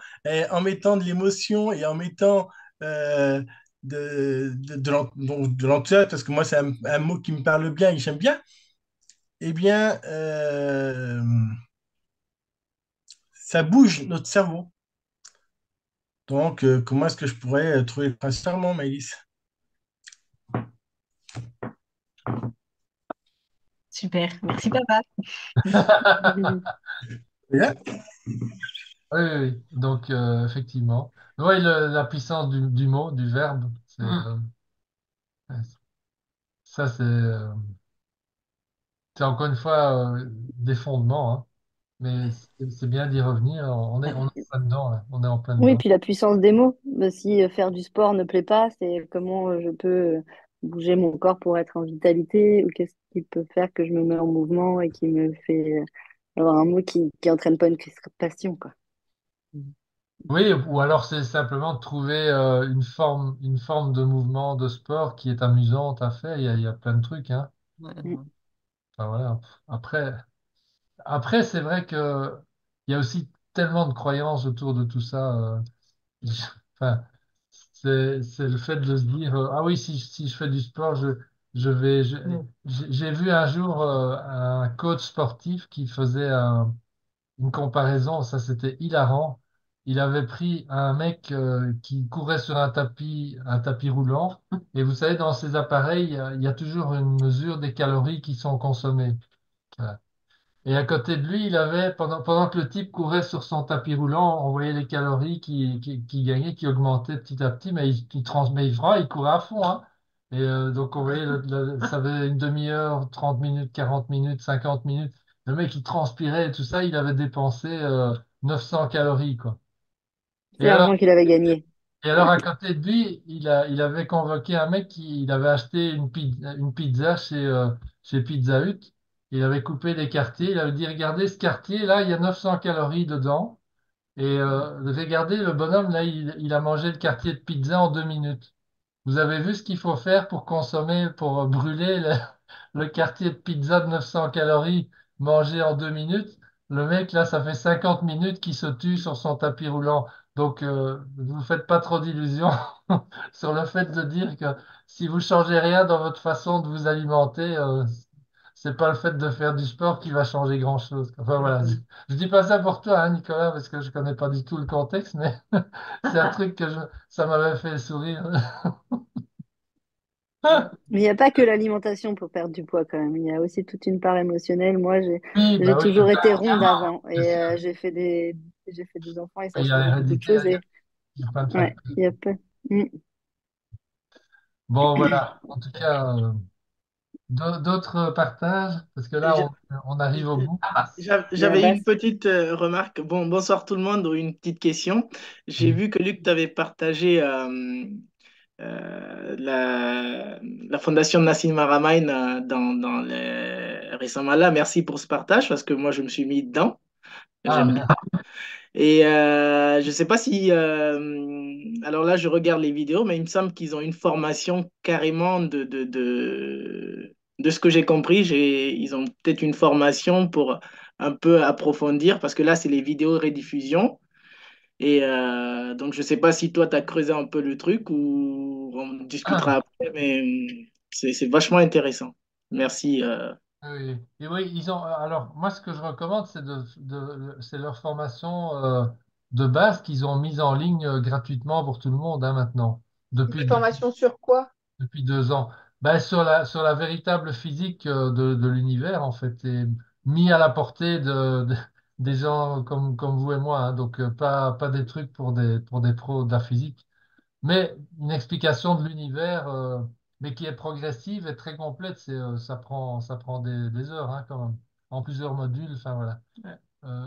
en mettant de l'émotion et en mettant euh, de l'enthousiasme, parce que moi, c'est un mot qui me parle bien et que j'aime bien, eh bien, ça bouge notre cerveau. Donc, comment est-ce que je pourrais trouver le prince charmant, Maëlys? Super. Merci, papa. Bien. Oui, oui, oui. Donc, effectivement. Oui, la puissance du mot, du verbe, ça, c'est encore une fois des fondements, hein. Mais c'est bien d'y revenir. On est en plein dedans, hein. On est en plein Oui, dedans. puis la puissance des mots. Bah, si faire du sport ne plaît pas, c'est comment je peux bouger mon corps pour être en vitalité ou qu'est-ce qui peut faire que je me mets en mouvement et qui me fait avoir un mot qui entraîne pas une crispation, quoi. Oui, ou alors c'est simplement de trouver une forme de mouvement, de sport qui est amusante à faire. Il y a plein de trucs, hein. Ouais, Mm. ouais. Enfin, voilà. Après, c'est vrai que il y a aussi tellement de croyances autour de tout ça. Enfin, c'est le fait de se dire, ah oui, si je fais du sport, j'ai vu un jour un coach sportif qui faisait une comparaison, ça c'était hilarant. Il avait pris un mec qui courait sur un tapis roulant, et vous savez, dans ces appareils, il y a toujours une mesure des calories qui sont consommées. Voilà. Et à côté de lui, il avait, pendant que le type courait sur son tapis roulant, on voyait les calories qui gagnaient, qui augmentaient petit à petit, mais il transmet, il courait à fond, hein. Et donc, on voyait, ça avait une demi-heure, 30 minutes, 40 minutes, 50 minutes. Le mec, il transpirait et tout ça, il avait dépensé 900 calories, quoi. C'est Et alors, l'argent qu'il avait gagné. à côté de lui, il avait convoqué un mec il avait acheté une pizza chez Pizza Hut. Il avait coupé des quartiers. Il avait dit, regardez ce quartier, là, il y a 900 calories dedans. Et regardez, le bonhomme, là, il a mangé le quartier de pizza en 2 minutes. Vous avez vu ce qu'il faut faire pour consommer, pour brûler le quartier de pizza de 900 calories mangé en 2 minutes? Le mec, là, ça fait 50 minutes qu'il se tue sur son tapis roulant. Donc, ne vous faites pas trop d'illusions sur le fait de dire que si vous changez rien dans votre façon de vous alimenter, c'est pas le fait de faire du sport qui va changer grand-chose. Enfin, voilà. Je dis pas ça pour toi, hein, Nicolas, parce que je connais pas du tout le contexte, mais c'est un truc ça m'avait fait sourire. Mais il n'y a pas que l'alimentation pour perdre du poids quand même. Il y a aussi toute une part émotionnelle. Moi, Oui, j'ai bah oui, toujours été ronde évidemment, avant c'est et sûr. j'ai fait des enfants et ça Il y a change beaucoup de l'hérédité, choses. Et il y a plein de ouais, facteurs. il y a pas. Mm. Bon, voilà. En tout cas, d'autres partages, parce que là, on arrive au bout. J'avais Là-bas, une petite remarque. Bon, bonsoir tout le monde, ou une petite question. J'ai Oui. vu que Luc t'avait partagé la fondation Nassim Haramein dans les récemment là. Merci pour ce partage parce que moi je me suis mis dedans. Ah, J'aime bien. bien. Et je sais pas si alors là je regarde les vidéos, mais il me semble qu'ils ont une formation carrément de ce que j'ai compris. Ils ont peut-être une formation pour un peu approfondir parce que là c'est les vidéos rediffusion. Et donc, je sais pas si toi, tu as creusé un peu le truc ou on discutera après, mais c'est vachement intéressant. Merci. Oui. Et oui, alors, moi, ce que je recommande, c'est leur formation de base qu'ils ont mise en ligne gratuitement pour tout le monde, hein, maintenant, Des depuis, formations sur quoi? depuis 2 ans. Ben, sur la véritable physique de l'univers, en fait, et mis à la portée des gens comme vous et moi, hein. Donc, pas des trucs pour des pros de la physique, mais une explication de l'univers, mais qui est progressive et très complète. Ça prend des heures, hein, quand même, en plusieurs modules. Enfin, voilà.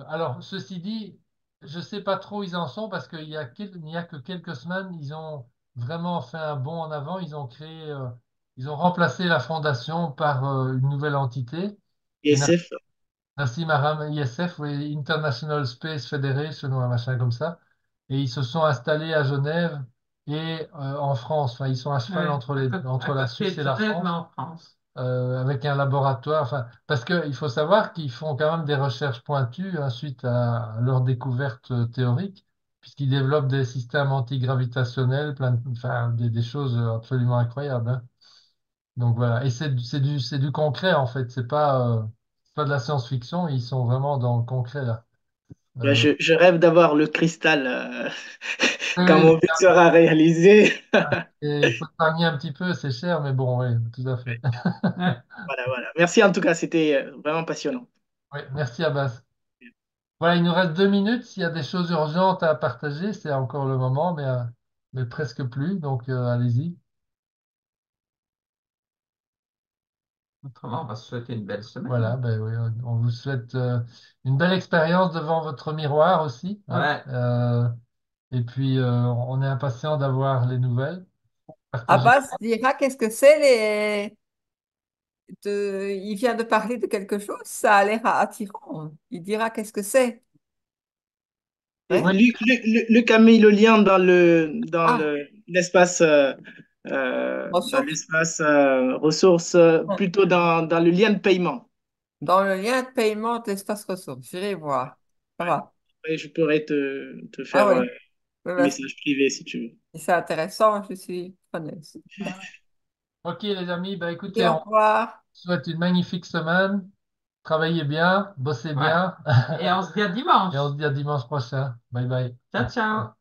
Alors, ceci dit, je sais pas trop où ils en sont parce il n'y a que quelques semaines, ils ont vraiment fait un bond en avant. Ils ont remplacé la fondation par une nouvelle entité. Et ISF. Nassim Haram ISF, oui, International Space Federation ou un machin comme ça. Et ils se sont installés à Genève et en France. Enfin, ils sont à cheval Ouais. entre la À côté Suisse de et la Genève, mais France. en France. avec un laboratoire. Enfin, parce qu'il faut savoir qu'ils font quand même des recherches pointues, hein, suite à leur découverte théorique, puisqu'ils développent des systèmes antigravitationnels, enfin, des choses absolument incroyables, hein. Donc voilà. Et c'est du concret, en fait. C'est pas de la science-fiction. Ils sont vraiment dans le concret, là. Ben, Euh, je rêve d'avoir le cristal oui, quand oui, mon but sera réalisé. et il faut épargner un petit peu, c'est cher, mais bon, oui, tout à fait. Voilà, voilà. Merci en tout cas, c'était vraiment passionnant. Oui, merci Abbas. Voilà, il nous reste 2 minutes. S'il y a des choses urgentes à partager, c'est encore le moment, mais presque plus. Donc, allez-y. Autrement, on va se souhaiter une belle Voilà, semaine. ben oui, on vous souhaite une belle expérience devant votre miroir aussi, hein. Ouais. Et puis, on est impatient d'avoir les nouvelles. Partagez. Abbas dira qu'est-ce que c'est il vient de parler de quelque chose, ça a l'air attirant. Il dira qu'est-ce que c'est. Et Hein? Oui, Luc a mis le lien Ah, l'espace dans ressources. l'espace ressources, Hein. plutôt dans le lien de paiement. Dans le lien de paiement de l'espace ressources. J'irai voir. Ça Ouais. va. Et je pourrais te Ah faire oui, un oui, oui, message privé si tu veux. si c'est intéressant, je suis preneuse. ok les amis, ben Et écoutez, au on vous revoir. souhaite une magnifique semaine. Travaillez bien, bossez Ouais. bien, Et on se dit à et on dimanche. se dit à dimanche prochain. Bye bye. Ciao, ciao.